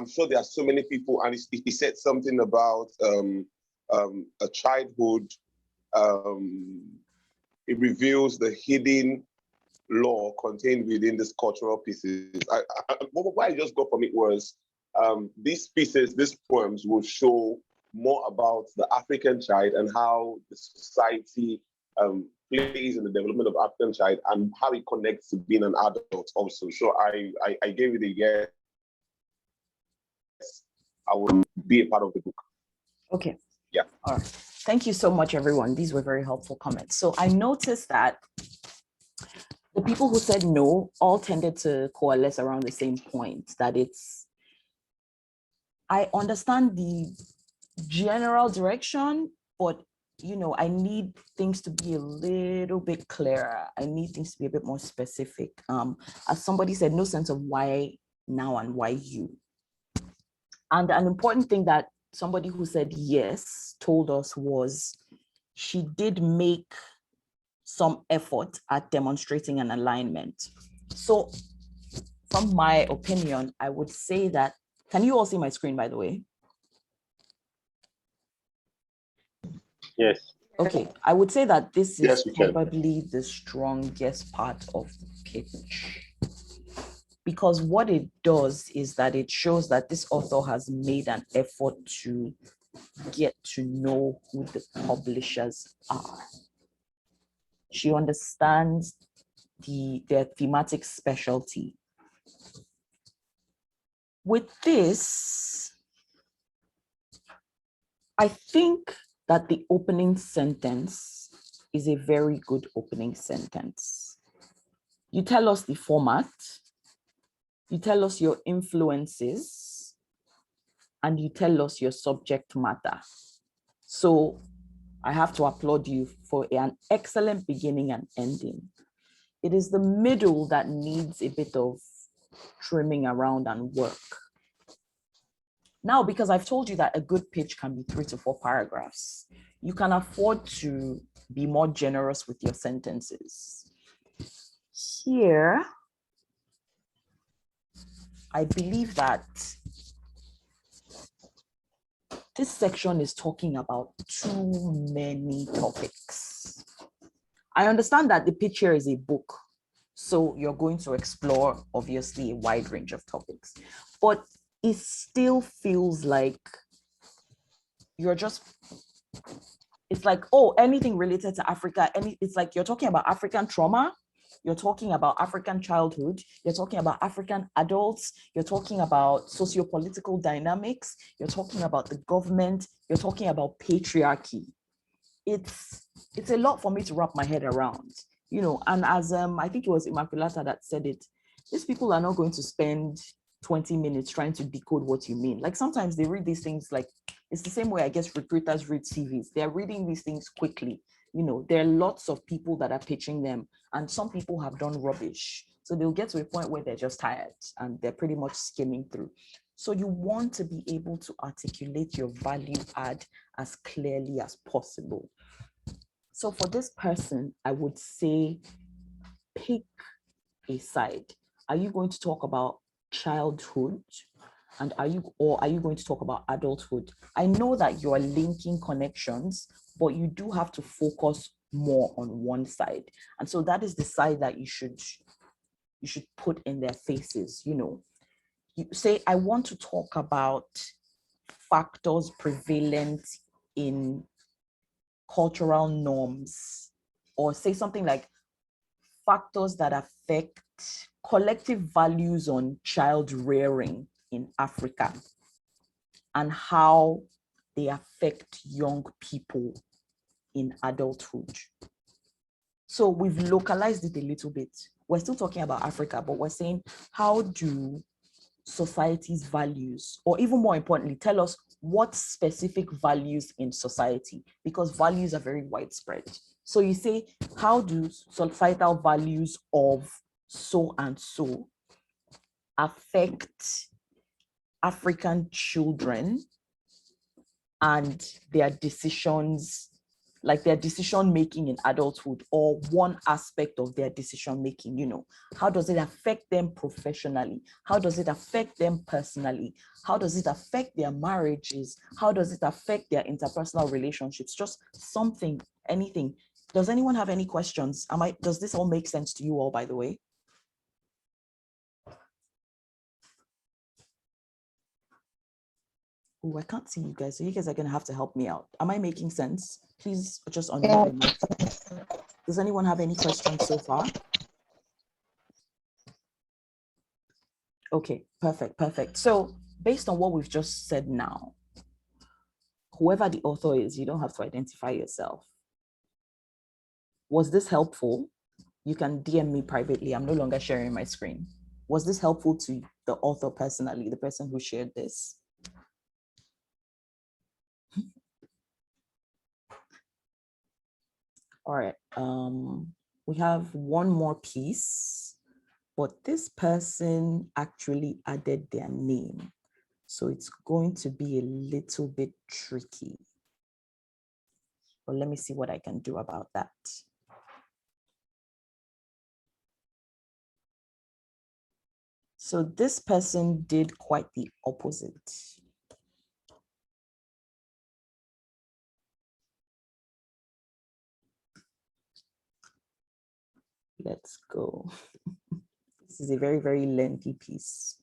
sure there are so many people, and he said something about a childhood, it reveals the hidden law contained within these cultural pieces. What I just got from it was these pieces, these poems will show more about the African child and how the society plays in the development of African child and how it connects to being an adult also. So I gave it a yes. I will be a part of the book. Okay. Yeah. All right. Thank you so much, everyone. These were very helpful comments. So I noticed that the people who said no all tended to coalesce around the same point, that I understand the general direction, but I need things to be a little bit clearer. I need things to be a bit more specific. As somebody said, no sense of why now and why you. And an important thing that somebody who said yes told us was she did make some effort at demonstrating an alignment. So from my opinion, I would say that, can you all see my screen, by the way? Yes. Okay, I would say that this is Yes, we can. probably the strongest part of the pitch. Because what it does is that it shows that this author has made an effort to get to know who the publishers are. She understands their thematic specialty. With this, I think that the opening sentence is a very good opening sentence. You tell us the format, you tell us your influences, and you tell us your subject matter. So I have to applaud you for an excellent beginning and ending. It is the middle that needs a bit of trimming around and work. Now, because I've told you that a good pitch can be 3 to 4 paragraphs, you can afford to be more generous with your sentences. Here, I believe that this section is talking about too many topics. I understand that the pitch here is a book, so you're going to explore, obviously, a wide range of topics, but it still feels like you're just, it's like, oh, anything related to Africa, it's like you're talking about African trauma, you're talking about African childhood, you're talking about African adults, you're talking about socio-political dynamics, you're talking about the government, you're talking about patriarchy. It's a lot for me to wrap my head around, and as I think it was Immaculata that said it, these people are not going to spend 20 minutes trying to decode what you mean. Like sometimes they read these things, like it's the same way I guess recruiters read CVs. They're reading these things quickly. There are lots of people that are pitching them, and some people have done rubbish. So they'll get to a point where they're just tired and they're pretty much skimming through. So you want to be able to articulate your value add as clearly as possible. So for this person, I would say pick a side. Are you going to talk about childhood, and are you going to talk about adulthood? I know that you are linking connections, but you do have to focus more on one side, and so that is the side that you should put in their faces. You say, I want to talk about factors prevalent in cultural norms, or say something like factors that affect collective values on child rearing in Africa and how they affect young people in adulthood. So we've localized it a little bit. We're still talking about Africa, but we're saying, how do society's values, or even more importantly, tell us what specific values in society, because values are very widespread. So you say, how do societal values of so and so affect African children and their decisions, like their decision making in adulthood, or one aspect of their decision making? How does it affect them professionally? How does it affect them personally? How does it affect their marriages? How does it affect their interpersonal relationships? Just something, anything. Does anyone have any questions? Does this all make sense to you all, by the way? Oh, I can't see you guys, so you guys are gonna have to help me out. Am I making sense? Please just unmute your mic. Does anyone have any questions so far? Okay, perfect. So based on what we've just said now, whoever the author is, you don't have to identify yourself. Was this helpful? you can DM me privately. I'm no longer sharing my screen. Was this helpful to the author personally, the person who shared this? All right, we have one more piece, but this person actually added their name. So it's going to be a little bit tricky. But let me see what I can do about that. So this person did quite the opposite. Let's go. This is a very, very lengthy piece.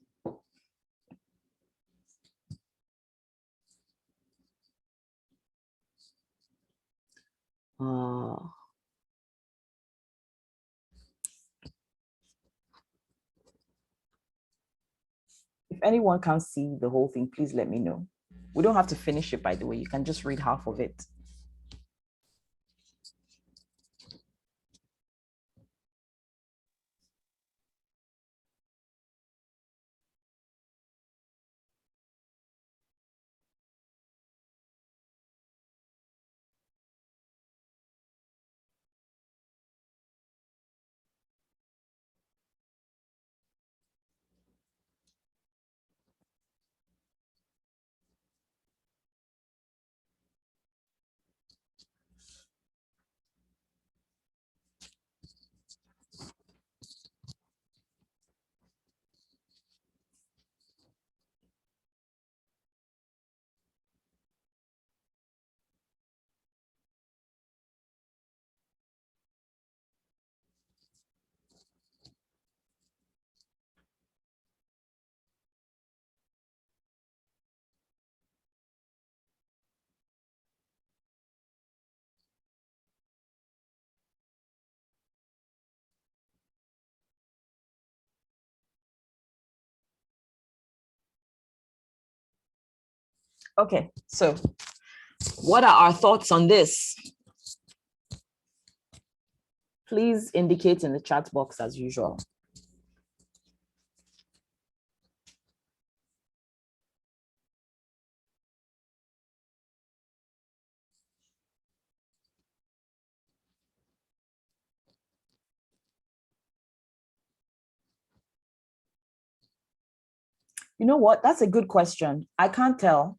If anyone can't see the whole thing, please let me know. We don't have to finish it, by the way. You can just read half of it. Okay, so what are our thoughts on this? Please indicate in the chat box as usual. You know what? That's a good question. I can't tell.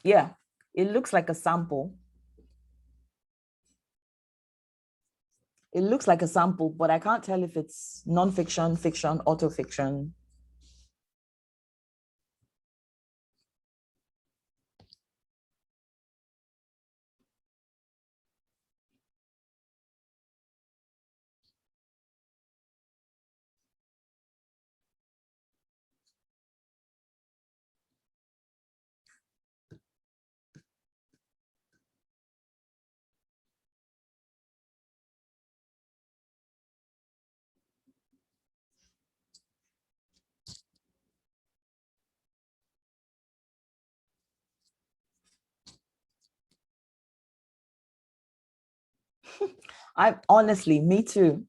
Yeah, it looks like a sample. It looks like a sample, but I can't tell if it's nonfiction, fiction, autofiction. I honestly, me too.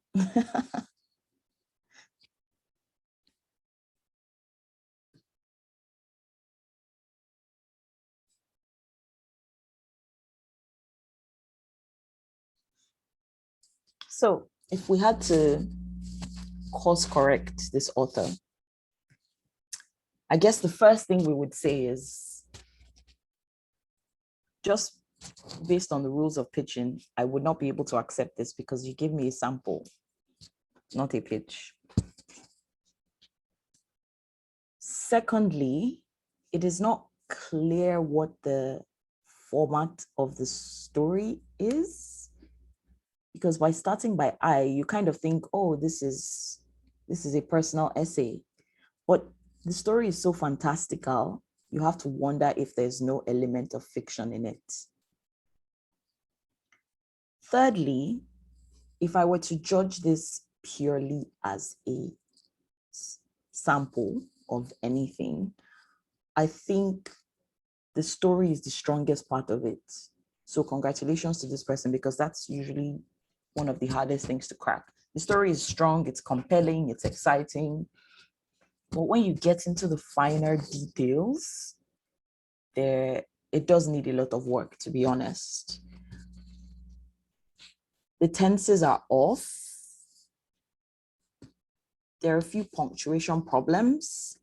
So if we had to course correct this author, I guess the first thing we would say is, just based on the rules of pitching, I would not be able to accept this because you give me a sample, not a pitch. Secondly, it is not clear what the format of the story is, because by starting by I, you kind of think, oh, this is a personal essay, but the story is so fantastical, you have to wonder if there's no element of fiction in it. Thirdly, if I were to judge this purely as a sample of anything, I think the story is the strongest part of it. So congratulations to this person, because that's usually one of the hardest things to crack. The story is strong, it's compelling, it's exciting. But when you get into the finer details, it does need a lot of work, to be honest. The tenses are off. There are a few punctuation problems.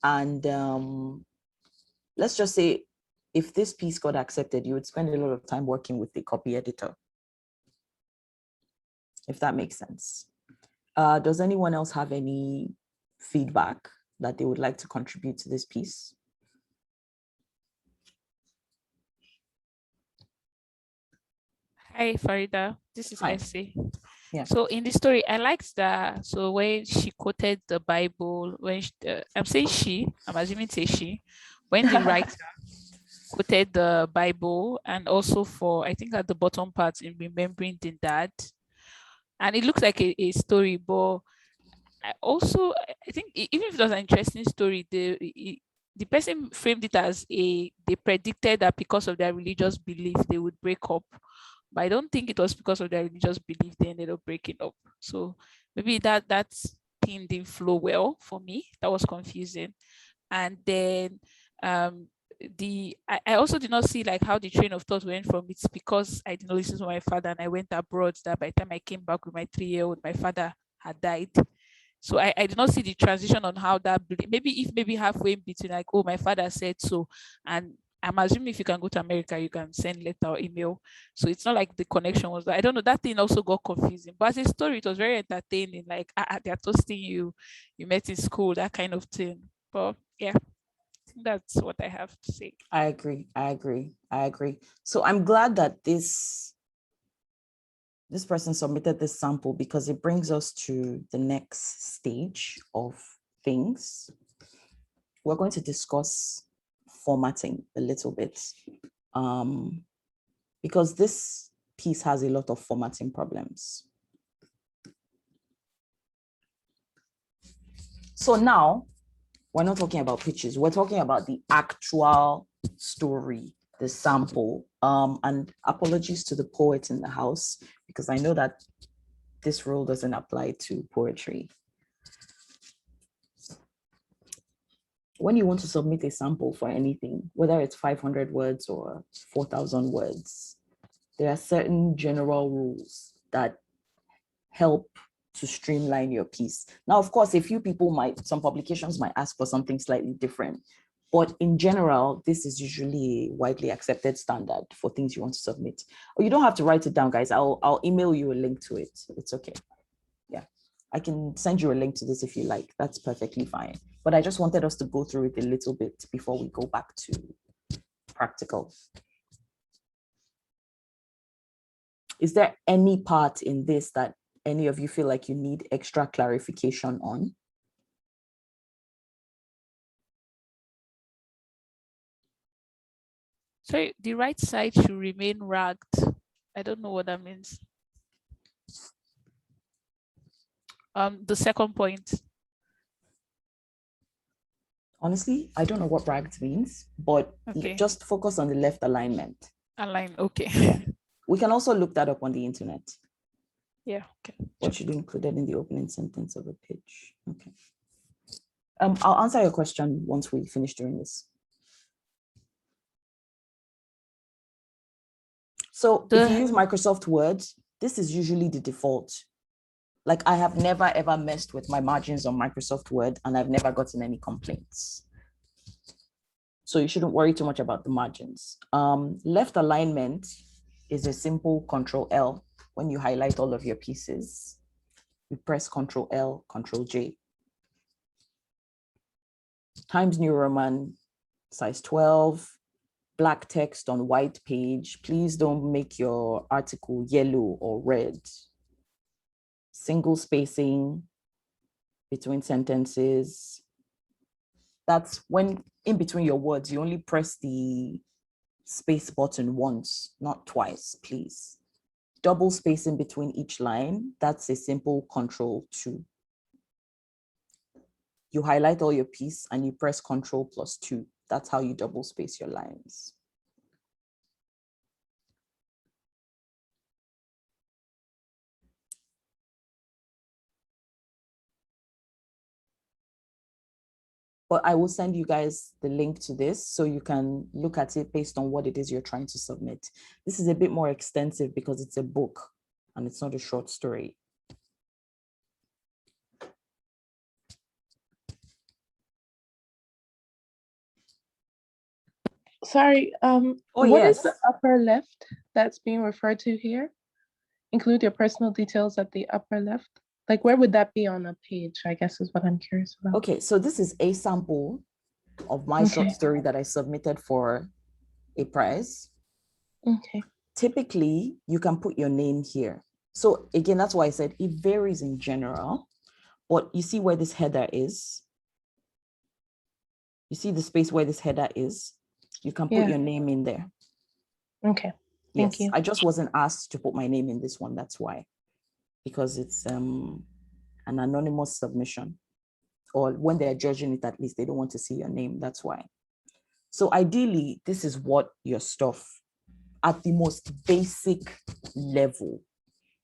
And let's just say, if this piece got accepted, you would spend a lot of time working with the copy editor, if that makes sense. Does anyone else have any feedback that they would like to contribute to this piece? Hi, Farida. This is Hi. Essie. Yeah. So in the story, I liked that. So when she quoted the Bible, when I'm saying she, I'm assuming say she, when the writer quoted the Bible, and also for, I think at the bottom part in remembering the dad, and it looks like a story, but I think even if it was an interesting story, the person framed it as they predicted that because of their religious belief they would break up, but I don't think it was because of their religious belief they ended up breaking up. So maybe that thing didn't flow well for me. That was confusing. And then I also did not see like how the train of thought went from it's because I did not listen to my father and I went abroad, that by the time I came back with my 3-year-old, my father had died. So I did not see the transition on how that, maybe halfway in between, like, oh, my father said so. And I'm assuming if you can go to America, you can send letter or email. So it's not like the connection was, I don't know, that thing also got confusing. But as a story, it was very entertaining. Like, they're toasting you met in school, that kind of thing. But yeah, I think that's what I have to say. I agree. So I'm glad that this person submitted this sample, because it brings us to the next stage of things. We're going to discuss formatting a little bit, because this piece has a lot of formatting problems. So now, we're not talking about pictures, we're talking about the actual story, the sample. And apologies to the poet in the house, because I know that this rule doesn't apply to poetry. When you want to submit a sample for anything, whether it's 500 words or 4,000 words, there are certain general rules that help to streamline your piece. Now, of course, some publications might ask for something slightly different, but in general, this is usually a widely accepted standard for things you want to submit. Or you don't have to write it down, guys. I'll email you a link to it. It's okay. Yeah, I can send you a link to this if you like. That's perfectly fine. But I just wanted us to go through it a little bit before we go back to practical. Is there any part in this that any of you feel like you need extra clarification on? So the right side should remain ragged. I don't know what that means. The second point. Honestly, I don't know what ragged means, but just focus on the left alignment. Align, okay. Yeah. We can also look that up on the internet. Yeah, okay. What should be included in the opening sentence of a pitch? Okay. I'll answer your question once we finish doing this. So if you use Microsoft Word, this is usually the default. Like, I have never ever messed with my margins on Microsoft Word and I've never gotten any complaints. So you shouldn't worry too much about the margins. Left alignment is a simple Control L. When you highlight all of your pieces, you press Control L, Control J. Times New Roman, size 12, black text on white page. Please don't make your article yellow or red. Single spacing between sentences. That's when in between your words, you only press the space button once, not twice, please. Double spacing between each line, that's a simple Control+2. You highlight all your piece and you press Control+2. That's how you double space your lines. but I will send you guys the link to this so you can look at it based on what it is you're trying to submit. This is a bit more extensive because it's a book and it's not a short story. Sorry, Oh, what is yes. the upper left that's being referred to here? Include your personal details at the upper left. Like, where would that be on a page, I guess is what I'm curious about. Okay, so this is a sample of my short story that I submitted for a prize. Okay. Typically, you can put your name here. So again, that's why I said it varies in general, but you see where this header is? You see the space where this header is? You can put your name in there. Okay, thank you. I just wasn't asked to put my name in this one, that's why. Because it's an anonymous submission. Or when they're judging it, at least they don't want to see your name, that's why. So ideally, this is what your stuff, at the most basic level,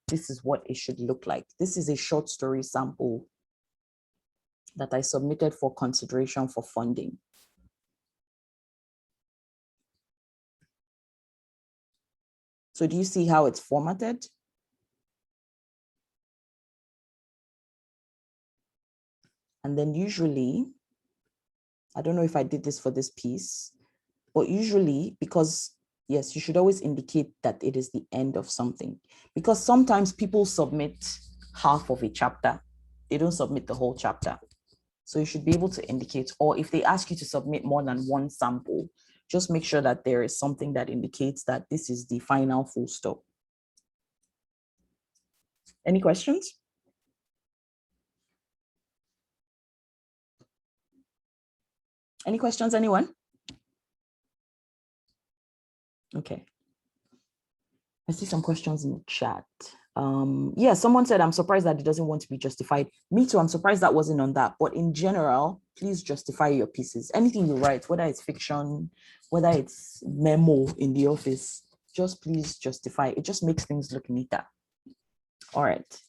this is what it should look like. This is a short story sample that I submitted for consideration for funding. So do you see how it's formatted? And then usually, I don't know if I did this for this piece, but usually, because yes, you should always indicate that it is the end of something, because sometimes people submit half of a chapter. They don't submit the whole chapter. So you should be able to indicate, or if they ask you to submit more than one sample, just make sure that there is something that indicates that this is the final full stop. Any questions? Any questions, anyone? Okay. I see some questions in the chat. Yeah, someone said, I'm surprised that it doesn't want to be justified. Me too, I'm surprised that wasn't on that. But in general, please justify your pieces. Anything you write, whether it's fiction, whether it's memo in the office, just please justify. It just makes things look neater. All right.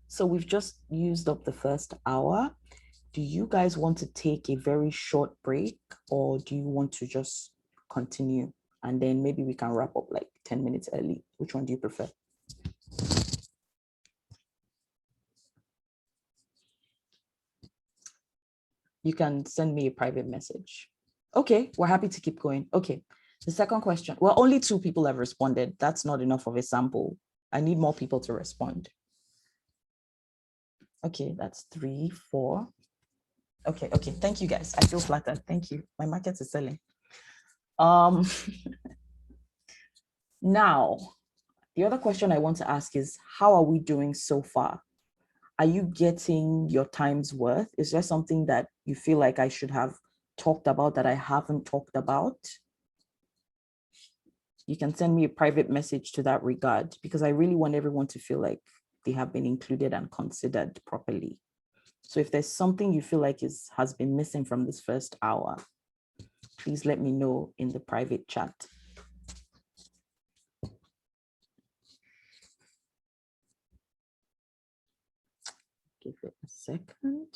So we've just used up the first hour. Do you guys want to take a very short break, or do you want to just continue? And then maybe we can wrap up like 10 minutes early. Which one do you prefer? You can send me a private message. Okay, we're happy to keep going. Okay, the second question. Well, only 2 people have responded. That's not enough of a sample. I need more people to respond. Okay, that's 3, 4. Okay, thank you guys. I feel flattered. Thank you. My market is selling. Now, the other question I want to ask is, how are we doing so far? Are you getting your time's worth? Is there something that you feel like I should have talked about that I haven't talked about? You can send me a private message to that regard, because I really want everyone to feel like they have been included and considered properly. So if there's something you feel like has been missing from this first hour, please let me know in the private chat. Give it a second.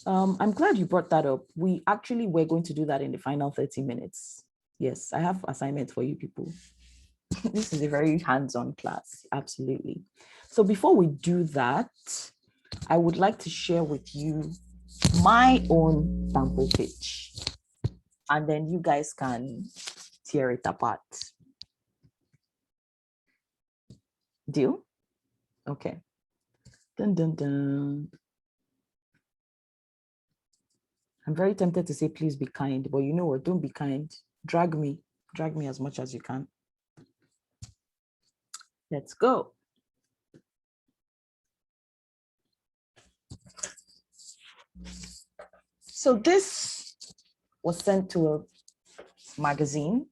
I'm glad you brought that up. We actually were going to do that in the final 30 minutes. Yes, I have assignments for you people. This is a very hands-on class, absolutely. So before we do that, I would like to share with you my own sample pitch, and then you guys can tear it apart. Deal? Okay. Dun, dun, dun. I'm very tempted to say, please be kind, but you know what? Don't be kind. Drag me as much as you can. Let's go. So this was sent to a magazine.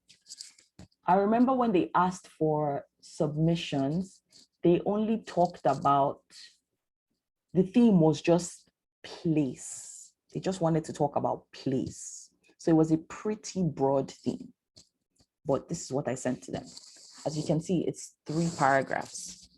I remember when they asked for submissions, they only talked about, the theme was just place. They just wanted to talk about place. So it was a pretty broad theme, but this is what I sent to them. As you can see, it's 3 paragraphs.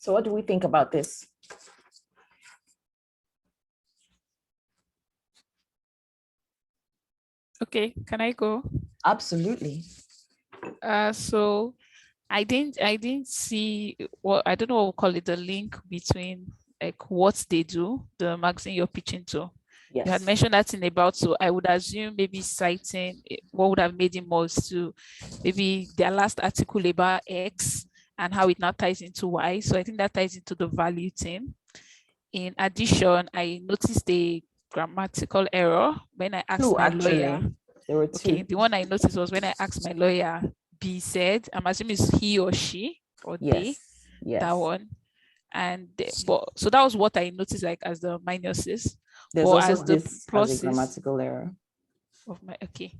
So what do we think about this? Okay, can I go? Absolutely. So I didn't see what, I don't know what we'll call it, the link between like what they do, the magazine you're pitching to. Yes. You had mentioned that in about, so I would assume maybe citing what would have made it more to maybe their last article about X and how it now ties into Y. So I think that ties into the value theme. In addition, I noticed a grammatical error when I asked my lawyer. There were two. Okay, the one I noticed was when I asked my lawyer, B said, I'm assuming it's he or she or they, that one. And so that was what I noticed like as the minuses. There's but also as the this pluses, as a grammatical error. Okay.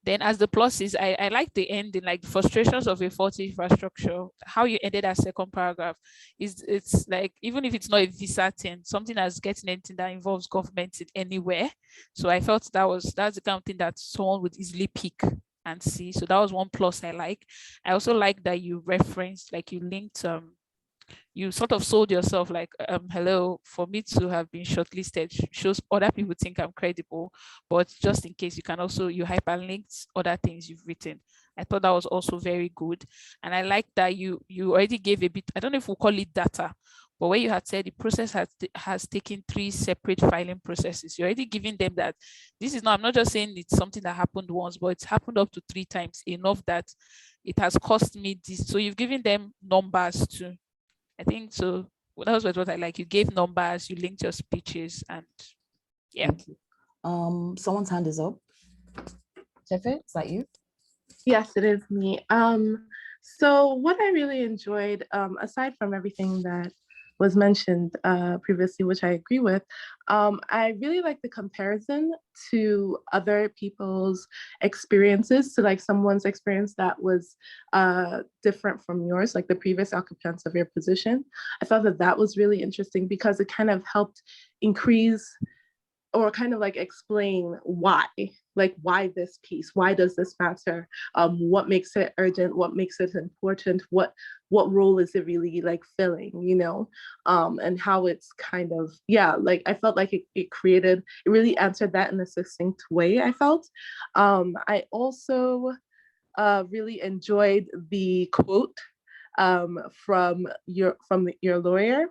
Then as the pluses, I like the ending, like the frustrations of a faulty infrastructure. How you ended that second paragraph is, it's like, even if it's not a visa thing, something that's getting anything that involves government in anywhere. So I felt that's the kind of thing that someone would easily pick and see. So that was one plus I like. I also like that you referenced, like you linked you sort of sold yourself like, hello, for me to have been shortlisted shows other people think I'm credible, but just in case, you can also, you hyperlinked other things you've written. I thought that was also very good. And I like that you already gave a bit, I don't know if we'll call it data, but where you had said the process has taken 3 separate filing processes, you're already giving them that this is not, I'm not just saying it's something that happened once, but it's happened up to 3 times, enough that it has cost me this. So you've given them numbers too. I think so. That was what I like. You gave numbers, you linked your speeches, and yeah. Thank you. Someone's hand is up. Tefe, is that you? Yes, it is me. So what I really enjoyed, aside from everything that was mentioned previously, which I agree with, I really like the comparison to other people's experiences, to like someone's experience that was different from yours, like the previous occupants of your position. I thought that was really interesting because it kind of helped increase or kind of like explain why this piece, why does this matter, what makes it urgent, what makes it important, what role is it really like filling, and how it's kind of, like I felt like it really answered that in a succinct way. I felt I also really enjoyed the quote from your lawyer.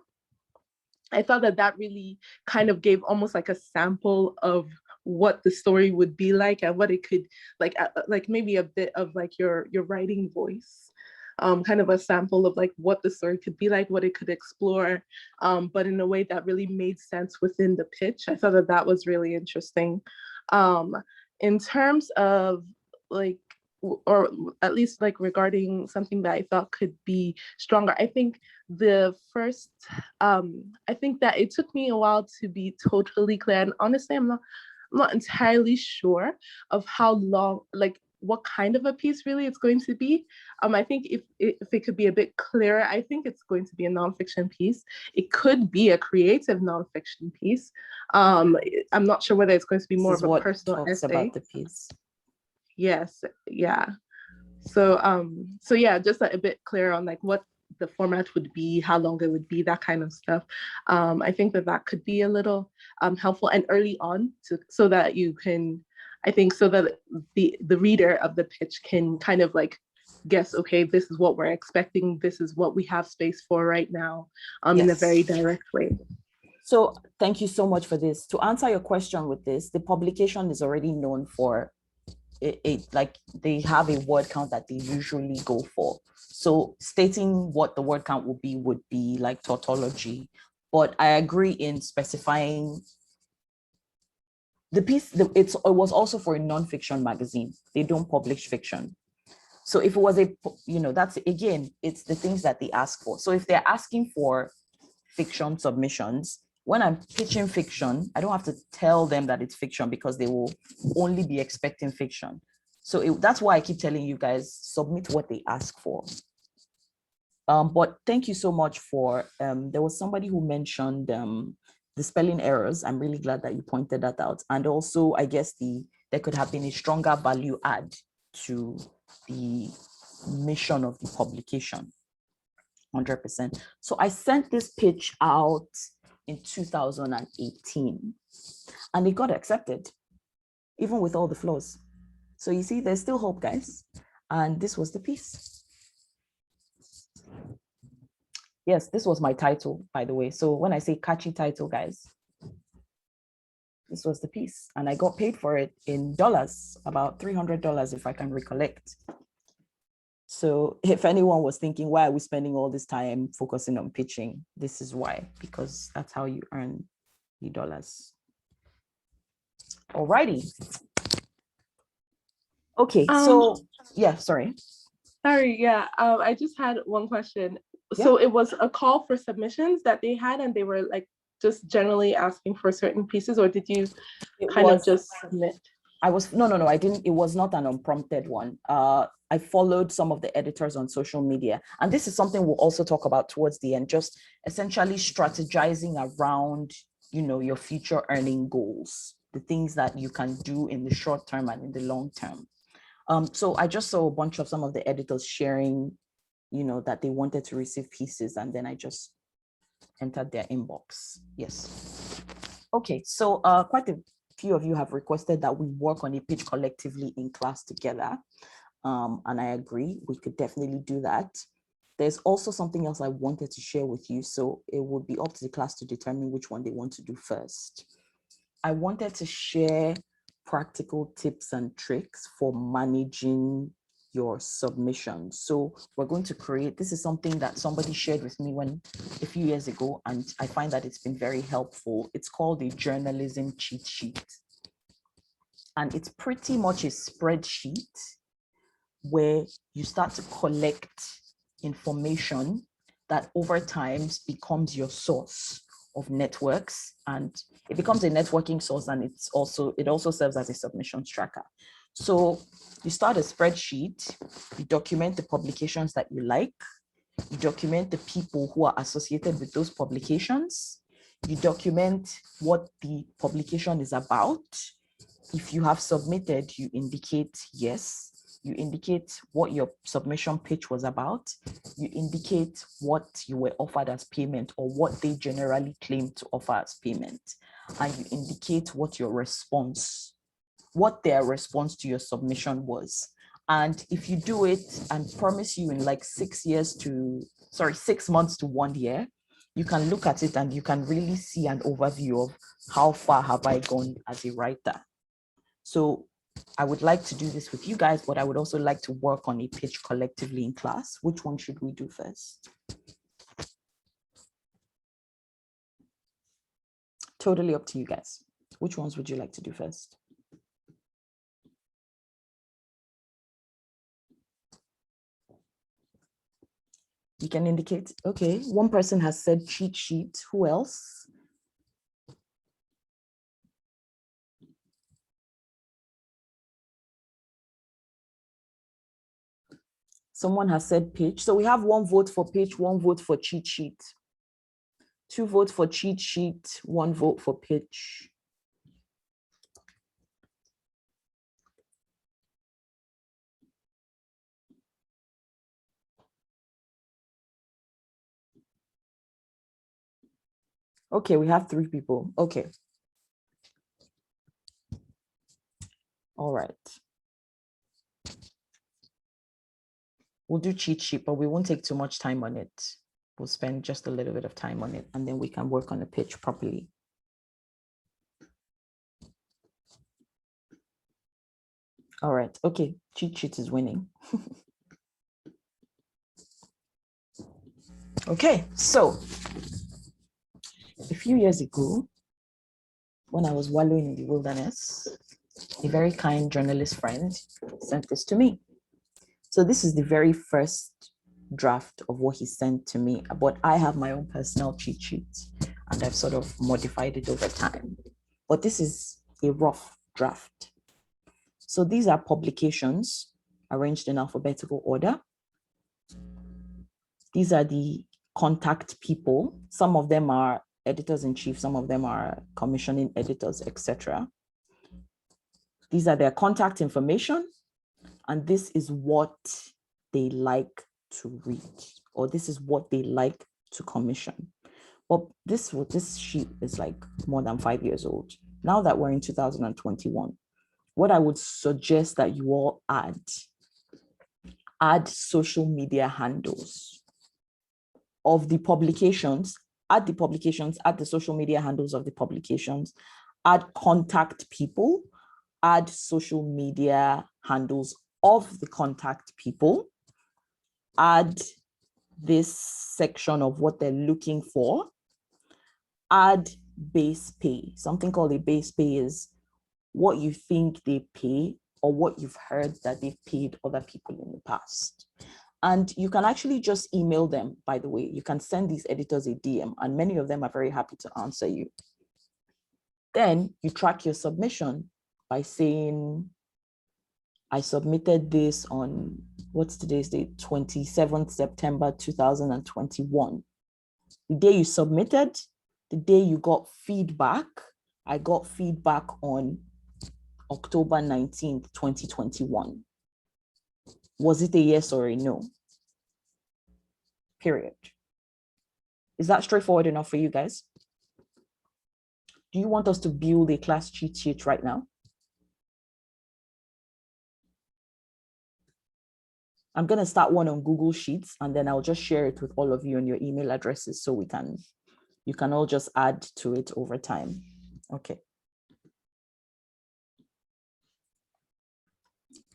I thought that really kind of gave almost like a sample of what the story would be like and what it could like maybe a bit of like your writing voice, kind of a sample of like what the story could be like, what it could explore, but in a way that really made sense within the pitch. I thought that was really interesting. In terms of like, or at least like regarding something that I thought could be stronger, I think the first, I think that it took me a while to be totally clear. And honestly, I'm not entirely sure of how long, like what kind of a piece really it's going to be. I think if it could be a bit clearer, I think it's going to be a nonfiction piece. It could be a creative nonfiction piece. I'm not sure whether it's going to be more of a personal essay about the piece. Yes, yeah. So yeah, just a bit clearer on like what the format would be, how long it would be, that kind of stuff. I think that could be a little helpful and early on so that you can, I think, so that the reader of the pitch can kind of like guess, okay, this is what we're expecting, this is what we have space for right now, in a very direct way. So thank you so much for this. To answer your question with this, the publication is already known for like they have a word count that they usually go for. So stating what the word count would be like tautology. But I agree in specifying the piece. It was also for a nonfiction magazine. They don't publish fiction. So if it was that's, again, it's the things that they ask for. So if they're asking for fiction submissions, when I'm pitching fiction, I don't have to tell them that it's fiction because they will only be expecting fiction. So that's why I keep telling you guys, submit what they ask for. But thank you so much for, there was somebody who mentioned the spelling errors. I'm really glad that you pointed that out. And also, I guess there could have been a stronger value add to the mission of the publication. 100%. So I sent this pitch out in 2018 and it got accepted, even with all the flaws. So you see, there's still hope, guys. And this was the piece. Yes, this was my title, by the way. So when I say catchy title, guys, this was the piece. And I got paid for it in dollars, about $300 if I can recollect. So if anyone was thinking, why are we spending all this time focusing on pitching? This is why, because that's how you earn the dollars. Alrighty. Okay, so yeah, sorry. Sorry, yeah, I just had one question. So it was a call for submissions that they had, and they were like just generally asking for certain pieces, or did you kind of just submit? No, I didn't. It was not an unprompted one. I followed some of the editors on social media, and this is something we'll also talk about towards the end, just essentially strategizing around, you know, your future earning goals, the things that you can do in the short term and in the long term. So I just saw a bunch of some of the editors sharing, you know, that they wanted to receive pieces, and then I just entered their inbox. Yes. Okay, so quite a few of you have requested that we work on a pitch collectively in class together. And I agree, we could definitely do that. There's also something else I wanted to share with you. So it would be up to the class to determine which one they want to do first. I wanted to share practical tips and tricks for managing your submissions. So we're going to create, this is something that somebody shared with me a few years ago, and I find that it's been very helpful. It's called a journalism cheat sheet. And it's pretty much a spreadsheet where you start to collect information that over time becomes your source of networks, and it becomes a networking source, and it also serves as a submissions tracker. So you start a spreadsheet, you document the publications that you like, you document the people who are associated with those publications, you document what the publication is about. If you have submitted, you indicate yes. You indicate what your submission pitch was about. You indicate what you were offered as payment, or what they generally claim to offer as payment. And you indicate what your response, what their response to your submission was. And if you do it, and promise you in like 6 months to 1 year, you can look at it and you can really see an overview of how far have I gone as a writer. So I would like to do this with you guys, but I would also like to work on a pitch collectively in class. Which one should we do first? Totally up to you guys. Which ones would you like to do first? You can indicate, okay, one person has said cheat sheet. Who else? Someone has said pitch. So we have 1 vote for pitch, 1 vote for cheat sheet. 2 votes for cheat sheet, 1 vote for pitch. Okay, we have 3 people. Okay. All right. We'll do cheat sheet, but we won't take too much time on it. We'll spend just a little bit of time on it, and then we can work on the pitch properly. All right, okay, cheat sheet is winning. Okay, so a few years ago, when I was wallowing in the wilderness, a very kind journalist friend sent this to me. So this is the very first draft of what he sent to me, but I have my own personal cheat sheet and I've sort of modified it over time. But this is a rough draft. So these are publications arranged in alphabetical order. These are the contact people. Some of them are editors-in-chief, some of them are commissioning editors, etc. These are their contact information, and this is what they like to read, or this is what they like to commission. Well, this sheet is like more than 5 years old. Now that we're in 2021, what I would suggest that you all add social media handles of the publications, add the social media handles of the publications, add contact people, add social media handles of the contact people, add this section of what they're looking for, add base pay. Something called a base pay is what you think they pay or what you've heard that they've paid other people in the past. And you can actually just email them, by the way. You can send these editors a DM, and many of them are very happy to answer you. Then you track your submission by saying, I submitted this on, what's today's date? 27th September 2021. The day you submitted, the day you got feedback, I got feedback on October 19th, 2021. Was it a yes or a no? Period. Is that straightforward enough for you guys? Do you want us to build a class cheat sheet right now? I'm going to start one on Google Sheets, and then I'll just share it with all of you on your email addresses so you can all just add to it over time. Okay.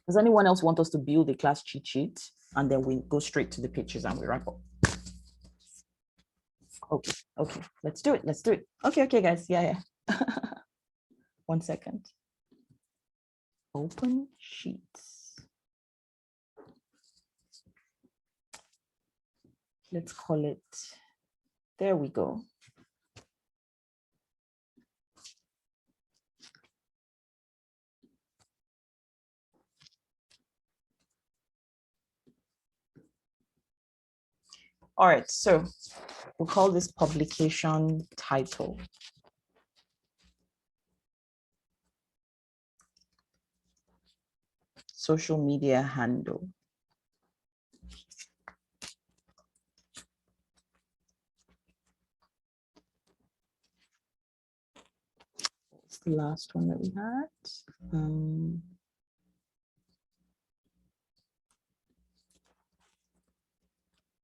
Does anyone else want us to build a class cheat sheet? And then we go straight to the pictures and we wrap up. Okay, let's do it. Okay, guys, yeah. 1 second. Open Sheets. Let's call it, there we go. All right, so we'll call this publication title. Social media handle. What's the last one that we had?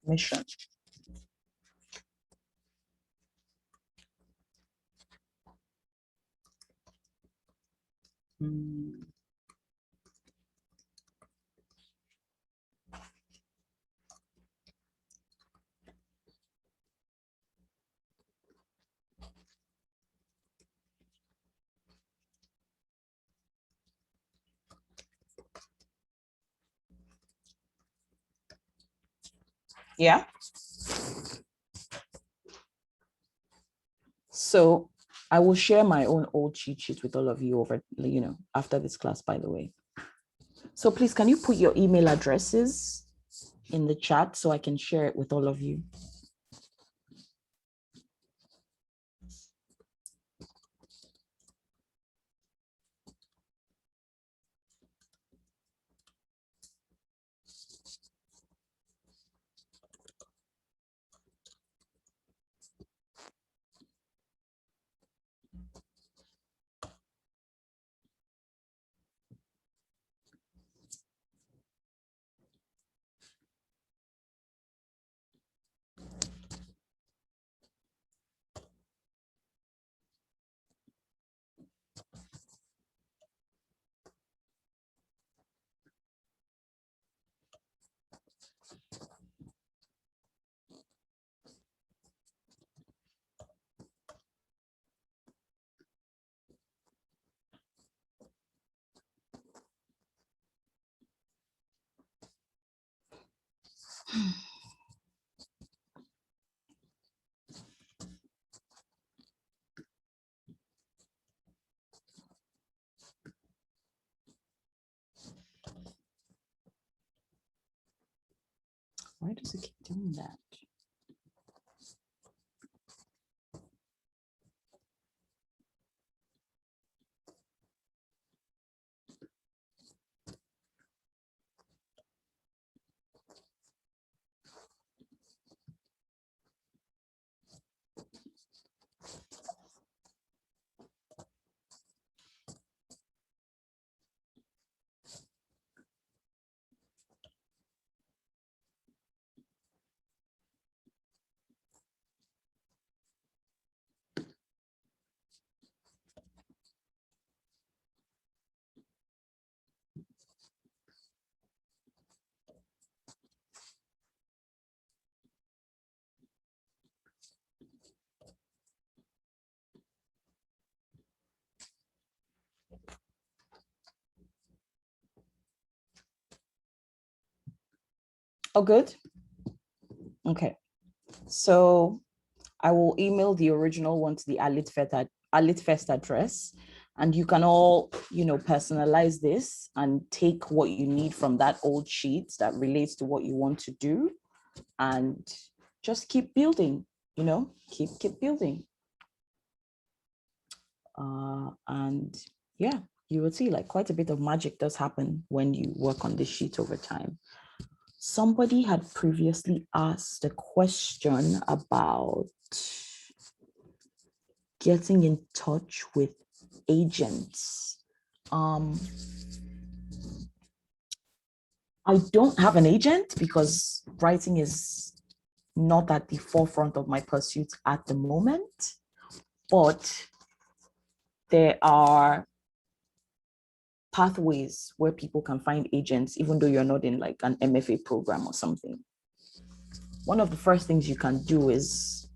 Mission. Yeah. So I will share my own old cheat sheet with all of you over, after this class, by the way. So please, can you put your email addresses in the chat so I can share it with all of you? Why does it keep doing that? Oh, good. Okay. So I will email the original one to the ALITFEST address, and you can all, personalize this and take what you need from that old sheet that relates to what you want to do, and just keep building, keep building. And yeah, you will see like quite a bit of magic does happen when you work on this sheet over time. Somebody had previously asked a question about getting in touch with agents. I don't have an agent because writing is not at the forefront of my pursuits at the moment, but there are pathways where people can find agents, even though you're not in like an MFA program or something. One of the first things you can do is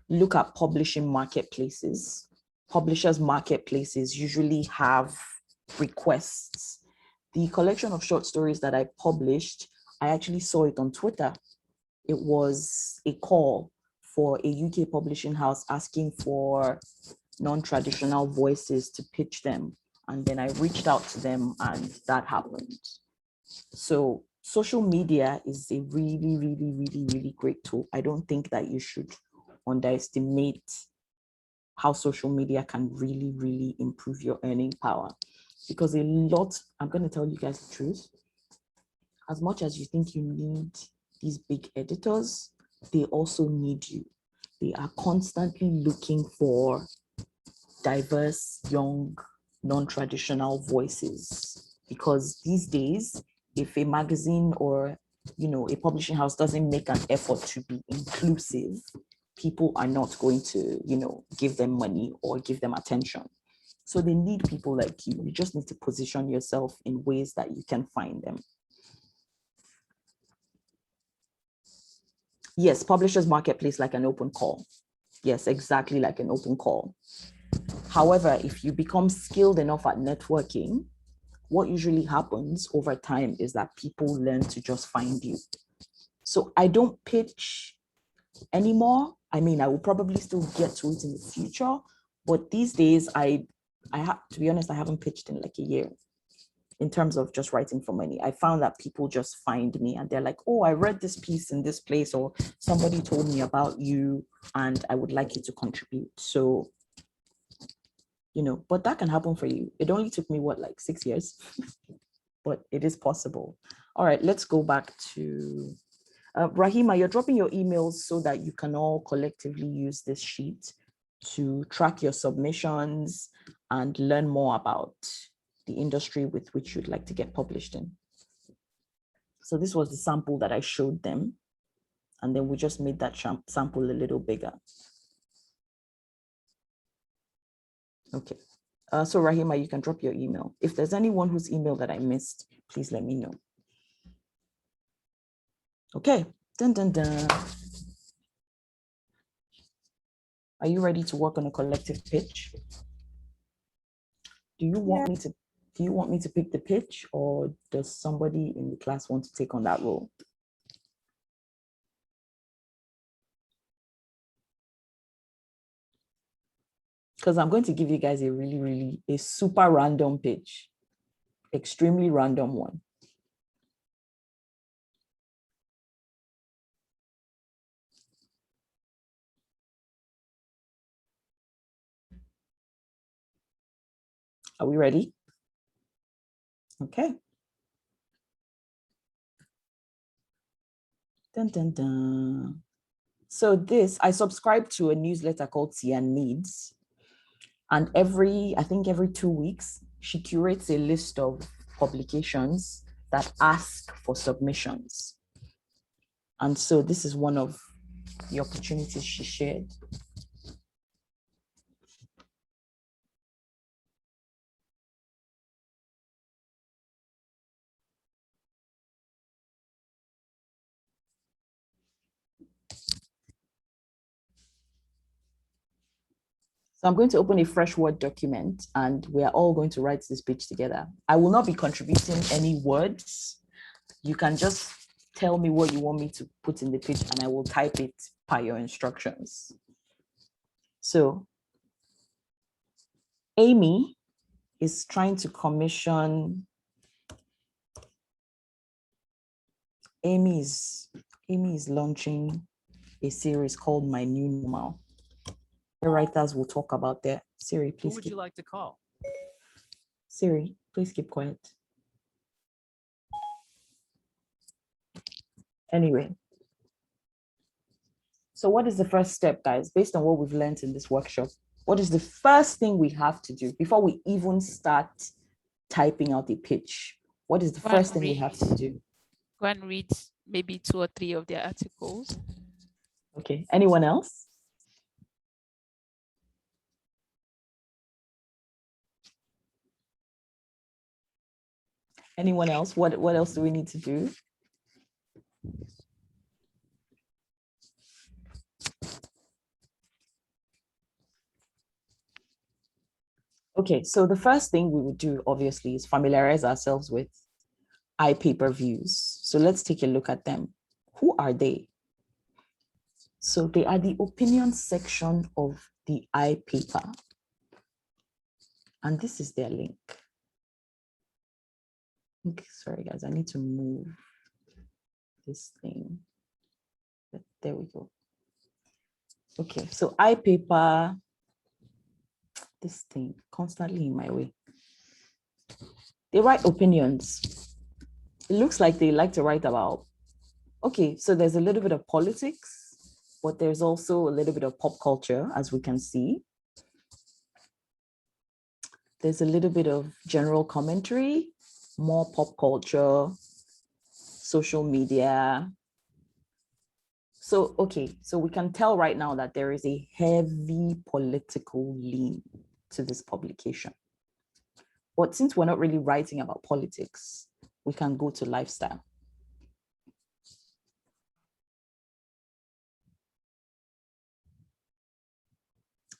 look at publishing marketplaces. Publishers' marketplaces usually have requests. The collection of short stories that I published, I actually saw it on Twitter. It was a call for a UK publishing house asking for non-traditional voices to pitch them. And then I reached out to them and that happened. So social media is a really, really, really, really great tool. I don't think that you should underestimate how social media can really, really improve your earning power. Because a lot, I'm going to tell you guys the truth, as much as you think you need these big editors, they also need you. They are constantly looking for diverse, young, non-traditional voices. Because these days, if a magazine or a publishing house doesn't make an effort to be inclusive, people are not going to give them money or give them attention. So they need people like you. You just need to position yourself in ways that you can find them. Yes, publishers marketplace like an open call. Yes, exactly like an open call. However, if you become skilled enough at networking, what usually happens over time is that people learn to just find you. So I don't pitch anymore. I mean, I will probably still get to it in the future, but these days I have to be honest, I haven't pitched in like a year in terms of just writing for money. I found that people just find me and they're like, oh, I read this piece in this place, or somebody told me about you and I would like you to contribute. So, but that can happen for you. It only took me like 6 years, but it is possible. All right, let's go back to Rahima, you're dropping your emails so that you can all collectively use this sheet to track your submissions and learn more about the industry with which you'd like to get published in. So this was the sample that I showed them. And then we just made that sample a little bigger. Okay. So Rahima, you can drop your email. If there's anyone whose email that I missed, please let me know. Okay. Dun, dun, dun. Are you ready to work on a collective pitch? Do you want me to pick the pitch, or does somebody in the class want to take on that role? Because I'm going to give you guys a super random pitch, extremely random one. Are we ready? Okay. Dun, dun, dun. So I subscribe to a newsletter called Tian Needs. And I think every 2 weeks, she curates a list of publications that ask for submissions. And so this is one of the opportunities she shared. So I'm going to open a fresh Word document and we are all going to write this pitch together. I will not be contributing any words. You can just tell me what you want me to put in the pitch and I will type it per your instructions. So Amy is trying to commission, Amy is launching a series called My New Normal. The writers will talk about that. Siri, please. Who would you like to call? Siri, please keep quiet. Anyway, so what is the first step, guys, based on what we've learned in this workshop? What is the first thing we have to do before we even start typing out a pitch? What is the first thing we have to do? Go and read maybe 2 or 3 of their articles. Okay, anyone else? Anyone else? What else do we need to do? Okay, so the first thing we would do, obviously, is familiarize ourselves with iPaper views. So let's take a look at them. Who are they? So they are the opinion section of the iPaper. And this is their link. Okay, sorry, guys, I need to move this thing. There we go. Okay, so iPaper, this thing constantly in my way. They write opinions. It looks like they like to write about, okay, so there's a little bit of politics, but there's also a little bit of pop culture, as we can see. There's a little bit of general commentary, more pop culture, social media. So, okay, so we can tell right now that there is a heavy political lean to this publication. But since we're not really writing about politics, we can go to lifestyle.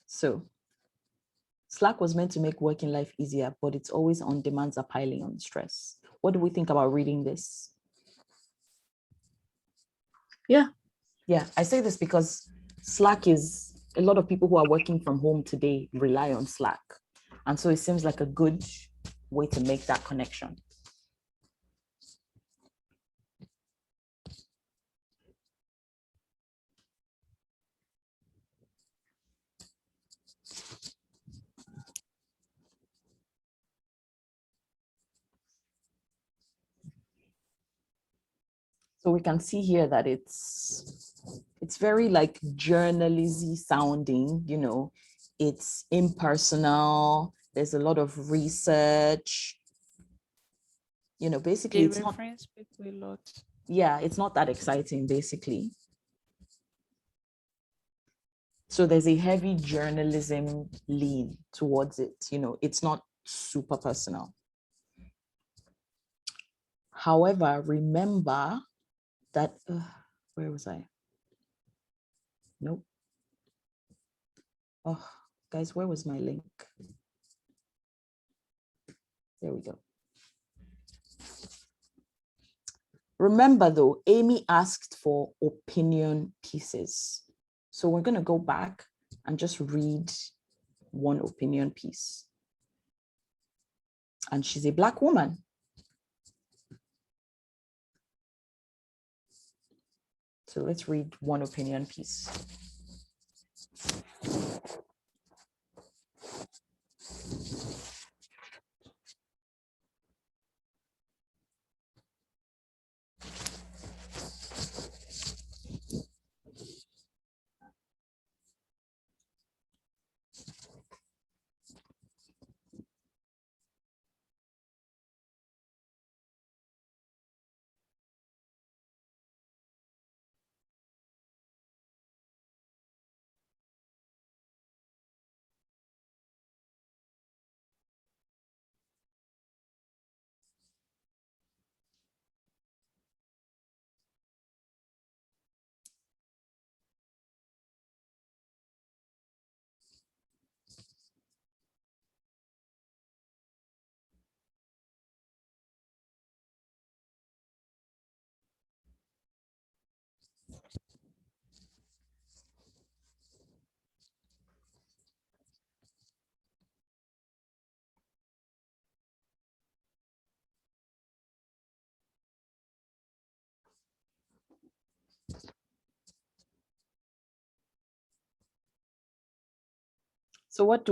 So Slack was meant to make working life easier, but it's always on demands are piling on stress. What do we think about reading this? Yeah, I say this because Slack is, a lot of people who are working from home today rely on Slack. And so it seems like a good way to make that connection. So we can see here that it's very like journalism sounding, you know, it's impersonal. There's a lot of research. You know, basically They it's not, reference people a lot. yeah, it's not that exciting, basically. So there's a heavy journalism lean towards it. You know, it's not super personal. However, remember that, where was I? Nope. Oh, guys, where was my link? There we go. Remember though, Amy asked for opinion pieces. So we're going to go back and just read one opinion piece. And she's a Black woman. So let's read one opinion piece. So what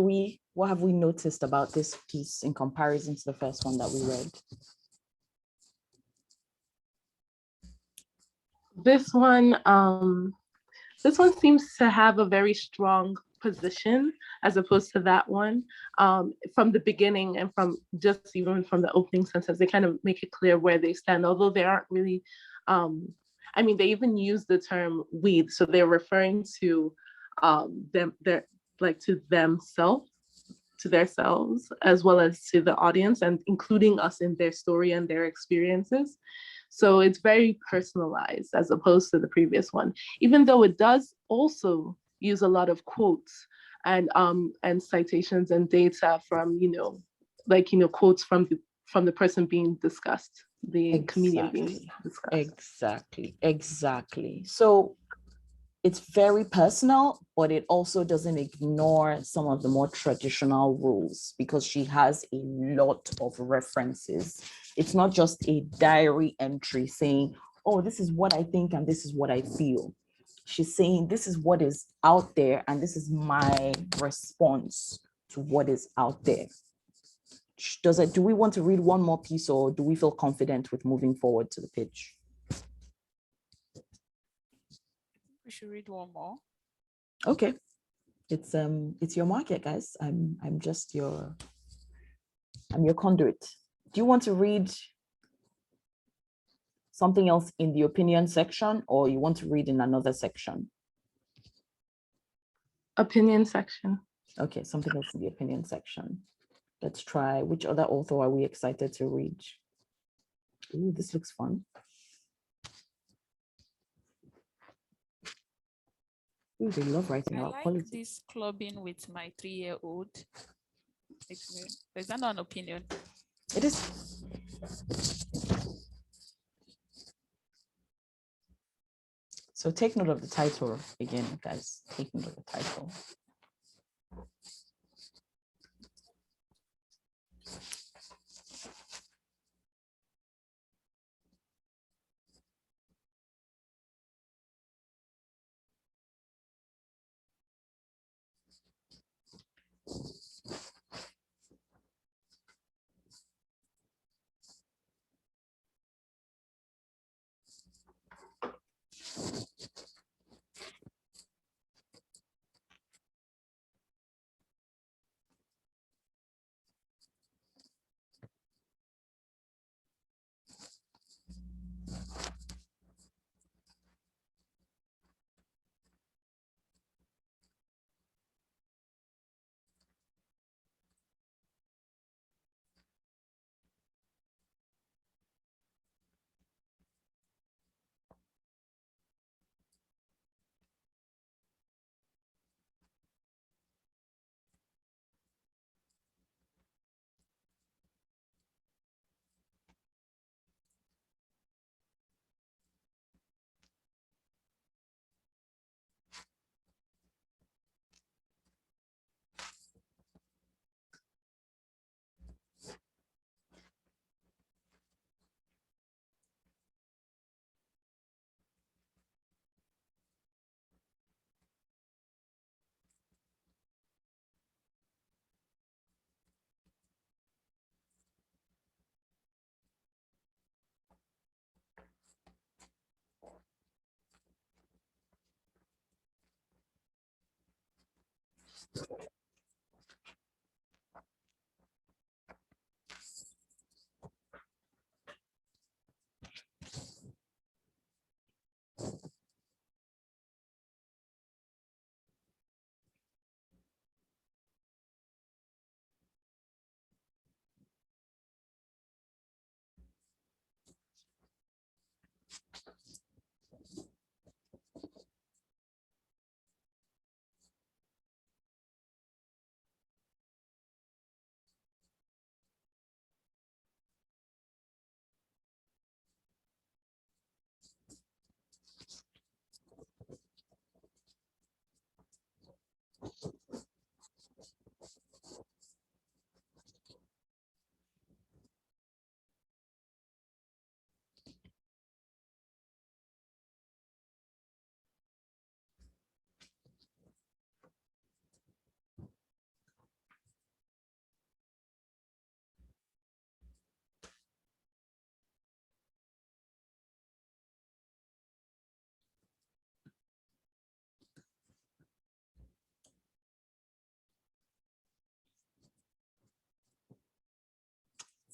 have we noticed about this piece in comparison to the first one that we read? This one seems to have a very strong position as opposed to that one. From the beginning and from just even from the opening sentence, they kind of make it clear where they stand, although they aren't really, I mean, they even use the term we, so they're referring to they're like to themselves, to themselves, as well as to the audience, and including us in their story and their experiences. So it's very personalized as opposed to the previous one, even though it does also use a lot of quotes and citations and data from, quotes from the person being discussed, the comedian being discussed. Exactly. So it's very personal, but it also doesn't ignore some of the more traditional rules because she has a lot of references. It's not just a diary entry saying, oh, this is what I think and this is what I feel. She's saying this is what is out there and this is my response to what is out there. Do we want to read one more piece or do we feel confident with moving forward to the pitch? We should read one more. Okay. It's your market, guys. I'm your conduit. Do you want to read something else in the opinion section or you want to read in another section? Opinion section. Okay, something else in the opinion section. Let's try. Which other author are we excited to read? Ooh, this looks fun. Ooh, they love writing about politics. This clubbing with my 3-year-old. Is that not an opinion? It is. So take note of the title again, guys. Take note of the title.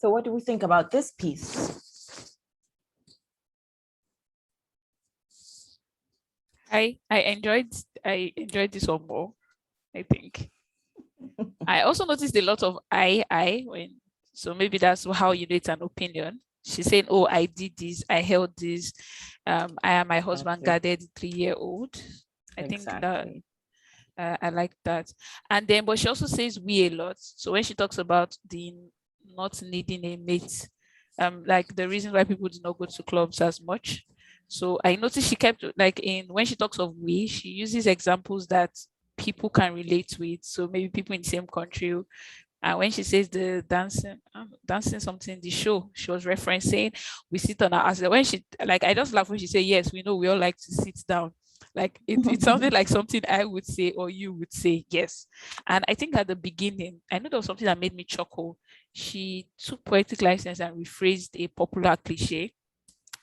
So what do we think about this piece? I enjoyed this one more, I think. I also noticed a lot of I when, so maybe that's how you know it's an opinion. She's saying, oh, I did this, I held this, I and my husband guarded the 3-year-old. I think that I like that. And then, but she also says we a lot. So when she talks about the not needing a mate, like the reason why people do not go to clubs as much. So I noticed she kept like when she talks of we, she uses examples that people can relate with. So maybe people in the same country. And when she says the dancing something in the show, she was referencing we sit on our ass. When she like, I just laugh when she said, yes, we know we all like to sit down. Like it sounded like something I would say or you would say, yes. And I think at the beginning, I know there was something that made me chuckle. She took poetic license and rephrased a popular cliche.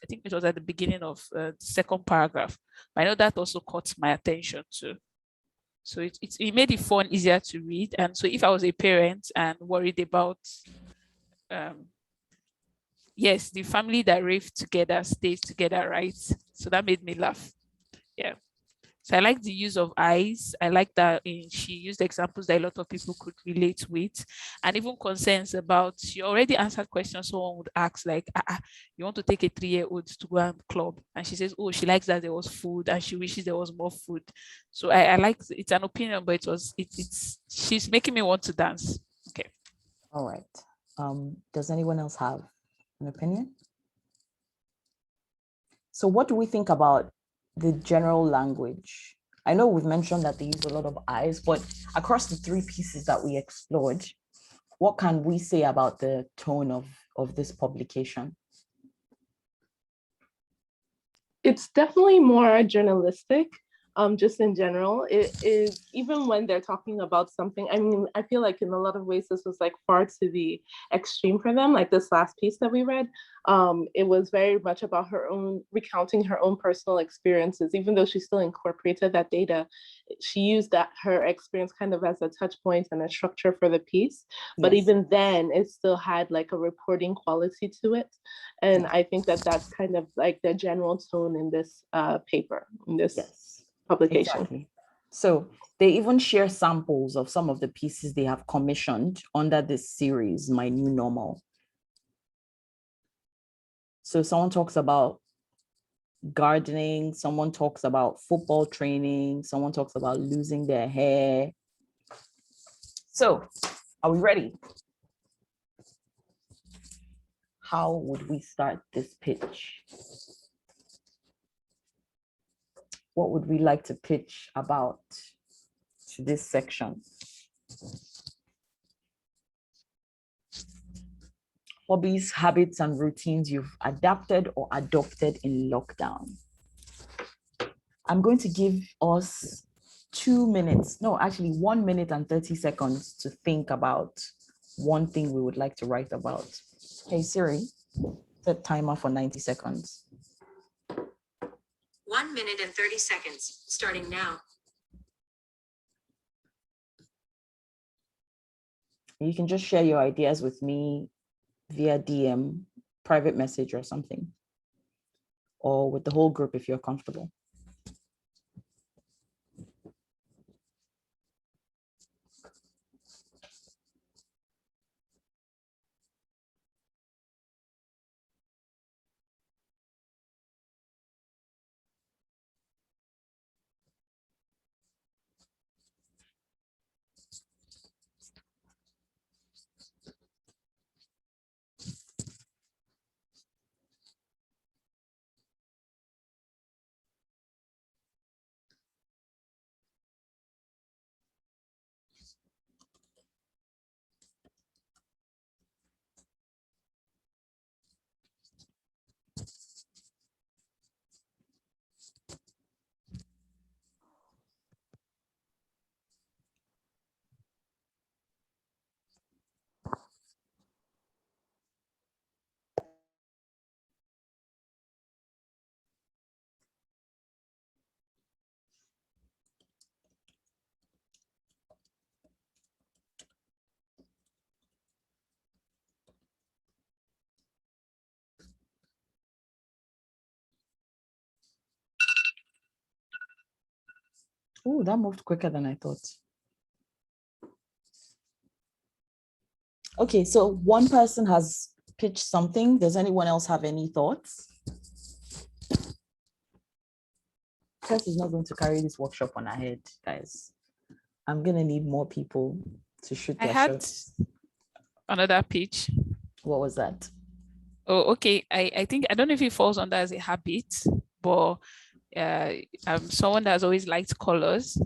I think it was at the beginning of the second paragraph. But I know that also caught my attention too. So it made it fun, easier to read. And so if I was a parent and worried about, yes, the family that rave together stays together, right? So that made me laugh. Yeah. So I like the use of eyes. I like that she used examples that a lot of people could relate with, and even concerns about, she already answered questions someone would ask, like, you want to take a 3-year-old to go and club? And she says, oh, she likes that there was food and she wishes there was more food. So I like, it's an opinion, but it's she's making me want to dance. Okay. All right. Does anyone else have an opinion? So what do we think about the general language? I know we've mentioned that they use a lot of eyes, but across the 3 pieces that we explored, what can we say about the tone of this publication? It's definitely more journalistic. Just in general, it is, even when they're talking about something, I mean, I feel like in a lot of ways, this was like far to the extreme for them. Like this last piece that we read, it was very much about her own, recounting her own personal experiences, even though she still incorporated that data. She used that, her experience kind of as a touch point and a structure for the piece. But Yes. even then, it still had like a reporting quality to it. And I think that that's kind of like the general tone in this paper, in this publication. Exactly. So they even share samples of some of the pieces they have commissioned under this series, My New Normal. So someone talks about gardening, someone talks about football training, someone talks about losing their hair. So are we ready? How would we start this pitch? What would we like to pitch about to this section? Hobbies, habits, and routines you've adapted or adopted in lockdown. I'm going to give us 2 minutes, no, actually 1 minute and 30 seconds to think about one thing we would like to write about. Hey Siri, set timer for 90 seconds. 1 minute and 30 seconds, starting now. You can just share your ideas with me via DM, private message or something, or with the whole group if you're comfortable. Oh, that moved quicker than I thought. Okay, so one person has pitched something. Does anyone else have any thoughts? Tess is not going to carry this workshop on her head, guys. I'm gonna need more people to shoot I their had shots. another pitch. What was that? Oh, okay. I think, I don't know if it falls under as a habit, but I'm someone that's always liked colors.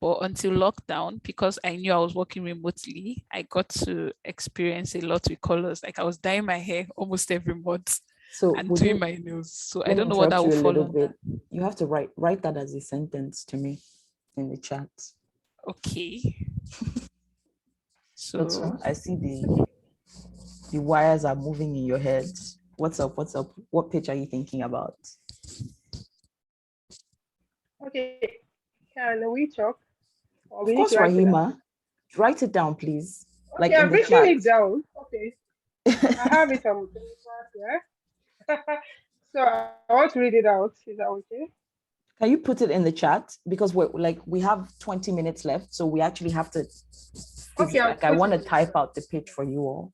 But until lockdown, because I knew I was working remotely, I got to experience a lot with colors. Like I was dyeing my hair almost every month So and would doing you, my nails. So I let me don't know what that interrupt will you a fall little bit. under. You have to write that as a sentence to me in the chat. Okay. So So I see the wires are moving in your head. What's up? What's up? What pitch are you thinking about? Okay, can we talk? Or we Of need course, to write it down? Rahima, write it down, please. Like Okay, in I'm the writing chat. it down. Okay, I have it on paper here. So I want to read it out. Is that okay? Can you put it in the chat? Because we have 20 minutes left, so we actually have to. Okay, I'll I put want to it. type out the pitch for you all.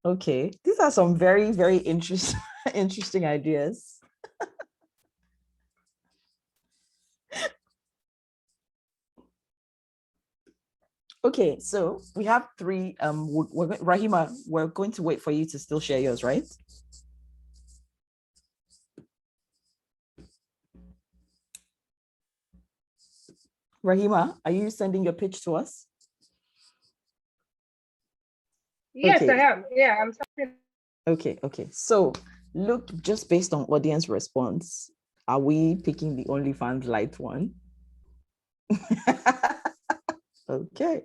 Okay, these are some very, very interesting ideas. Okay, so we have three. Rahima, we're going to wait for you to still share yours, right? Rahima, are you sending your pitch to us? Yes, Okay. I am. Yeah, I'm talking. Okay. So look, just based on audience response, are we picking the OnlyFans light one? Okay.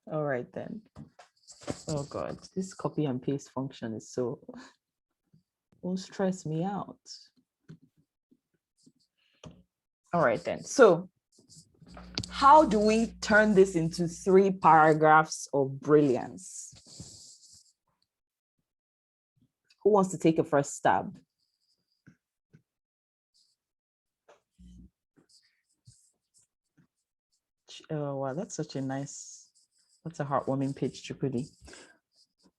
All right then. Oh God, this copy and paste function is so, won't stress me out. All right then. So how do we turn this into 3 paragraphs of brilliance? Who wants to take a first stab? Oh, wow, that's such a nice, that's a heartwarming pitch, Chukudi.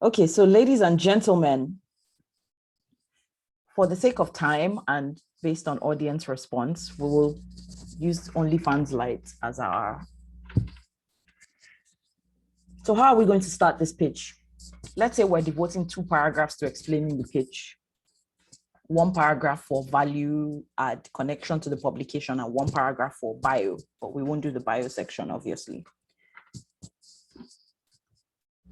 Okay, so ladies and gentlemen, for the sake of time and based on audience response, we will use OnlyFans Lite as our. So how are we going to start this pitch? Let's say we're devoting 2 paragraphs to explaining the pitch. 1 paragraph for value add connection to the publication and 1 paragraph for bio, but we won't do the bio section, obviously.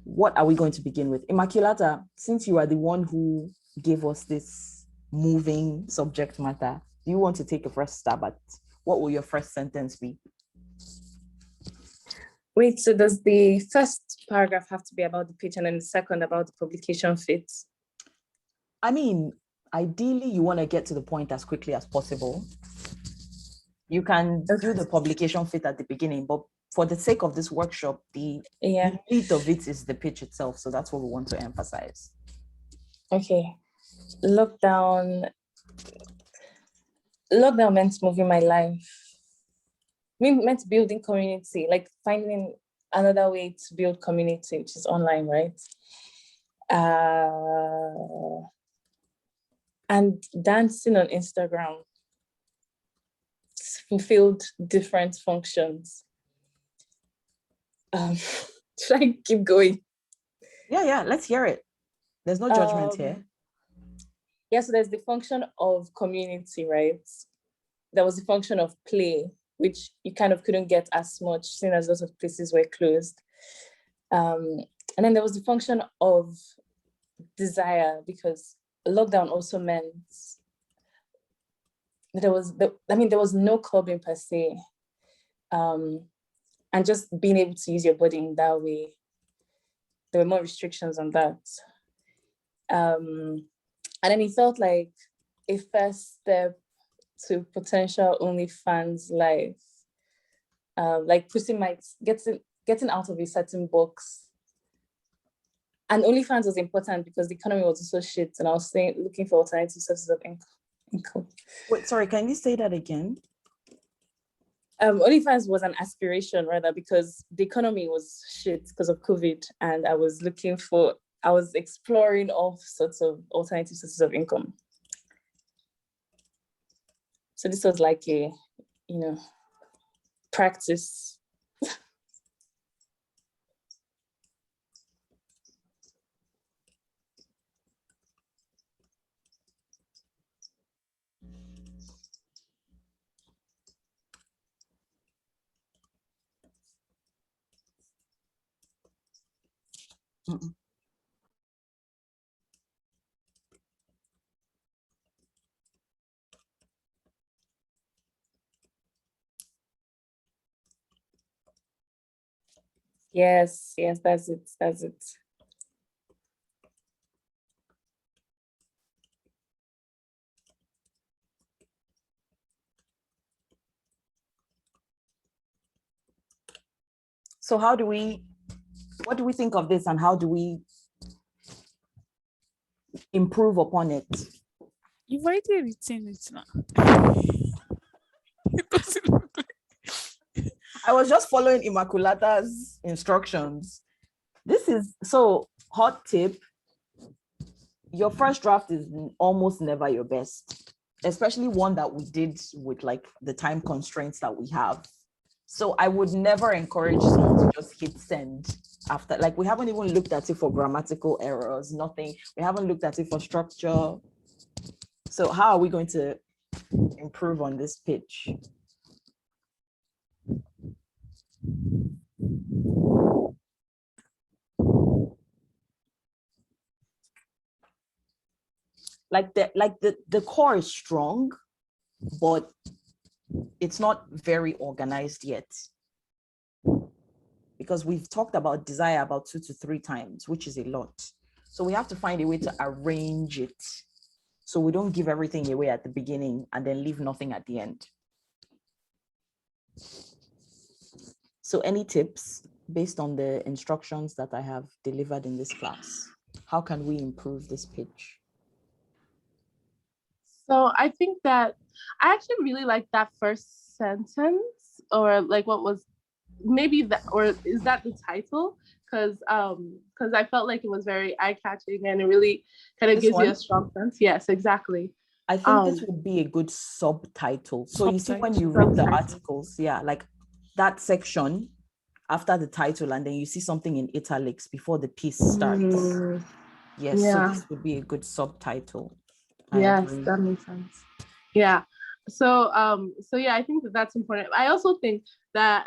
What are we going to begin with? Immaculata, since you are the one who gave us this moving subject matter, do you want to take a first stab at what will your first sentence be? Wait, so does the first paragraph have to be about the pitch and then the second about the publication fit? I mean, ideally, you want to get to the point as quickly as possible. You can do the publication fit at the beginning, but for the sake of this workshop, the meat of it is the pitch itself. So that's what we want to emphasize. Okay. Lockdown meant moving my life. Meant building community, like finding another way to build community, which is online, right? And dancing on Instagram fulfilled different functions. Should I keep going? Yeah, let's hear it. There's no judgment here. Yeah, so there's the function of community, right? There was the function of play, which you kind of couldn't get as much, seeing as lots of places were closed. And then there was the function of desire, because lockdown also meant that there was no clubbing per se. And just being able to use your body in that way, there were more restrictions on that. And then it felt like a first step to potential OnlyFans life, like getting out of a certain box. And OnlyFans was important because the economy was also shit, and I was looking for alternative sources of income. Wait, sorry, can you say that again? OnlyFans was an aspiration rather, because the economy was shit because of COVID, and I was exploring all sorts of alternative sources of income. So this was like a, practice. Yes, that's it. So what do we think of this, and how do we improve upon it? You've already written it now. It doesn't look like... I was just following Immaculata's instructions. This is so hot tip. Your first draft is almost never your best, especially one that we did with like the time constraints that we have. So I would never encourage someone to just hit send after, like, we haven't even looked at it for grammatical errors, nothing. We haven't looked at it for structure. So how are we going to improve on this pitch? Like the core is strong, but it's not very organized yet, because we've talked about desire about 2 to 3 times, which is a lot. So we have to find a way to arrange it so we don't give everything away at the beginning and then leave nothing at the end. So any tips based on the instructions that I have delivered in this class? How can we improve this pitch? So I think that I actually really like that first sentence, or like what was maybe that, or is that the title? Because I felt like it was very eye-catching and it really kind of gives you a strong sense. Yes, exactly. I think this would be a good subtitle. So you see when you read the articles, like that section after the title, and then you see something in italics before the piece starts. Yes, so this would be a good subtitle. Yes, that makes sense. Yeah. So yeah, I think that's important. I also think that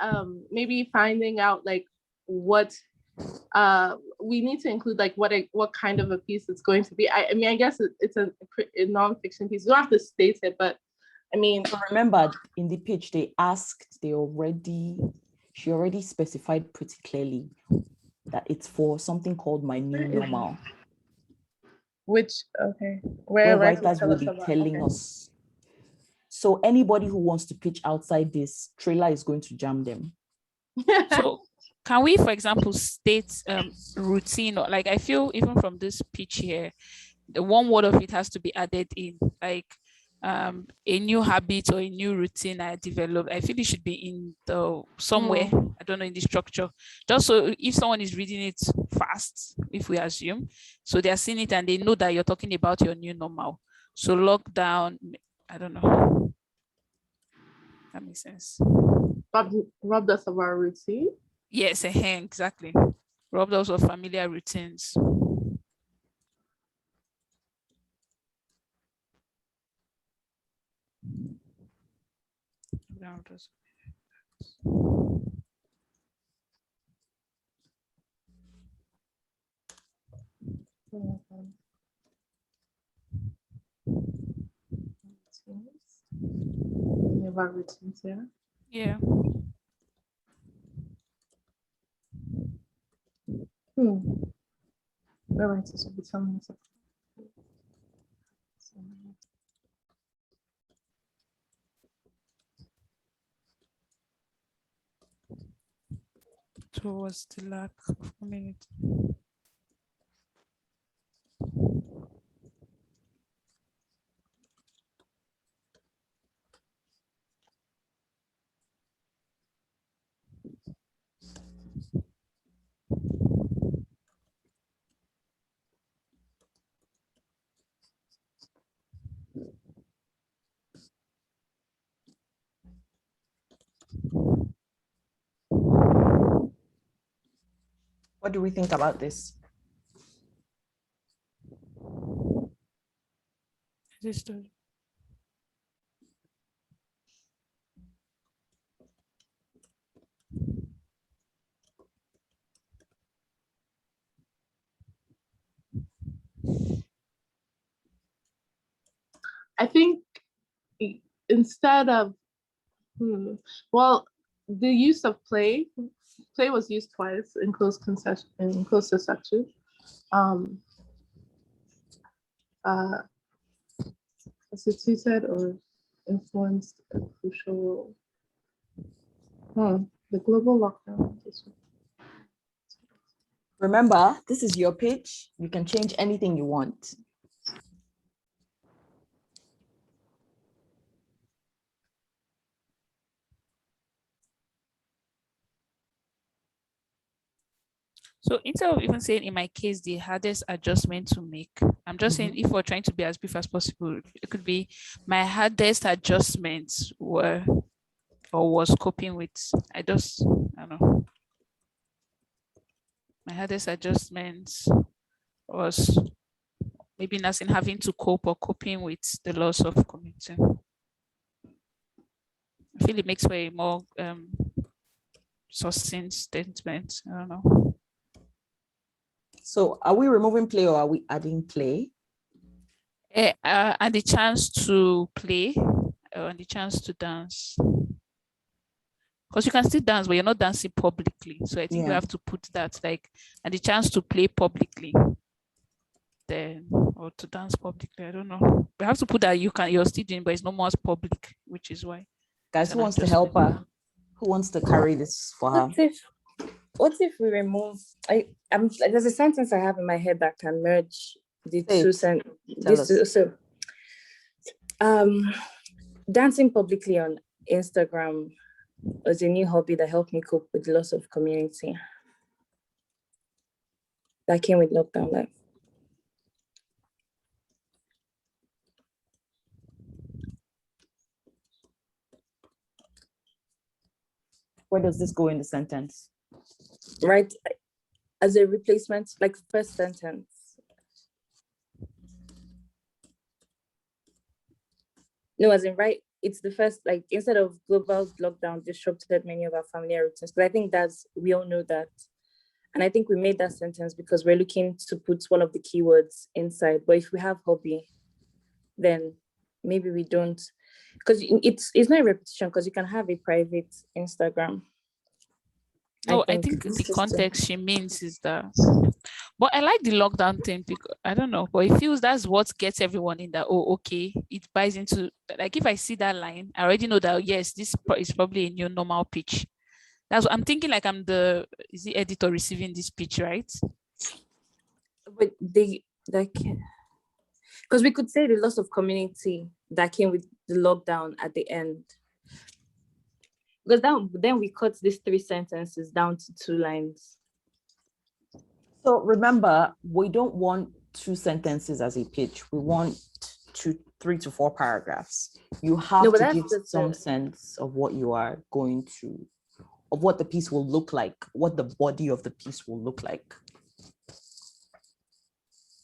maybe finding out like what we need to include, like what kind of a piece it's going to be. I mean, I guess it's a nonfiction piece. You don't have to state it, but I mean, so remember in the pitch she already specified pretty clearly that it's for something called my new normal. Which, okay, where writers will be telling us. So anybody who wants to pitch outside this, trailer is going to jam them. So can we, for example, state routine? Or like, I feel even from this pitch here, the one word of it has to be added in, like a new habit or a new routine I developed. I feel it should be in the somewhere, I don't know, in the structure, just so if someone is reading it fast, if we assume, so they're seeing it and they know that you're talking about your new normal. So lockdown, I don't know. That makes sense. Robbed us of our routine. Yes, exactly. robbed us of familiar routines. Never routines, yeah. Yeah. All right, so be telling me something. Towards the lack of community. What do we think about this? I think instead of, well, the use of play was used twice in closed section. Constituted or influenced a crucial role. The global lockdown. Remember, this is your pitch. You can change anything you want. So instead of even saying in my case, the hardest adjustment to make, I'm just saying if we're trying to be as brief as possible, it could be my hardest adjustments were or was coping with. I don't know. My hardest adjustments was maybe not in having to cope or coping with the loss of community. I feel it makes for a more succinct statement. I don't know. So are we removing play or are we adding play? And the chance to play and the chance to dance. Because you can still dance, but you're not dancing publicly. So I think we have to put that like, and the chance to play publicly. Then, or to dance publicly, I don't know. We have to put that you're still doing, but it's not more public, which is why. Guys, who wants to help her? Who wants to carry this for her? What if we remove? There's a sentence I have in my head that can merge the two sentences. So, dancing publicly on Instagram was a new hobby that helped me cope with the loss of community that came with lockdown life. Where does this go in the sentence? Right, as a replacement, like first sentence. No, as in right, it's the first, like instead of global lockdown disrupted many of our family routines. But I think we all know that. And I think we made that sentence because we're looking to put one of the keywords inside. But if we have hobby, then maybe we don't, because it's not a repetition, because you can have a private Instagram. No, I think the context she means is that, but I like the lockdown thing because I don't know, but it feels that's what gets everyone in that, oh, okay, it buys into, like if I see that line, I already know that, yes, this is probably a new normal pitch. That's what I'm thinking, like I'm the editor receiving this pitch, right? But because we could say the loss of community that came with the lockdown at the end. Because then we cut these 3 sentences down to 2 lines. So remember, we don't want 2 sentences as a pitch. We want 3 to 4 paragraphs. You have to give some sense of what you are going to of what the piece will look like, what the body of the piece will look like.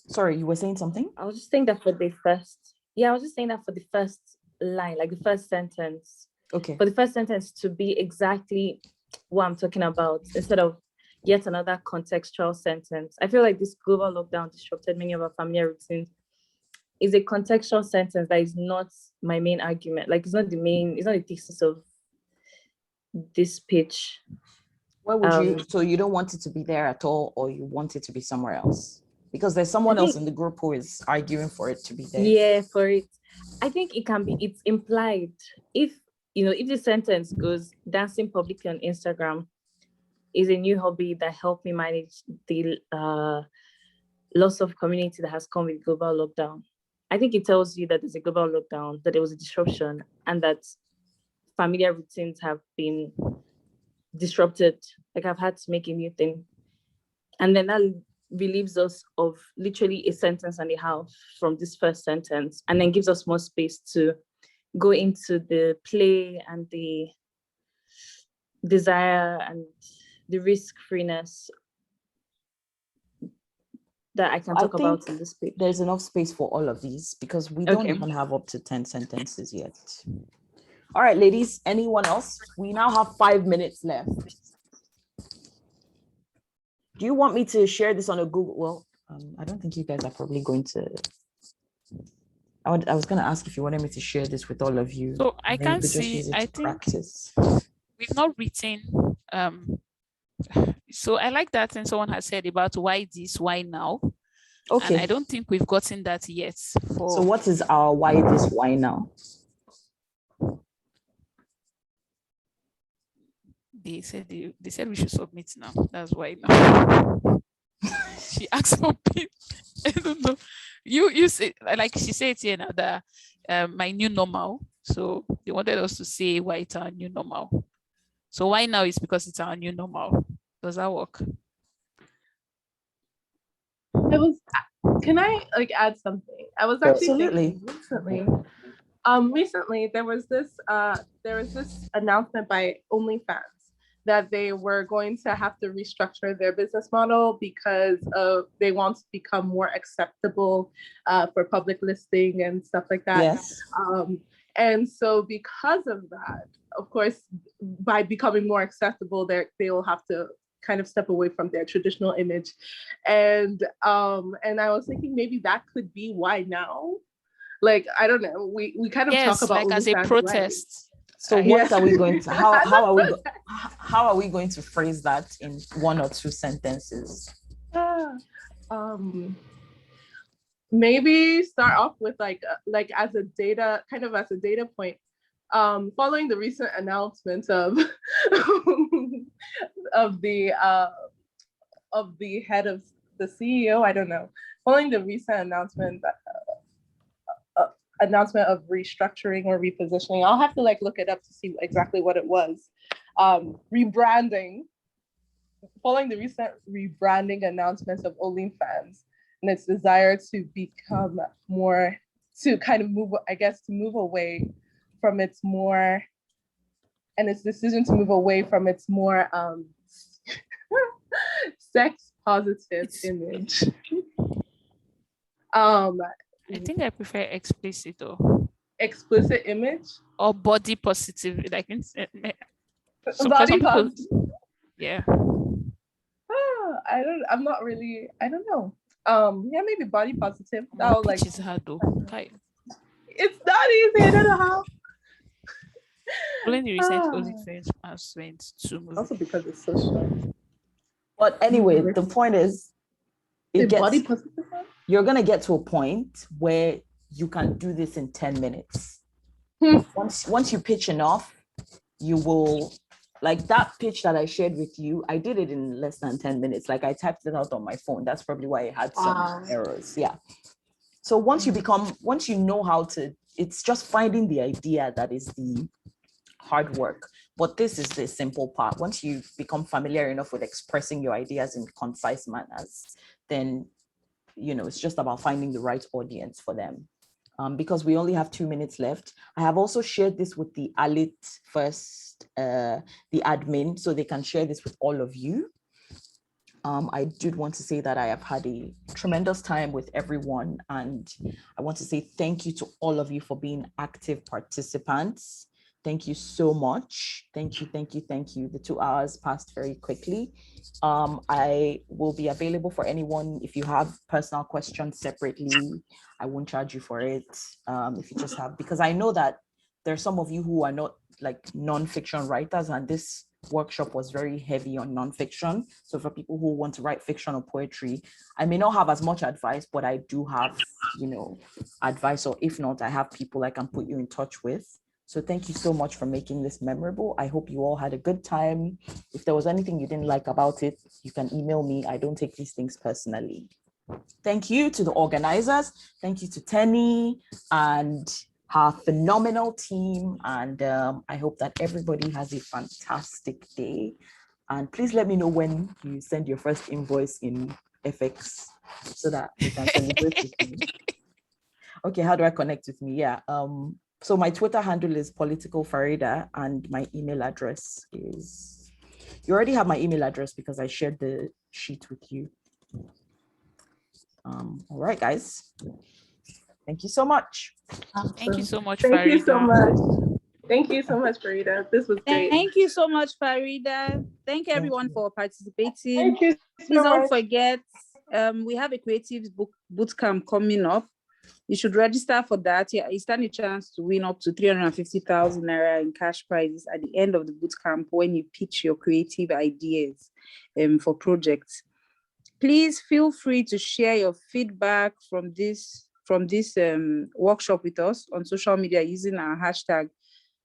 Sorry, you were saying something? I was just saying that for the first, I was just saying that for the first line, like the first sentence. Okay. For the first sentence to be exactly what I'm talking about, instead of yet another contextual sentence. I feel like this global lockdown disrupted many of our familiar routines is a contextual sentence that is not my main argument. Like it's not the thesis of this pitch. Why would you, so you don't want it to be there at all, or you want it to be somewhere else? Because there's someone else in the group who is arguing for it to be there. Yeah, for it. I think it's implied. If the sentence goes, dancing publicly on Instagram is a new hobby that helped me manage the loss of community that has come with global lockdown. I think it tells you that there's a global lockdown, that there was a disruption, and that familiar routines have been disrupted. Like I've had to make a new thing. And then that relieves us of literally a sentence and a half from this first sentence, and then gives us more space to go into the play and the desire and the risk-freeness that I can talk about in this page. There's enough space for all of these because we don't even have up to 10 sentences yet. All right, ladies, anyone else? We now have 5 minutes left. Do you want me to share this on a Google? Well, I don't think you guys are probably going to. I was going to ask if you wanted me to share this with all of you. So I can't see, I think practice. We've not written. So I like that thing someone has said about why this, why now. Okay. And I don't think we've gotten that yet. So what is our why this, why now? They said we should submit now. That's why now. She asked for me. I don't know. You say, like she said here now, that my new normal. So they wanted us to say why it's our new normal. So why now is because it's our new normal. Does that work? Can I add something? I was actually Absolutely. thinking recently there was this announcement by OnlyFans that they were going to have to restructure their business model because they want to become more acceptable for public listing and stuff like that. Yes. And so because of that, of course, by becoming more accessible, they will have to kind of step away from their traditional image. And I was thinking maybe that could be why now. Like, I don't know, we kind of talk about like as a protest. So what are we going to how are we going to phrase that in 1 or 2 sentences? Maybe start off with like as a data point, following the recent announcement of of the head of the CEO, I don't know, following the recent announcement of restructuring or repositioning. I'll have to look it up to see exactly what it was. Rebranding, following the recent rebranding announcements of OnlyFans and its desire to become more, to kind of move away from its more, and its decision to move away from its more sex positive image. I think I prefer explicit or explicit image or body positive. Like body positive. Yeah. I don't know. Yeah, maybe body positive. Which is hard though. It's not easy. I don't know how. Following the recent OnlyFans announcement to move. Also because it's so short. But anyway, the point is, you're gonna get to a point where you can do this in 10 minutes. Once you pitch enough, you will, like that pitch that I shared with you, I did it in less than 10 minutes. Like I typed it out on my phone. That's probably why it had some errors. Yeah. So once you know how to, it's just finding the idea that is the hard work. But this is the simple part. Once you become familiar enough with expressing your ideas in concise manners, then, it's just about finding the right audience for them. because we only have 2 minutes left. I have also shared this with the ALITFEST, the admin, so they can share this with all of you. I did want to say that I have had a tremendous time with everyone, and I want to say thank you to all of you for being active participants. Thank you so much. Thank you, thank you, thank you. The 2 hours passed very quickly. I will be available for anyone if you have personal questions separately. I won't charge you for it. If you just have, because I know that there's some of you who are not like non-fiction writers, and this workshop was very heavy on non-fiction. So for people who want to write fiction or poetry, I may not have as much advice, but I do have, you know, advice, or if not, I have people I can put you in touch with. So thank you so much for making this memorable. I hope you all had a good time. If there was anything you didn't like about it, you can email me. I don't take these things personally. Thank you to the organizers. Thank you to Tenny and her phenomenal team. And I hope that everybody has a fantastic day. And please let me know when you send your first invoice in FX so that we can celebrate with you. Okay, how do I connect with me? Yeah. So my Twitter handle is Political Farida, and my email address is, you already have my email address because I shared the sheet with you. All right, guys. Thank you so much. Thank you so much, Thank you so Farida. much. Thank you so much, Farida. This was great. Thank you so much, Farida. Thank everyone for participating. Thank you so Please don't much. forget, we have a creatives bootcamp coming up. You should register for that. Yeah, you stand a chance to win up to 350,000 naira in cash prizes at the end of the bootcamp when you pitch your creative ideas for projects. Please feel free to share your feedback from this workshop with us on social media using our hashtag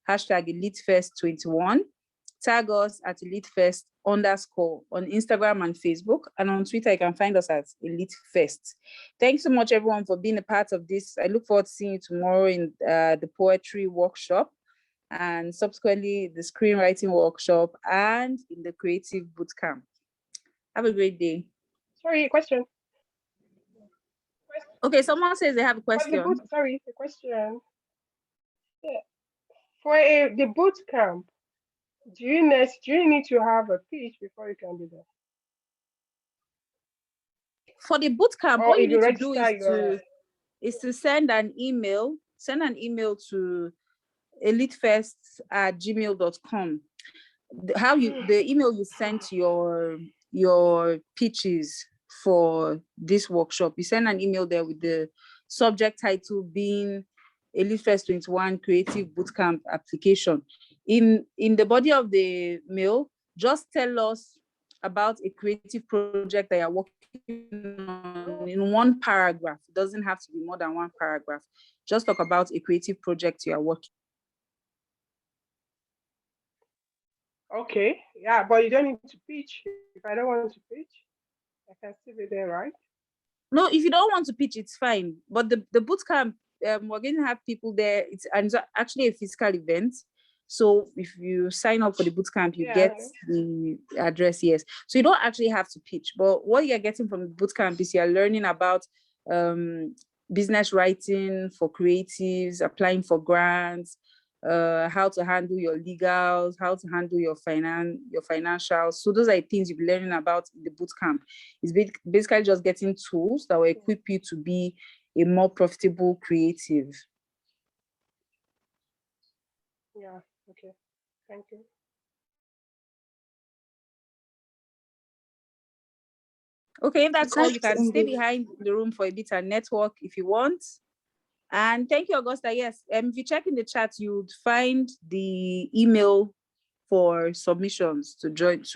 ALITFEST21. Tag us at ALITFEST_ on Instagram and Facebook, and on Twitter you can find us at ALITFEST. Thanks so much everyone for being a part of this. I look forward to seeing you tomorrow in the poetry workshop, and subsequently the screenwriting workshop, and in the creative bootcamp. Have a great day. Sorry, question. Okay, someone says they have a question. A question. Yeah. For the boot camp, do you need to have a pitch before you can be there? For the bootcamp, Or what you if you need to do register is to send an email to elitefest@gmail.com. The email you sent your pitches for this workshop, you send an email there with the subject title being ALITFEST21 Creative Bootcamp Application. In the body of the mail, just tell us about a creative project that you're working on in one paragraph. It doesn't have to be more than one paragraph. Just talk about a creative project you are working. Okay, yeah, but you don't need to pitch. If I don't want to pitch, I can still be there, right? No, if you don't want to pitch, it's fine. But the bootcamp, we're going to have people there. It's actually a physical event. So if you sign up for the bootcamp, you get the address, yes. So you don't actually have to pitch. But what you're getting from the bootcamp is you're learning about business writing for creatives, applying for grants, how to handle your legals, how to handle your financials. So those are things you'll be learning about in the bootcamp. It's basically just getting tools that will equip you to be a more profitable creative. Yeah, okay. Thank you. Okay, if that's all, you can stay behind the room for a bit and network if you want. And thank you, Augusta. Yes, if you check in the chat, you'd find the email for submissions to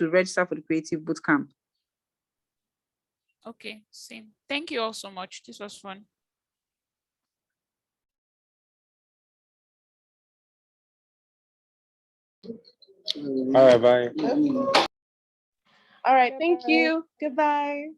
register for the Creative Bootcamp. Okay, same. Thank you all so much. This was fun. All right, bye. All right, thank you. Goodbye.